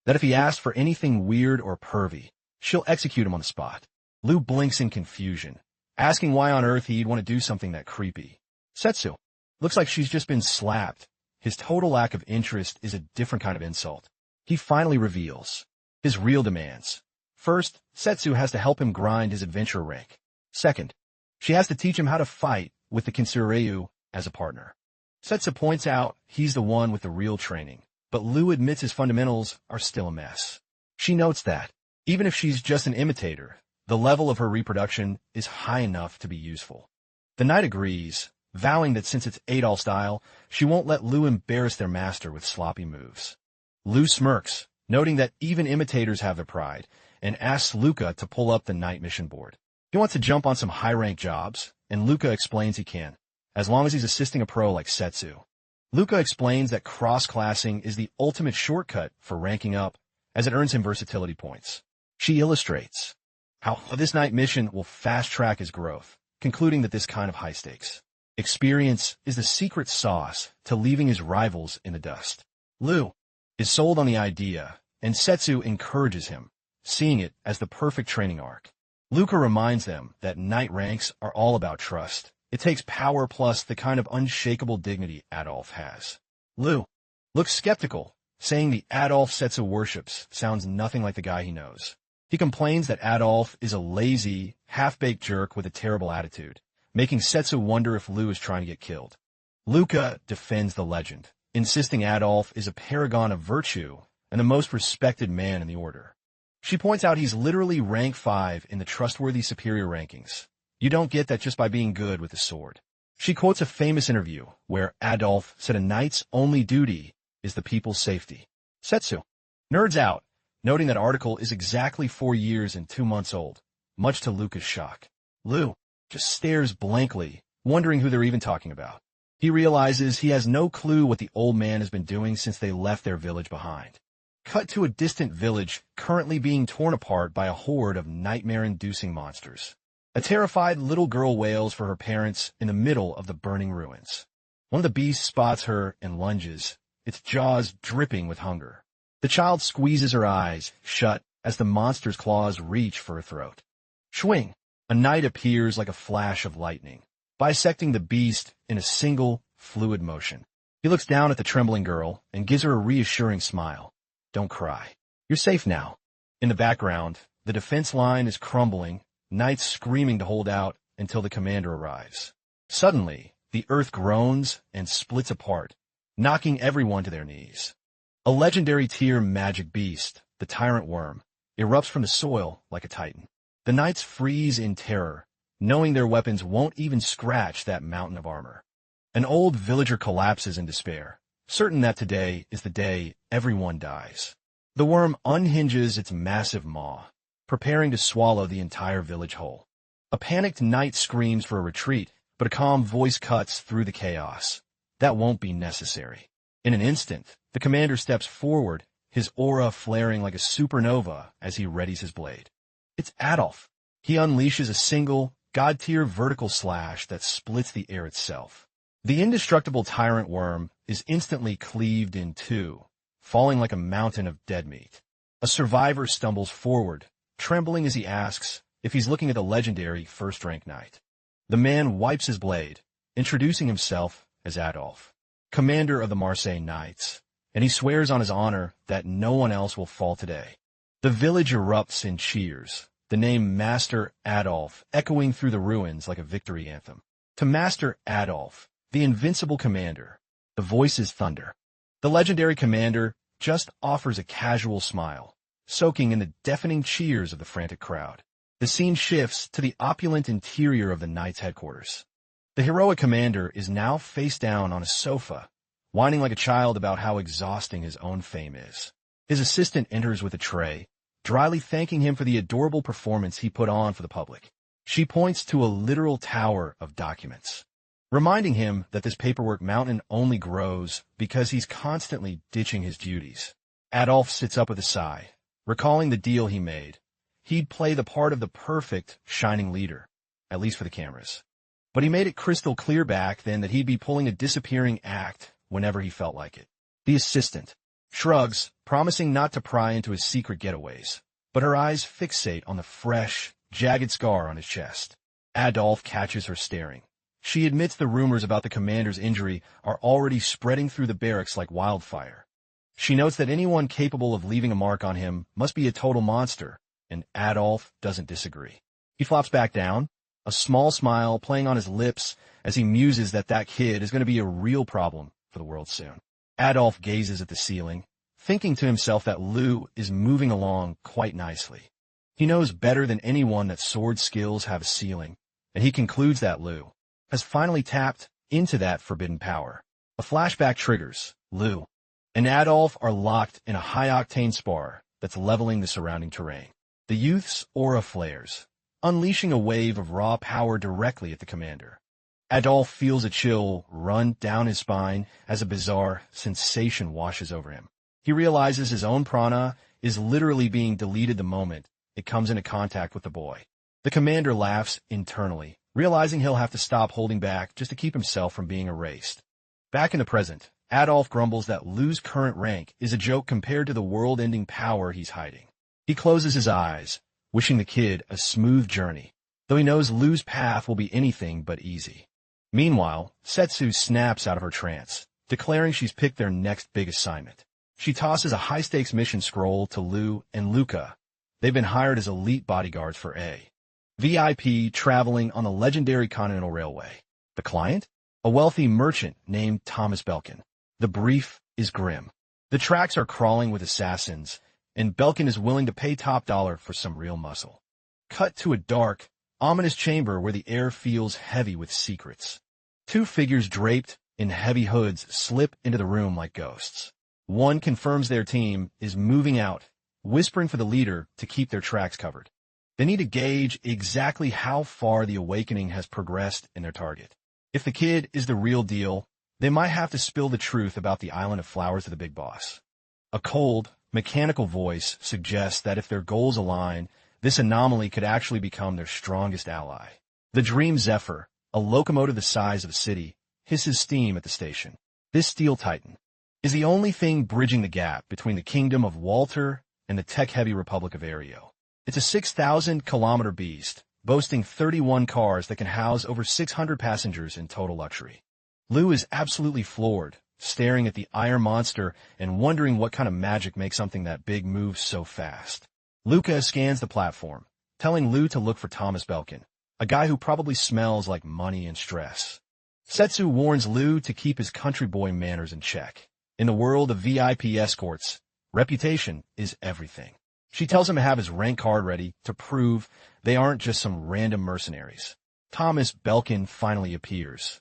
that if he asks for anything weird or pervy, she'll execute him on the spot. Lu blinks in confusion, asking why on earth he'd want to do something that creepy. Setsu looks like she's just been slapped. His total lack of interest is a different kind of insult. He finally reveals his real demands. First, Setsu has to help him grind his adventurer rank. Second, she has to teach him how to fight with the Kintsugi as a partner. Setsu points out he's the one with the real training, but Lu admits his fundamentals are still a mess. She notes that, even if she's just an imitator, the level of her reproduction is high enough to be useful. The knight agrees, vowing that since it's Adolf style, she won't let Lu embarrass their master with sloppy moves. Lu smirks, noting that even imitators have their pride, and asks Luca to pull up the knight mission board. He wants to jump on some high-rank jobs, and Luca explains he can, as long as he's assisting a pro like Setsu. Luca explains that cross-classing is the ultimate shortcut for ranking up, as it earns him versatility points. She illustrates how this knight mission will fast-track his growth, concluding that this kind of high-stakes experience is the secret sauce to leaving his rivals in the dust. Lu is sold on the idea, and Setsu encourages him, seeing it as the perfect training arc. Luca reminds them that knight ranks are all about trust. It takes power plus the kind of unshakable dignity Adolf has. Lu looks skeptical, saying the Adolf Setsu worships sounds nothing like the guy he knows. He complains that Adolf is a lazy, half-baked jerk with a terrible attitude, making Setsu wonder if Lu is trying to get killed. Luca defends the legend, insisting Adolf is a paragon of virtue and the most respected man in the order. She points out he's literally rank 5 in the trustworthy superior rankings. You don't get that just by being good with a sword. She quotes a famous interview where Adolf said a knight's only duty is the people's safety. Setsu nerds out, noting that article is exactly 4 years and 2 months old, much to Luca's shock. Lu just stares blankly, wondering who they're even talking about. He realizes he has no clue what the old man has been doing since they left their village behind. Cut to a distant village currently being torn apart by a horde of nightmare-inducing monsters. A terrified little girl wails for her parents in the middle of the burning ruins. One of the beasts spots her and lunges, its jaws dripping with hunger. The child squeezes her eyes shut as the monster's claws reach for her throat. Swing! A knight appears like a flash of lightning, bisecting the beast in a single, fluid motion. He looks down at the trembling girl and gives her a reassuring smile. Don't cry. You're safe now. In the background, the defense line is crumbling, knights screaming to hold out until the commander arrives. Suddenly, the earth groans and splits apart, knocking everyone to their knees. A legendary tier magic beast, the tyrant worm, erupts from the soil like a titan. The knights freeze in terror, knowing their weapons won't even scratch that mountain of armor. An old villager collapses in despair, certain that today is the day everyone dies. The worm unhinges its massive maw, preparing to swallow the entire village whole. A panicked knight screams for a retreat, but a calm voice cuts through the chaos. That won't be necessary. In an instant, the commander steps forward, his aura flaring like a supernova as he readies his blade. It's Adolf. He unleashes a single, god-tier vertical slash that splits the air itself. The indestructible tyrant worm is instantly cleaved in two, falling like a mountain of dead meat. A survivor stumbles forward, trembling as he asks if he's looking at the legendary first-rank knight. The man wipes his blade, introducing himself as Adolf, commander of the Marseille Knights, and he swears on his honor that no one else will fall today. The village erupts in cheers, the name Master Adolf echoing through the ruins like a victory anthem. To Master Adolf, the invincible commander, the voices thunder. The legendary commander just offers a casual smile, soaking in the deafening cheers of the frantic crowd. The scene shifts to the opulent interior of the Knights' headquarters. The heroic commander is now face down on a sofa, whining like a child about how exhausting his own fame is. His assistant enters with a tray, dryly thanking him for the adorable performance he put on for the public. She points to a literal tower of documents, reminding him that this paperwork mountain only grows because he's constantly ditching his duties. Adolf sits up with a sigh, recalling the deal he made. He'd play the part of the perfect, shining leader, at least for the cameras. But he made it crystal clear back then that he'd be pulling a disappearing act whenever he felt like it. The assistant shrugs, promising not to pry into his secret getaways, but her eyes fixate on the fresh, jagged scar on his chest. Adolf catches her staring. She admits the rumors about the commander's injury are already spreading through the barracks like wildfire. She notes that anyone capable of leaving a mark on him must be a total monster, and Adolf doesn't disagree. He flops back down, a small smile playing on his lips as he muses that that kid is going to be a real problem for the world soon. Adolf gazes at the ceiling, thinking to himself that Lu is moving along quite nicely. He knows better than anyone that sword skills have a ceiling, and he concludes that Lu has finally tapped into that forbidden power. A flashback triggers. Lu and Adolf are locked in a high-octane spar that's leveling the surrounding terrain. The youth's aura flares, unleashing a wave of raw power directly at the commander. Adolf feels a chill run down his spine as a bizarre sensation washes over him. He realizes his own prana is literally being deleted the moment it comes into contact with the boy. The commander laughs internally, realizing he'll have to stop holding back just to keep himself from being erased. Back in the present, Adolf grumbles that Lu's current rank is a joke compared to the world-ending power he's hiding. He closes his eyes, wishing the kid a smooth journey, though he knows Lu's path will be anything but easy. Meanwhile, Setsu snaps out of her trance, declaring she's picked their next big assignment. She tosses a high-stakes mission scroll to Lu and Luca. They've been hired as elite bodyguards for A. VIP traveling on the legendary Continental Railway. The client? A wealthy merchant named Thomas Belkin. The brief is grim. The tracks are crawling with assassins, and Belkin is willing to pay top dollar for some real muscle. Cut to a dark, ominous chamber where the air feels heavy with secrets. Two figures draped in heavy hoods slip into the room like ghosts. One confirms their team is moving out, whispering for the leader to keep their tracks covered. They need to gauge exactly how far the awakening has progressed in their target. If the kid is the real deal, they might have to spill the truth about the island of flowers to the big boss. A cold, mechanical voice suggests that if their goals align, this anomaly could actually become their strongest ally. The Dream Zephyr, a locomotive the size of a city, hisses steam at the station. This steel titan is the only thing bridging the gap between the kingdom of Walter and the tech-heavy Republic of Aereo. It's a 6,000-kilometer beast, boasting 31 cars that can house over 600 passengers in total luxury. Lou is absolutely floored, staring at the iron monster and wondering what kind of magic makes something that big move so fast. Luca scans the platform, telling Lou to look for Thomas Belkin, a guy who probably smells like money and stress. Setsu warns Lou to keep his country boy manners in check. In the world of VIP escorts, reputation is everything. She tells him to have his rank card ready to prove they aren't just some random mercenaries. Thomas Belkin finally appears,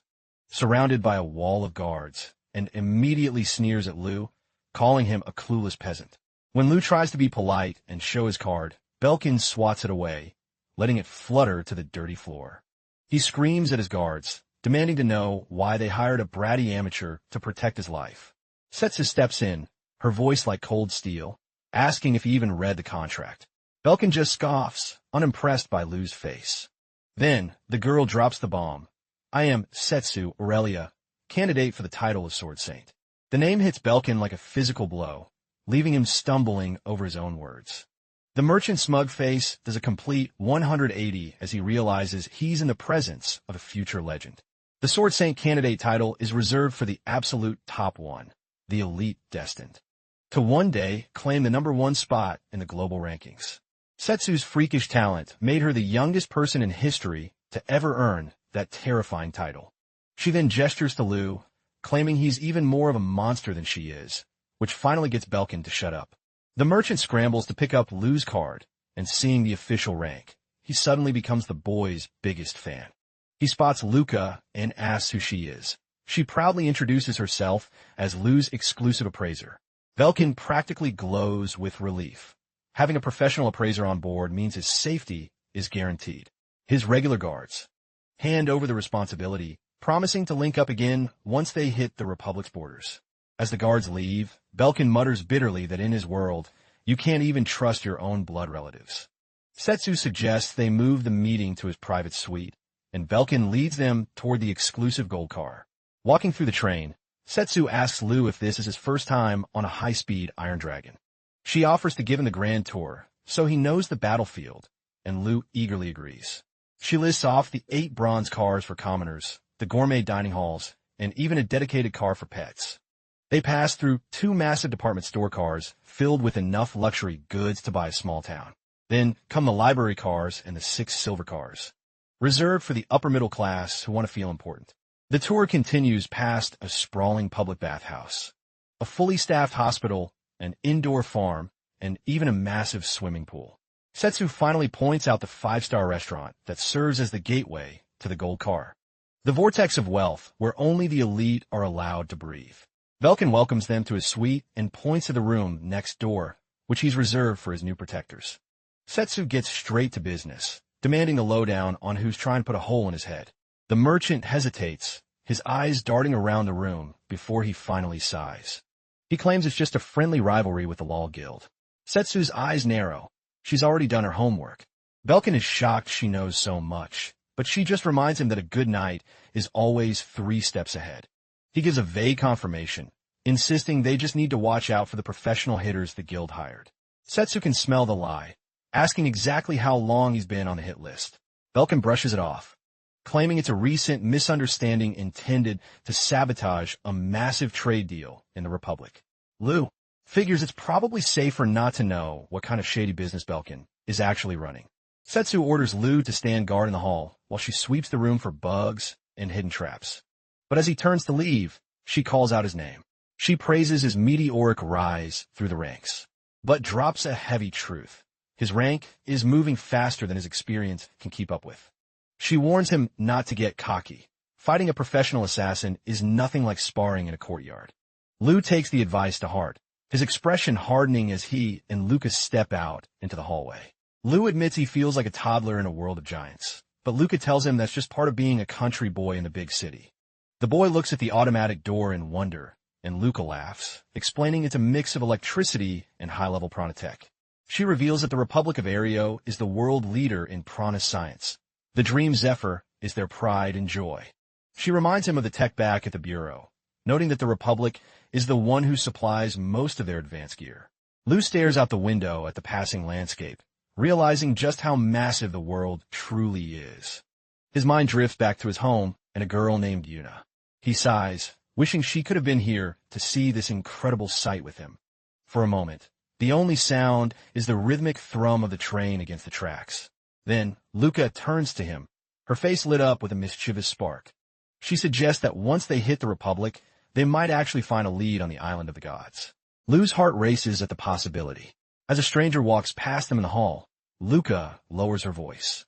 surrounded by a wall of guards, and immediately sneers at Lou, calling him a clueless peasant. When Lou tries to be polite and show his card, Belkin swats it away, letting it flutter to the dirty floor. He screams at his guards, demanding to know why they hired a bratty amateur to protect his life. Setsu steps in, her voice like cold steel, asking if he even read the contract. Belkin just scoffs, unimpressed by Lou's face. Then, the girl drops the bomb. I am Setsu Aurelia, candidate for the title of Sword Saint. The name hits Belkin like a physical blow, leaving him stumbling over his own words. The merchant's smug face does a complete 180 as he realizes he's in the presence of a future legend. The Sword Saint candidate title is reserved for the absolute top one, the elite destined to one day claim the #1 spot in the global rankings. Setsu's freakish talent made her the youngest person in history to ever earn that terrifying title. She then gestures to Lou, claiming he's even more of a monster than she is, which finally gets Belkin to shut up. The merchant scrambles to pick up Lou's card, and seeing the official rank, he suddenly becomes the boy's biggest fan. He spots Luca and asks who she is. She proudly introduces herself as Lou's exclusive appraiser. Belkin practically glows with relief. Having a professional appraiser on board means his safety is guaranteed. His regular guards hand over the responsibility, promising to link up again once they hit the Republic's borders. As the guards leave, Belkin mutters bitterly that in his world, you can't even trust your own blood relatives. Setsu suggests they move the meeting to his private suite, and Belkin leads them toward the exclusive gold car. Walking through the train, Setsu asks Lou if this is his first time on a high-speed Iron Dragon. She offers to give him the grand tour, so he knows the battlefield, and Lou eagerly agrees. She lists off the 8 bronze cars for commoners, the gourmet dining halls, and even a dedicated car for pets. They pass through 2 massive department store cars filled with enough luxury goods to buy a small town. Then come the library cars and the 6 silver cars, reserved for the upper middle class who want to feel important. The tour continues past a sprawling public bathhouse, a fully staffed hospital, an indoor farm, and even a massive swimming pool. Setsu finally points out the 5-star restaurant that serves as the gateway to the gold car. The vortex of wealth where only the elite are allowed to breathe. Belkin welcomes them to his suite and points to the room next door, which he's reserved for his new protectors. Setsu gets straight to business, demanding the lowdown on who's trying to put a hole in his head. The merchant hesitates, his eyes darting around the room before he finally sighs. He claims it's just a friendly rivalry with the Law Guild. Setsu's eyes narrow. She's already done her homework. Belkin is shocked she knows so much, but she just reminds him that a good knight is always 3 steps ahead. He gives a vague confirmation, insisting they just need to watch out for the professional hitters the guild hired. Setsu can smell the lie, asking exactly how long he's been on the hit list. Belkin brushes it off, claiming it's a recent misunderstanding intended to sabotage a massive trade deal in the Republic. Lou figures it's probably safer not to know what kind of shady business Belkin is actually running. Setsu orders Lou to stand guard in the hall while she sweeps the room for bugs and hidden traps. But as he turns to leave, she calls out his name. She praises his meteoric rise through the ranks, but drops a heavy truth. His rank is moving faster than his experience can keep up with. She warns him not to get cocky. Fighting a professional assassin is nothing like sparring in a courtyard. Lu takes the advice to heart, his expression hardening as he and Lucas step out into the hallway. Lu admits he feels like a toddler in a world of giants, but Luca tells him that's just part of being a country boy in the big city. The boy looks at the automatic door in wonder, and Luca laughs, explaining it's a mix of electricity and high-level pranatech. She reveals that the Republic of Aereo is the world leader in prana science. The Dream Zephyr is their pride and joy. She reminds him of the tech back at the Bureau, noting that the Republic is the one who supplies most of their advanced gear. Lu stares out the window at the passing landscape, realizing just how massive the world truly is. His mind drifts back to his home and a girl named Yuna. He sighs, wishing she could have been here to see this incredible sight with him. For a moment, the only sound is the rhythmic thrum of the train against the tracks. Then, Luca turns to him, her face lit up with a mischievous spark. She suggests that once they hit the Republic, they might actually find a lead on the Island of the Gods. Lu's heart races at the possibility. As a stranger walks past them in the hall, Luca lowers her voice.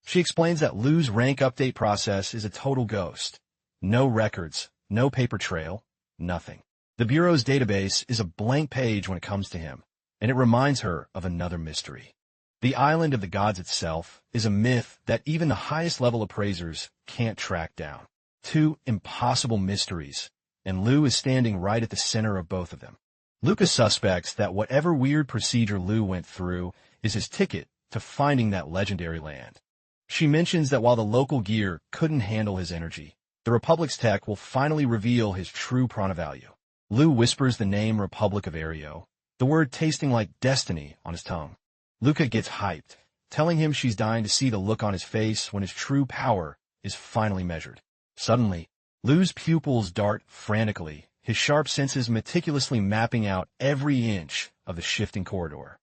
She explains that Lu's rank update process is a total ghost. No records, no paper trail, nothing. The Bureau's database is a blank page when it comes to him, and it reminds her of another mystery. The Island of the Gods itself is a myth that even the highest level appraisers can't track down. Two impossible mysteries, and Lu is standing right at the center of both of them. Luca suspects that whatever weird procedure Lu went through is his ticket to finding that legendary land. She mentions that while the local gear couldn't handle his energy, the Republic's tech will finally reveal his true prana value. Lu whispers the name Republic of Aereo, the word tasting like destiny on his tongue. Luca gets hyped, telling him she's dying to see the look on his face when his true power is finally measured. Suddenly, Lu's pupils dart frantically, his sharp senses meticulously mapping out every inch of the shifting corridor.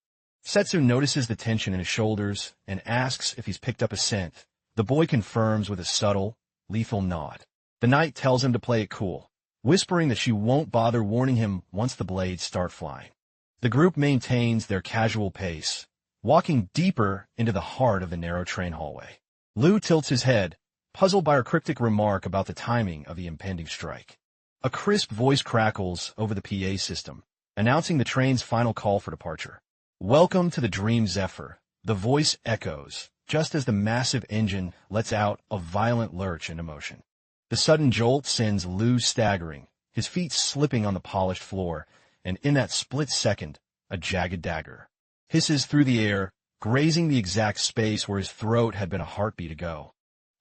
Setsu notices the tension in his shoulders and asks if he's picked up a scent. The boy confirms with a subtle, lethal nod. The knight tells him to play it cool, whispering that she won't bother warning him once the blades start flying. The group maintains their casual pace, walking deeper into the heart of the narrow train hallway. Lu tilts his head, puzzled by her cryptic remark about the timing of the impending strike. A crisp voice crackles over the PA system, announcing the train's final call for departure. "Welcome to the Dream Zephyr," the voice echoes, just as the massive engine lets out a violent lurch into motion. The sudden jolt sends Lu staggering, his feet slipping on the polished floor, and in that split second, a jagged dagger hisses through the air, grazing the exact space where his throat had been a heartbeat ago.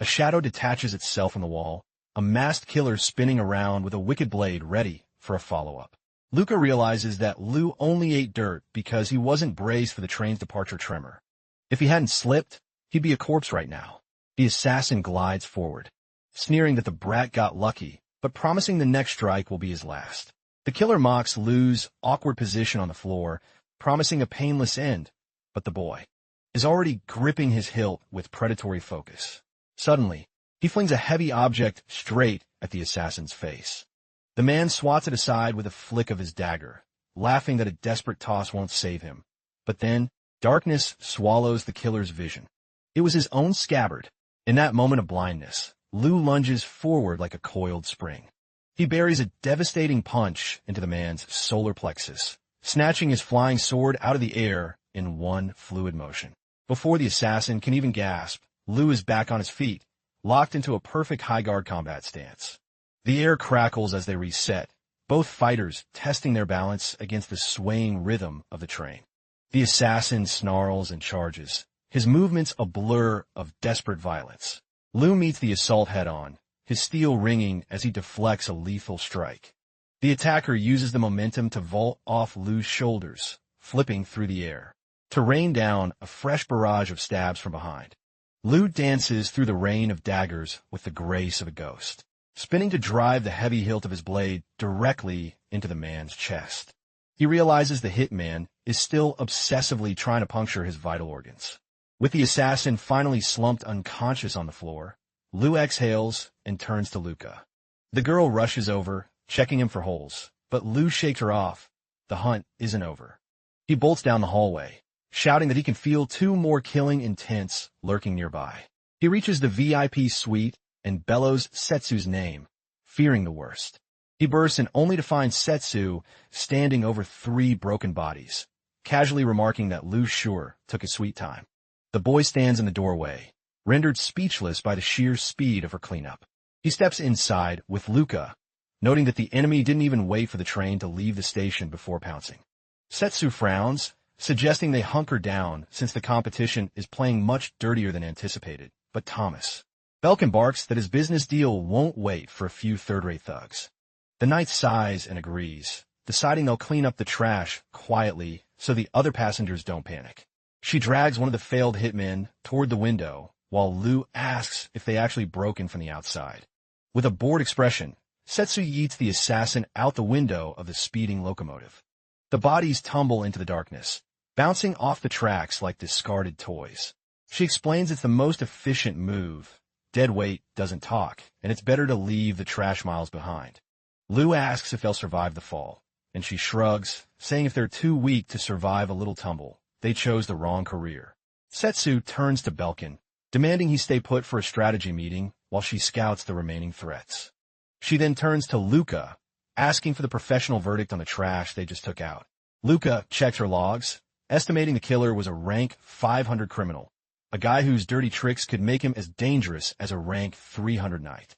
A shadow detaches itself from the wall, a masked killer spinning around with a wicked blade ready for a follow-up. Luca realizes that Lu only ate dirt because he wasn't braced for the train's departure tremor. If he hadn't slipped, he'd be a corpse right now. The assassin glides forward, sneering that the brat got lucky, but promising the next strike will be his last. The killer mocks Lu's awkward position on the floor, promising a painless end, but the boy is already gripping his hilt with predatory focus. Suddenly, he flings a heavy object straight at the assassin's face. The man swats it aside with a flick of his dagger, laughing that a desperate toss won't save him. But then, darkness swallows the killer's vision. It was his own scabbard. In that moment of blindness, Lu lunges forward like a coiled spring. He buries a devastating punch into the man's solar plexus, snatching his flying sword out of the air in one fluid motion. Before the assassin can even gasp, Lu is back on his feet, locked into a perfect high-guard combat stance. The air crackles as they reset, both fighters testing their balance against the swaying rhythm of the train. The assassin snarls and charges, his movements a blur of desperate violence. Lu meets the assault head-on, his steel ringing as he deflects a lethal strike. The attacker uses the momentum to vault off Lu's shoulders, flipping through the air, to rain down a fresh barrage of stabs from behind. Lu dances through the rain of daggers with the grace of a ghost, spinning to drive the heavy hilt of his blade directly into the man's chest. He realizes the hitman is still obsessively trying to puncture his vital organs. With the assassin finally slumped unconscious on the floor, Lu exhales and turns to Luca. The girl rushes over, checking him for holes, but Lu shakes her off. The hunt isn't over. He bolts down the hallway, shouting that he can feel two more killing intents lurking nearby. He reaches the VIP suite and bellows Setsu's name, fearing the worst. He bursts in only to find Setsu standing over 3 broken bodies, casually remarking that Lu sure took his sweet time. The boy stands in the doorway, rendered speechless by the sheer speed of her cleanup. He steps inside with Luca, noting that the enemy didn't even wait for the train to leave the station before pouncing. Setsu frowns, suggesting they hunker down since the competition is playing much dirtier than anticipated. But Thomas Belk embarks that his business deal won't wait for a few third-rate thugs. The knight sighs and agrees, deciding they'll clean up the trash quietly so the other passengers don't panic. She drags one of the failed hitmen toward the window, while Lu asks if they actually broke in from the outside. With a bored expression, Setsu yeets the assassin out the window of the speeding locomotive. The bodies tumble into the darkness, bouncing off the tracks like discarded toys. She explains it's the most efficient move. Dead weight doesn't talk, and it's better to leave the trash miles behind. Lu asks if they'll survive the fall, and she shrugs, saying if they're too weak to survive a little tumble, they chose the wrong career. Setsu turns to Belkin, demanding he stay put for a strategy meeting while she scouts the remaining threats. She then turns to Luca, asking for the professional verdict on the trash they just took out. Luca checks her logs, estimating the killer was a rank 500 criminal, a guy whose dirty tricks could make him as dangerous as a rank 300 knight.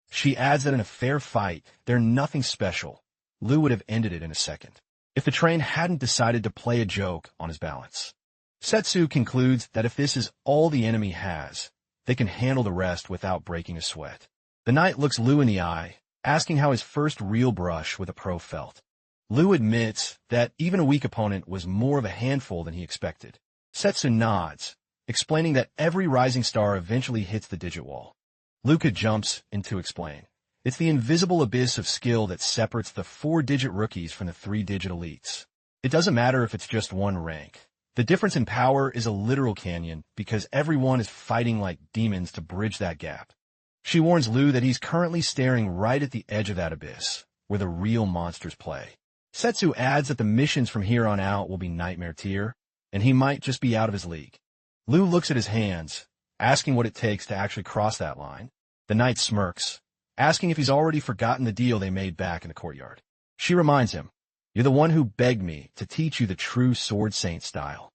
She adds that in a fair fight, they're nothing special. Lu would have ended it in a second, if the train hadn't decided to play a joke on his balance. Setsu concludes that if this is all the enemy has, they can handle the rest without breaking a sweat. The knight looks Lu in the eye, asking how his first real brush with a pro felt. Lu admits that even a weak opponent was more of a handful than he expected. Setsu nods, explaining that every rising star eventually hits the digit wall. Luca jumps in to explain. It's the invisible abyss of skill that separates the 4-digit rookies from the 3-digit elites. It doesn't matter if it's just one rank. The difference in power is a literal canyon because everyone is fighting like demons to bridge that gap. She warns Lu that he's currently staring right at the edge of that abyss, where the real monsters play. Setsu adds that the missions from here on out will be nightmare tier, and he might just be out of his league. Lu looks at his hands, asking what it takes to actually cross that line. The knight smirks, asking if he's already forgotten the deal they made back in the courtyard. She reminds him, "You're the one who begged me to teach you the true sword saint style."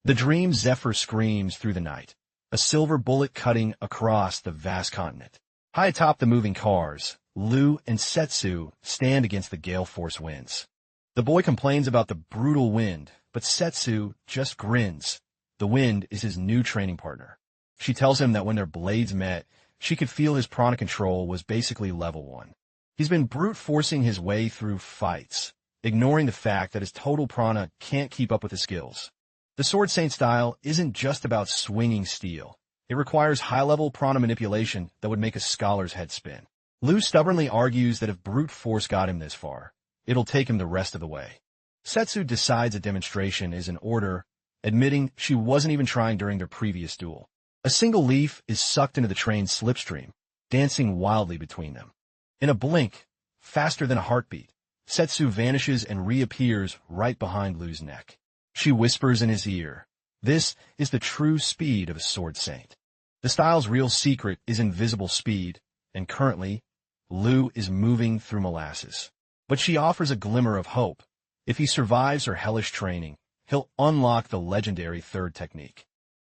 The dream Zephyr screams through the night, a silver bullet cutting across the vast continent. High atop the moving cars, Lu and Setsu stand against the gale force winds. The boy complains about the brutal wind, but Setsu just grins. The wind is his new training partner. She tells him that when their blades met, she could feel his prana control was basically level 1. He's been brute forcing his way through fights, ignoring the fact that his total prana can't keep up with his skills. The Sword Saint style isn't just about swinging steel. It requires high-level prana manipulation that would make a scholar's head spin. Lu stubbornly argues that if brute force got him this far, it'll take him the rest of the way. Setsu decides a demonstration is in order, admitting she wasn't even trying during their previous duel. A single leaf is sucked into the train's slipstream, dancing wildly between them. In a blink, faster than a heartbeat, Setsu vanishes and reappears right behind Lu's neck. She whispers in his ear, "This is the true speed of a sword saint." The style's real secret is invisible speed, and currently, Lu is moving through molasses. But she offers a glimmer of hope. If he survives her hellish training, he'll unlock the legendary third technique.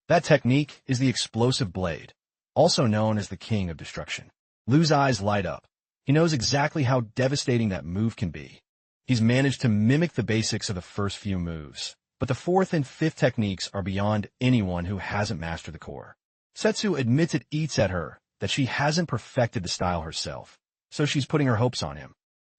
That technique is the explosive blade, also known as the King of Destruction. Lu's eyes light up. He knows exactly how devastating that move can be. He's managed to mimic the basics of the first few moves, but the 4th and 5th techniques are beyond anyone who hasn't mastered the core. Setsu admits it eats at her that she hasn't perfected the style herself, so she's putting her hopes on him.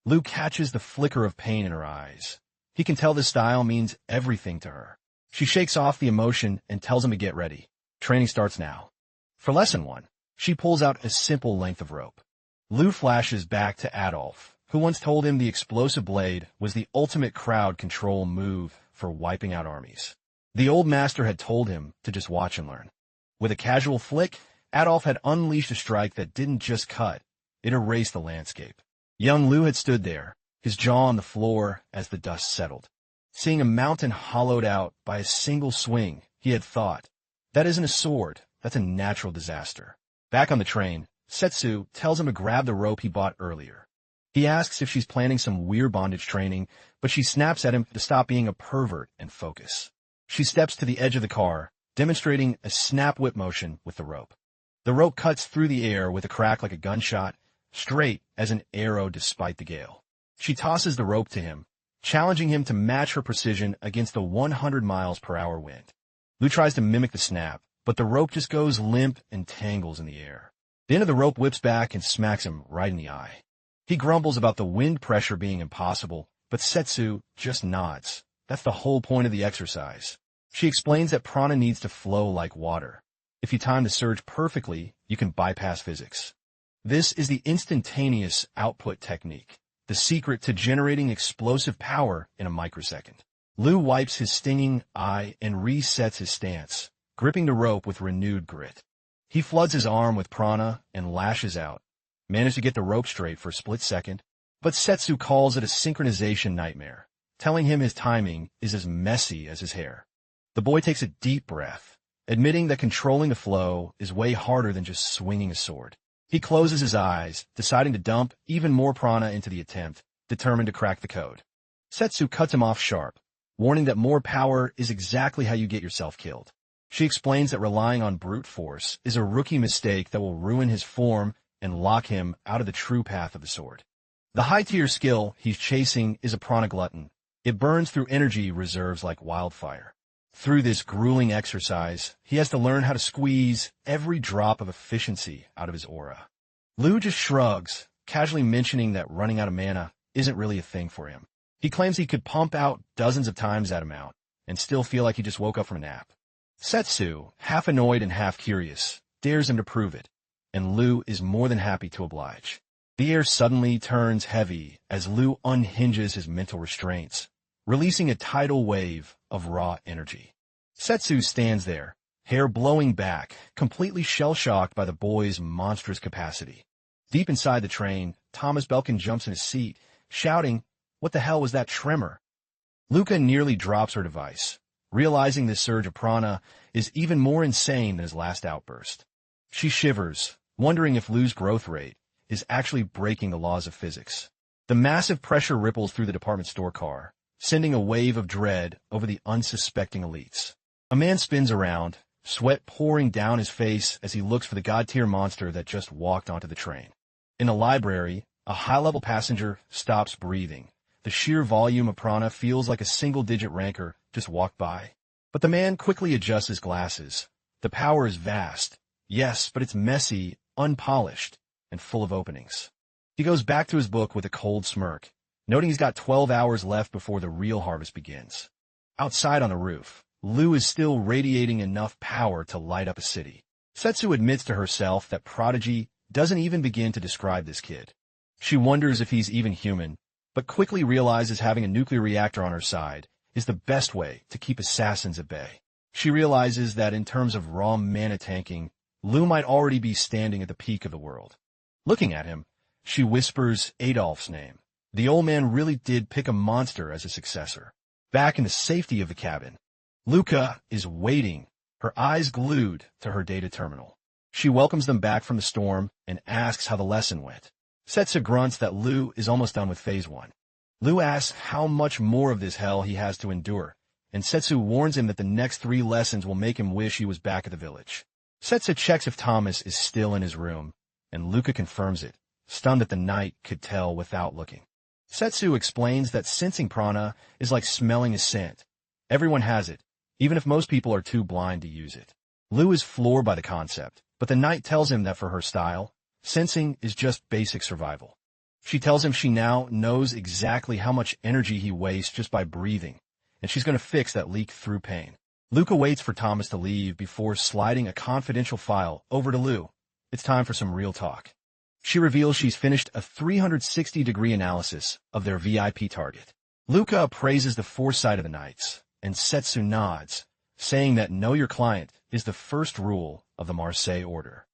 Lu catches the flicker of pain in her eyes. He can tell this style means everything to her. She shakes off the emotion and tells him to get ready. Training starts now. For lesson 1, she pulls out a simple length of rope. Lu flashes back to Adolf, who once told him the explosive blade was the ultimate crowd control move for wiping out armies. The old master had told him to just watch and learn. With a casual flick, Adolf had unleashed a strike that didn't just cut, it erased the landscape. Young Lu had stood there, his jaw on the floor as the dust settled. Seeing a mountain hollowed out by a single swing, he had thought, "That isn't a sword, that's a natural disaster." Back on the train, Setsu tells him to grab the rope he bought earlier. He asks if she's planning some weird bondage training, but she snaps at him to stop being a pervert and focus. She steps to the edge of the car, demonstrating a snap whip motion with the rope. The rope cuts through the air with a crack like a gunshot, straight as an arrow despite the gale. She tosses the rope to him, challenging him to match her precision against the 100 miles per hour wind. Lou tries to mimic the snap, but the rope just goes limp and tangles in the air. The end of the rope whips back and smacks him right in the eye. He grumbles about the wind pressure being impossible, but Setsu just nods. That's the whole point of the exercise. She explains that prana needs to flow like water. If you time the surge perfectly, you can bypass physics. This is the instantaneous output technique, the secret to generating explosive power in a microsecond. Lou wipes his stinging eye and resets his stance, gripping the rope with renewed grit. He floods his arm with prana and lashes out, managed to get the rope straight for a split second, but Setsu calls it a synchronization nightmare, telling him his timing is as messy as his hair. The boy takes a deep breath, admitting that controlling the flow is way harder than just swinging a sword. He closes his eyes, deciding to dump even more prana into the attempt, determined to crack the code. Setsu cuts him off sharp, warning that more power is exactly how you get yourself killed. She explains that relying on brute force is a rookie mistake that will ruin his form and lock him out of the true path of the sword. The high-tier skill he's chasing is a prana glutton. It burns through energy reserves like wildfire. Through this grueling exercise, he has to learn how to squeeze every drop of efficiency out of his aura. Lou just shrugs, casually mentioning that running out of mana isn't really a thing for him. He claims he could pump out dozens of times that amount and still feel like he just woke up from a nap. Setsu, half annoyed and half curious, dares him to prove it, and Lou is more than happy to oblige. The air suddenly turns heavy as Lou unhinges his mental restraints, releasing a tidal wave of raw energy. Setsu stands there, hair blowing back, completely shell-shocked by the boy's monstrous capacity. Deep inside the train, Thomas Belkin jumps in his seat, shouting, "What the hell was that tremor?" Luca nearly drops her device, realizing this surge of prana is even more insane than his last outburst. She shivers, wondering if Lou's growth rate is actually breaking the laws of physics. The massive pressure ripples through the department store car, sending a wave of dread over the unsuspecting elites. A man spins around, sweat pouring down his face as he looks for the god-tier monster that just walked onto the train. In a library, a high-level passenger stops breathing. The sheer volume of prana feels like a single-digit rancor just walked by. But the man quickly adjusts his glasses. The power is vast, yes, but it's messy, unpolished, and full of openings. He goes back to his book with a cold smirk, noting he's got 12 hours left before the real harvest begins. Outside on the roof, Lou is still radiating enough power to light up a city. Setsu admits to herself that prodigy doesn't even begin to describe this kid. She wonders if he's even human, but quickly realizes having a nuclear reactor on her side is the best way to keep assassins at bay. She realizes that in terms of raw mana tanking, Lou might already be standing at the peak of the world. Looking at him, she whispers Adolf's name. The old man really did pick a monster as a successor. Back in the safety of the cabin, Luca is waiting, her eyes glued to her data terminal. She welcomes them back from the storm and asks how the lesson went. Setsu grunts that Lou is almost done with Phase 1. Lou asks how much more of this hell he has to endure, and Setsu warns him that the next 3 lessons will make him wish he was back at the village. Setsu checks if Thomas is still in his room, and Luca confirms it, stunned that the knight could tell without looking. Setsu explains that sensing prana is like smelling a scent. Everyone has it, even if most people are too blind to use it. Lou is floored by the concept, but the knight tells him that for her style, sensing is just basic survival. She tells him she now knows exactly how much energy he wastes just by breathing, and she's going to fix that leak through pain. Luca waits for Thomas to leave before sliding a confidential file over to Lou. It's time for some real talk. She reveals she's finished a 360-degree analysis of their VIP target. Luca praises the foresight of the knights, and Setsu nods, saying that know your client is the first rule of the Marseille order.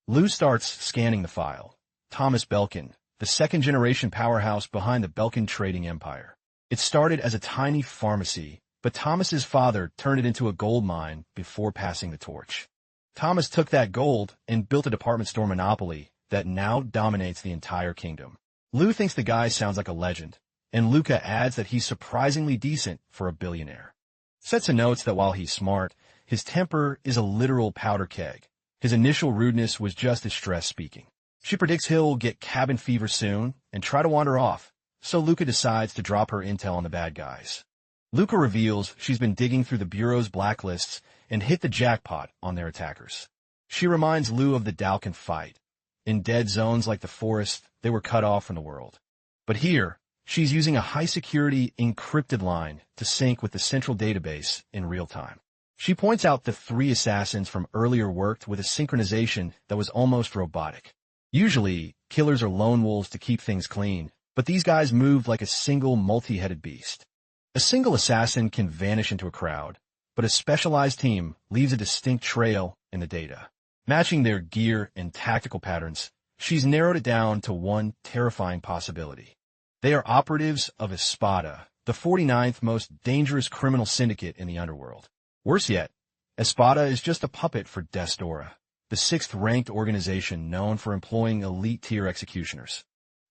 Lou starts scanning the file. Thomas Belkin, the second-generation powerhouse behind the Belkin trading empire. It started as a tiny pharmacy, but Thomas's father turned it into a gold mine before passing the torch. Thomas took that gold and built a department store monopoly that now dominates the entire kingdom. Lu thinks the guy sounds like a legend, and Luca adds that he's surprisingly decent for a billionaire. Setsu notes that while he's smart, his temper is a literal powder keg. His initial rudeness was just his stress speaking. She predicts he'll get cabin fever soon and try to wander off, so Luca decides to drop her intel on the bad guys. Luca reveals she's been digging through the Bureau's blacklists and hit the jackpot on their attackers. She reminds Lu of the Dalkin fight. In dead zones like the forest, they were cut off from the world. But here, she's using a high-security, encrypted line to sync with the central database in real time. She points out the 3 assassins from earlier worked with a synchronization that was almost robotic. Usually, killers are lone wolves to keep things clean, but these guys moved like a single multi-headed beast. A single assassin can vanish into a crowd, but a specialized team leaves a distinct trail in the data. Matching their gear and tactical patterns, she's narrowed it down to one terrifying possibility. They are operatives of Espada, the 49th most dangerous criminal syndicate in the underworld. Worse yet, Espada is just a puppet for Destora, the 6th-ranked organization known for employing elite-tier executioners.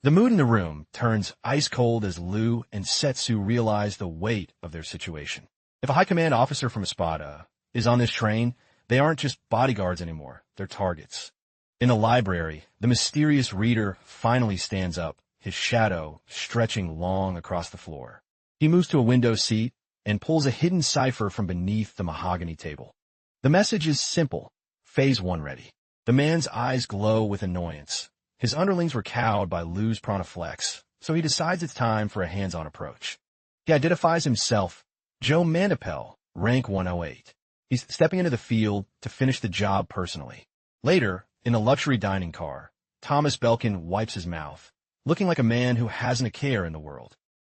The mood in the room turns ice-cold as Lu and Setsu realize the weight of their situation. If a high-command officer from Espada is on this train, they aren't just bodyguards anymore, they're targets. In a library, the mysterious reader finally stands up, his shadow stretching long across the floor. He moves to a window seat and pulls a hidden cipher from beneath the mahogany table. The message is simple: Phase 1 ready. The man's eyes glow with annoyance. His underlings were cowed by Lu's pronaflex, so he decides it's time for a hands-on approach. He identifies himself, Joe Mandapel, rank 108. He's stepping into the field to finish the job personally. Later, in a luxury dining car, Thomas Belkin wipes his mouth, looking like a man who hasn't a care in the world.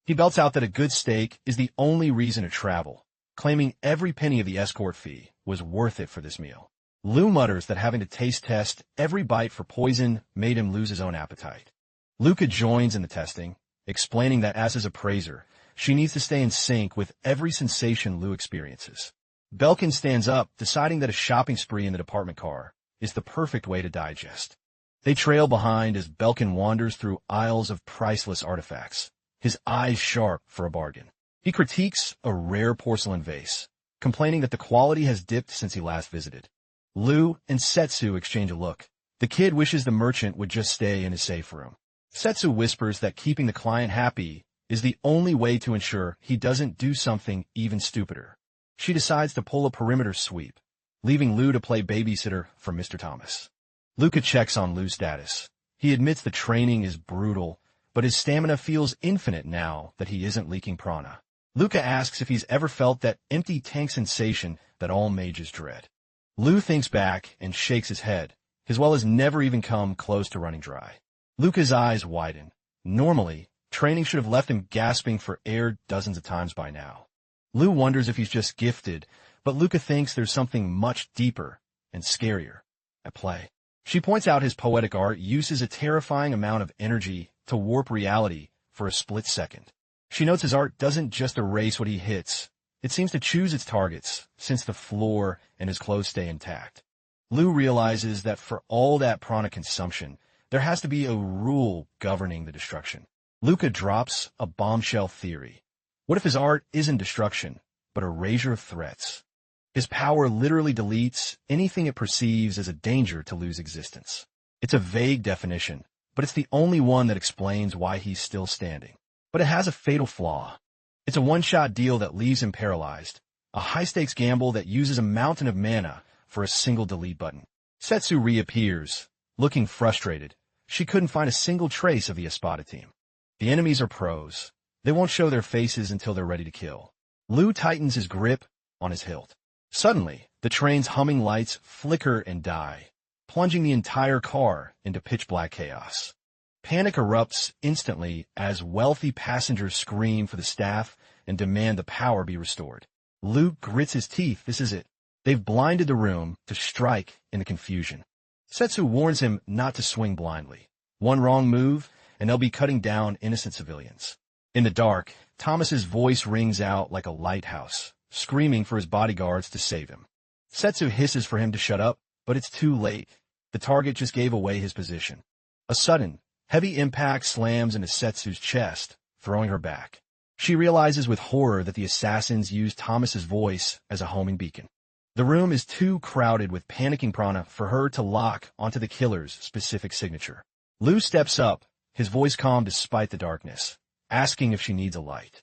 He belts out that a good steak is the only reason to travel, claiming every penny of the escort fee was worth it for this meal. Lu mutters that having to taste test every bite for poison made him lose his own appetite. Luca joins in the testing, explaining that as his appraiser, she needs to stay in sync with every sensation Lu experiences. Belkin stands up, deciding that a shopping spree in the department car is the perfect way to digest. They trail behind as Belkin wanders through aisles of priceless artifacts, his eyes sharp for a bargain. He critiques a rare porcelain vase, complaining that the quality has dipped since he last visited. Lu and Setsu exchange a look. The kid wishes the merchant would just stay in his safe room. Setsu whispers that keeping the client happy is the only way to ensure he doesn't do something even stupider. She decides to pull a perimeter sweep, leaving Lu to play babysitter for Mr. Thomas. Luca checks on Lu's status. He admits the training is brutal, but his stamina feels infinite now that he isn't leaking prana. Luca asks if he's ever felt that empty tank sensation that all mages dread. Lu thinks back and shakes his head. His well has never even come close to running dry. Luca's eyes widen. Normally, training should have left him gasping for air dozens of times by now. Lu wonders if he's just gifted, but Luca thinks there's something much deeper and scarier at play. She points out his poetic art uses a terrifying amount of energy to warp reality for a split second. She notes his art doesn't just erase what he hits. It seems to choose its targets, since the floor and his clothes stay intact. Lu realizes that for all that prana consumption, there has to be a rule governing the destruction. Luca drops a bombshell theory. What if his art isn't destruction, but erasure of threats? His power literally deletes anything it perceives as a danger to Lu's existence. It's a vague definition, but it's the only one that explains why he's still standing. But it has a fatal flaw. It's a one-shot deal that leaves him paralyzed, a high-stakes gamble that uses a mountain of mana for a single delete button. Setsu reappears, looking frustrated. She couldn't find a single trace of the Espada team. The enemies are pros. They won't show their faces until they're ready to kill. Lu tightens his grip on his hilt. Suddenly, the train's humming lights flicker and die, plunging the entire car into pitch-black chaos. Panic erupts instantly as wealthy passengers scream for the staff and demand the power be restored. Lu grits his teeth. This is it. They've blinded the room to strike in the confusion. Setsu warns him not to swing blindly. One wrong move, and they'll be cutting down innocent civilians. In the dark, Thomas's voice rings out like a lighthouse, screaming for his bodyguards to save him. Setsu hisses for him to shut up, but it's too late. The target just gave away his position. A sudden, Heavy impact slams into Setsu's chest, throwing her back. She realizes with horror that the assassins used Thomas's voice as a homing beacon. The room is too crowded with panicking prana for her to lock onto the killer's specific signature. Liu steps up, his voice calm despite the darkness, asking if she needs a light.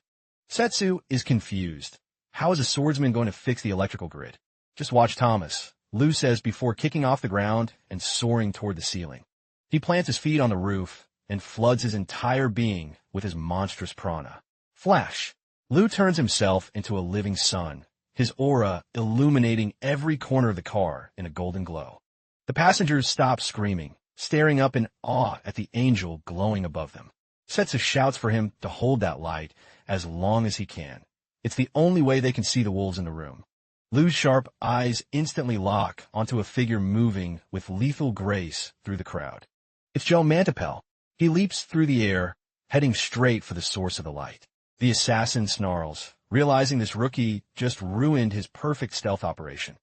Setsu is confused. How is a swordsman going to fix the electrical grid? Just watch Thomas, Liu says before kicking off the ground and soaring toward the ceiling. He plants his feet on the roof and floods his entire being with his monstrous prana. Flash! Liu turns himself into a living sun, his aura illuminating every corner of the car in a golden glow. The passengers stop screaming, staring up in awe at the angel glowing above them. Setsu shouts for him to hold that light as long as he can. It's the only way they can see the wolves in the room. Liu's sharp eyes instantly lock onto a figure moving with lethal grace through the crowd. It's Joe Mantipel. He leaps through the air, heading straight for the source of the light. The assassin snarls, realizing this rookie just ruined his perfect stealth operation.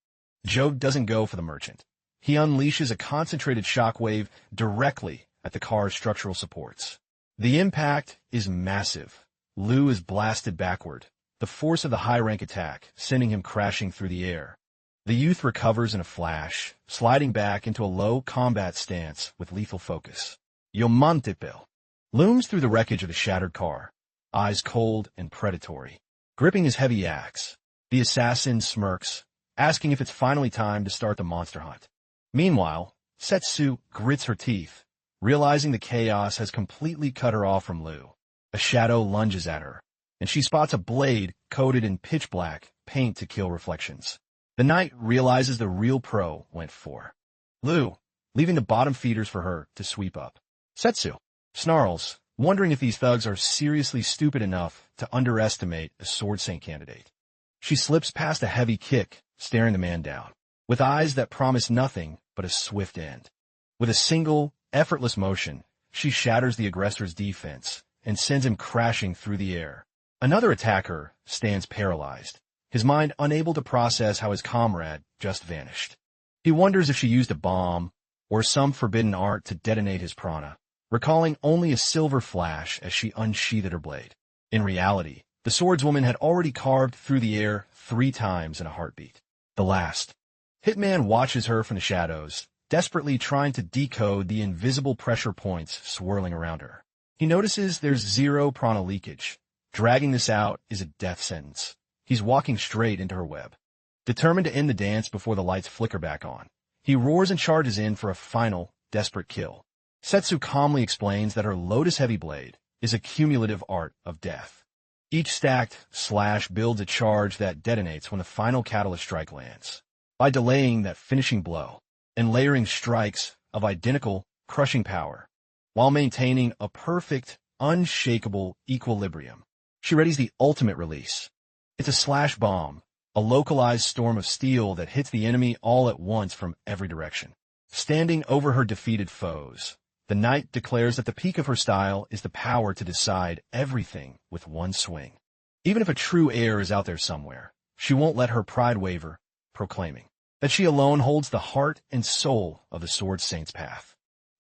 Joe doesn't go for the merchant. He unleashes a concentrated shockwave directly at the car's structural supports. The impact is massive. Liu is blasted backward, the force of the high-rank attack sending him crashing through the air. The youth recovers in a flash, sliding back into a low combat stance with lethal focus. Yomantipil looms through the wreckage of the shattered car, eyes cold and predatory. Gripping his heavy axe, the assassin smirks, asking if it's finally time to start the monster hunt. Meanwhile, Setsu grits her teeth, realizing the chaos has completely cut her off from Liu. A shadow lunges at her, and she spots a blade coated in pitch black paint to kill reflections. The knight realizes the real pro went for Liu, leaving the bottom feeders for her to sweep up. Setsu snarls, wondering if these thugs are seriously stupid enough to underestimate a sword saint candidate. She slips past a heavy kick, staring the man down, with eyes that promise nothing but a swift end. With a single, effortless motion, she shatters the aggressor's defense and sends him crashing through the air. Another attacker stands paralyzed, his mind unable to process how his comrade just vanished. He wonders if she used a bomb or some forbidden art to detonate his prana, recalling only a silver flash as she unsheathed her blade. In reality, the swordswoman had already carved through the air 3 times in a heartbeat. The last. Hitman watches her from the shadows, desperately trying to decode the invisible pressure points swirling around her. He notices there's 0 prana leakage. Dragging this out is a death sentence. He's walking straight into her web. Determined to end the dance before the lights flicker back on, he roars and charges in for a final, desperate kill. Setsu calmly explains that her lotus-heavy blade is a cumulative art of death. Each stacked slash builds a charge that detonates when the final catalyst strike lands. By delaying that finishing blow and layering strikes of identical, crushing power, while maintaining a perfect, unshakable equilibrium, she readies the ultimate release. It's a slash bomb, a localized storm of steel that hits the enemy all at once from every direction. Standing over her defeated foes, the knight declares that the peak of her style is the power to decide everything with one swing. Even if a true heir is out there somewhere, she won't let her pride waver, proclaiming that she alone holds the heart and soul of the Sword Saint's path.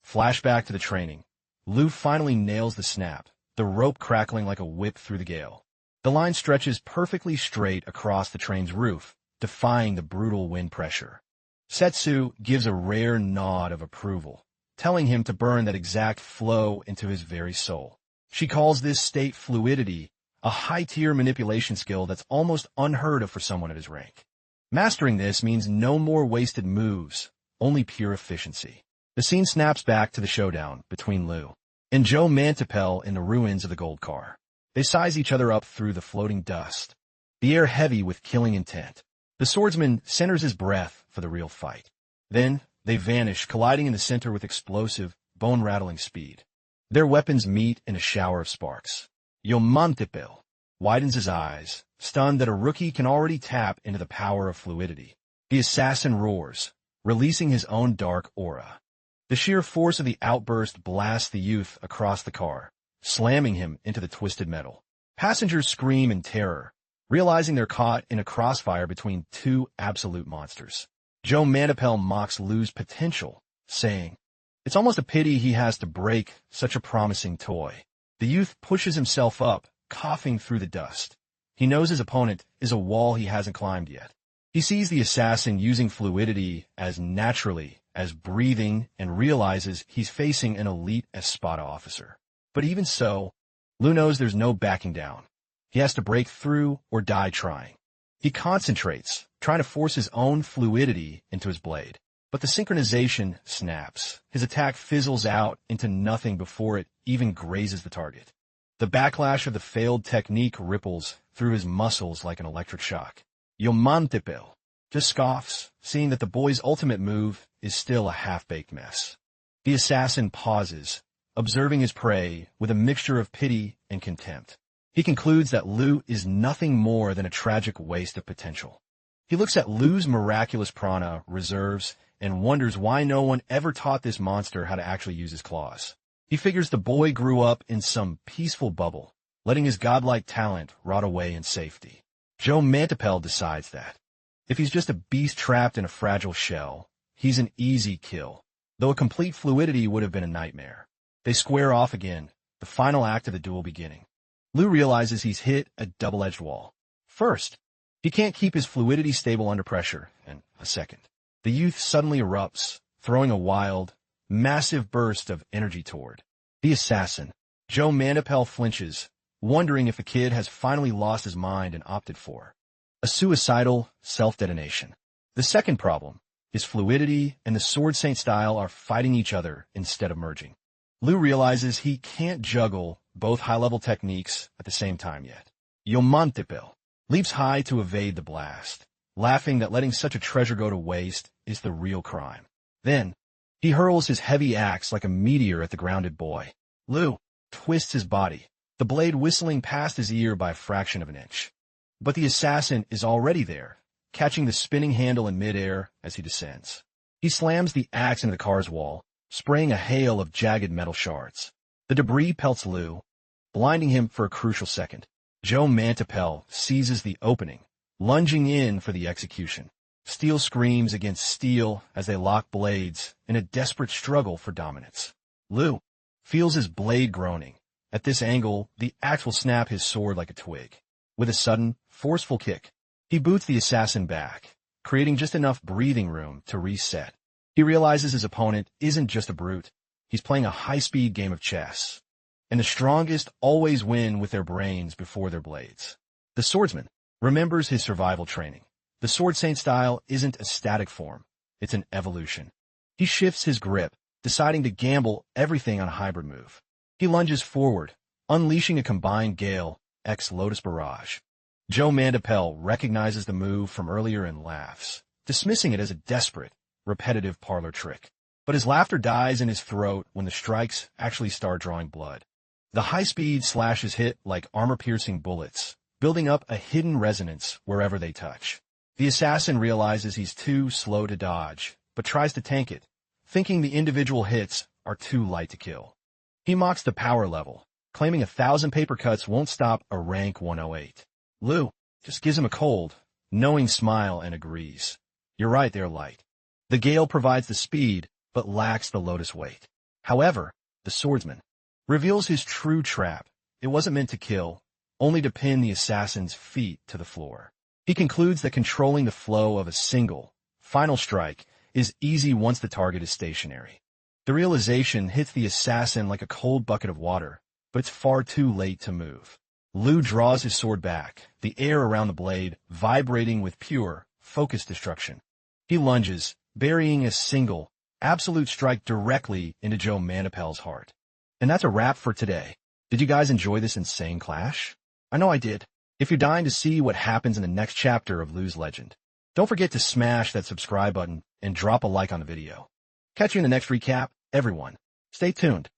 Flashback to the training. Liu finally nails the snap, the rope crackling like a whip through the gale. The line stretches perfectly straight across the train's roof, defying the brutal wind pressure. Setsu gives a rare nod of approval, telling him to burn that exact flow into his very soul. She calls this state fluidity, a high-tier manipulation skill that's almost unheard of for someone at his rank. Mastering this means no more wasted moves, only pure efficiency. The scene snaps back to the showdown between Liu and Joe Mantipel in the ruins of the gold car. They size each other up through the floating dust, the air heavy with killing intent. The swordsman centers his breath for the real fight. Then, they vanish, colliding in the center with explosive, bone-rattling speed. Their weapons meet in a shower of sparks. Yomantipil widens his eyes, stunned that a rookie can already tap into the power of fluidity. The assassin roars, releasing his own dark aura. The sheer force of the outburst blasts the youth across the car, slamming him into the twisted metal. Passengers scream in terror, realizing they're caught in a crossfire between 2 absolute monsters. Joe Mantipel mocks Liu's potential, saying, It's almost a pity he has to break such a promising toy. The youth pushes himself up, coughing through the dust. He knows his opponent is a wall he hasn't climbed yet. He sees the assassin using fluidity as naturally as breathing and realizes he's facing an elite Espada officer. But even so, Lu knows there's no backing down. He has to break through or die trying. He concentrates, trying to force his own fluidity into his blade. But the synchronization snaps. His attack fizzles out into nothing before it even grazes the target. The backlash of the failed technique ripples through his muscles like an electric shock. Yomantepel just scoffs, seeing that the boy's ultimate move is still a half-baked mess. The assassin pauses, observing his prey with a mixture of pity and contempt. He concludes that Lu is nothing more than a tragic waste of potential. He looks at Lu's miraculous prana reserves and wonders why no one ever taught this monster how to actually use his claws. He figures the boy grew up in some peaceful bubble, letting his godlike talent rot away in safety. Joe Mantipel decides that. If he's just a beast trapped in a fragile shell, he's an easy kill, though a complete fluidity would have been a nightmare. They square off again, the final act of the duel beginning. Lu realizes he's hit a double-edged wall. First, he can't keep his fluidity stable under pressure, and a second. The youth suddenly erupts, throwing a wild, massive burst of energy toward the assassin. Joe Mandipel flinches, wondering if the kid has finally lost his mind and opted for a suicidal self-detonation. The second problem is fluidity and the Sword Saint style are fighting each other instead of merging. Lu realizes he can't juggle both high-level techniques at the same time yet. Yomantepel leaps high to evade the blast, laughing that letting such a treasure go to waste is the real crime. Then, he hurls his heavy axe like a meteor at the grounded boy. Lu twists his body, the blade whistling past his ear by a fraction of an inch. But the assassin is already there, catching the spinning handle in midair as he descends. He slams the axe into the car's wall, spraying a hail of jagged metal shards. The debris pelts Lu, blinding him for a crucial second. Joe Mantipel seizes the opening, lunging in for the execution. Steel screams against steel as they lock blades in a desperate struggle for dominance. Lu feels his blade groaning. At this angle, the axe will snap his sword like a twig. With a sudden, forceful kick, he boots the assassin back, creating just enough breathing room to reset. He realizes his opponent isn't just a brute. He's playing a high-speed game of chess. And the strongest always win with their brains before their blades. The swordsman remembers his survival training. The Sword Saint style isn't a static form. It's an evolution. He shifts his grip, deciding to gamble everything on a hybrid move. He lunges forward, unleashing a combined Gale x Lotus Barrage. Joe Mandipel recognizes the move from earlier and laughs, dismissing it as a desperate, repetitive parlor trick. But his laughter dies in his throat when the strikes actually start drawing blood. The high-speed slashes hit like armor-piercing bullets, building up a hidden resonance wherever they touch. The assassin realizes he's too slow to dodge, but tries to tank it, thinking the individual hits are too light to kill. He mocks the power level, claiming 1,000 paper cuts won't stop a rank 108. Lu just gives him a cold, knowing smile and agrees. You're right, they're light. The Gale provides the speed, but lacks the Lotus weight. However, the swordsman reveals his true trap. It wasn't meant to kill, only to pin the assassin's feet to the floor. He concludes that controlling the flow of a single, final strike is easy once the target is stationary. The realization hits the assassin like a cold bucket of water, but it's far too late to move. Lu draws his sword back, the air around the blade vibrating with pure, focused destruction. He lunges, burying a single, absolute strike directly into Joe Mandipel's heart. And that's a wrap for today. Did you guys enjoy this insane clash? I know I did. If you're dying to see what happens in the next chapter of Lu's legend, don't forget to smash that subscribe button and drop a like on the video. Catch you in the next recap, everyone. Stay tuned.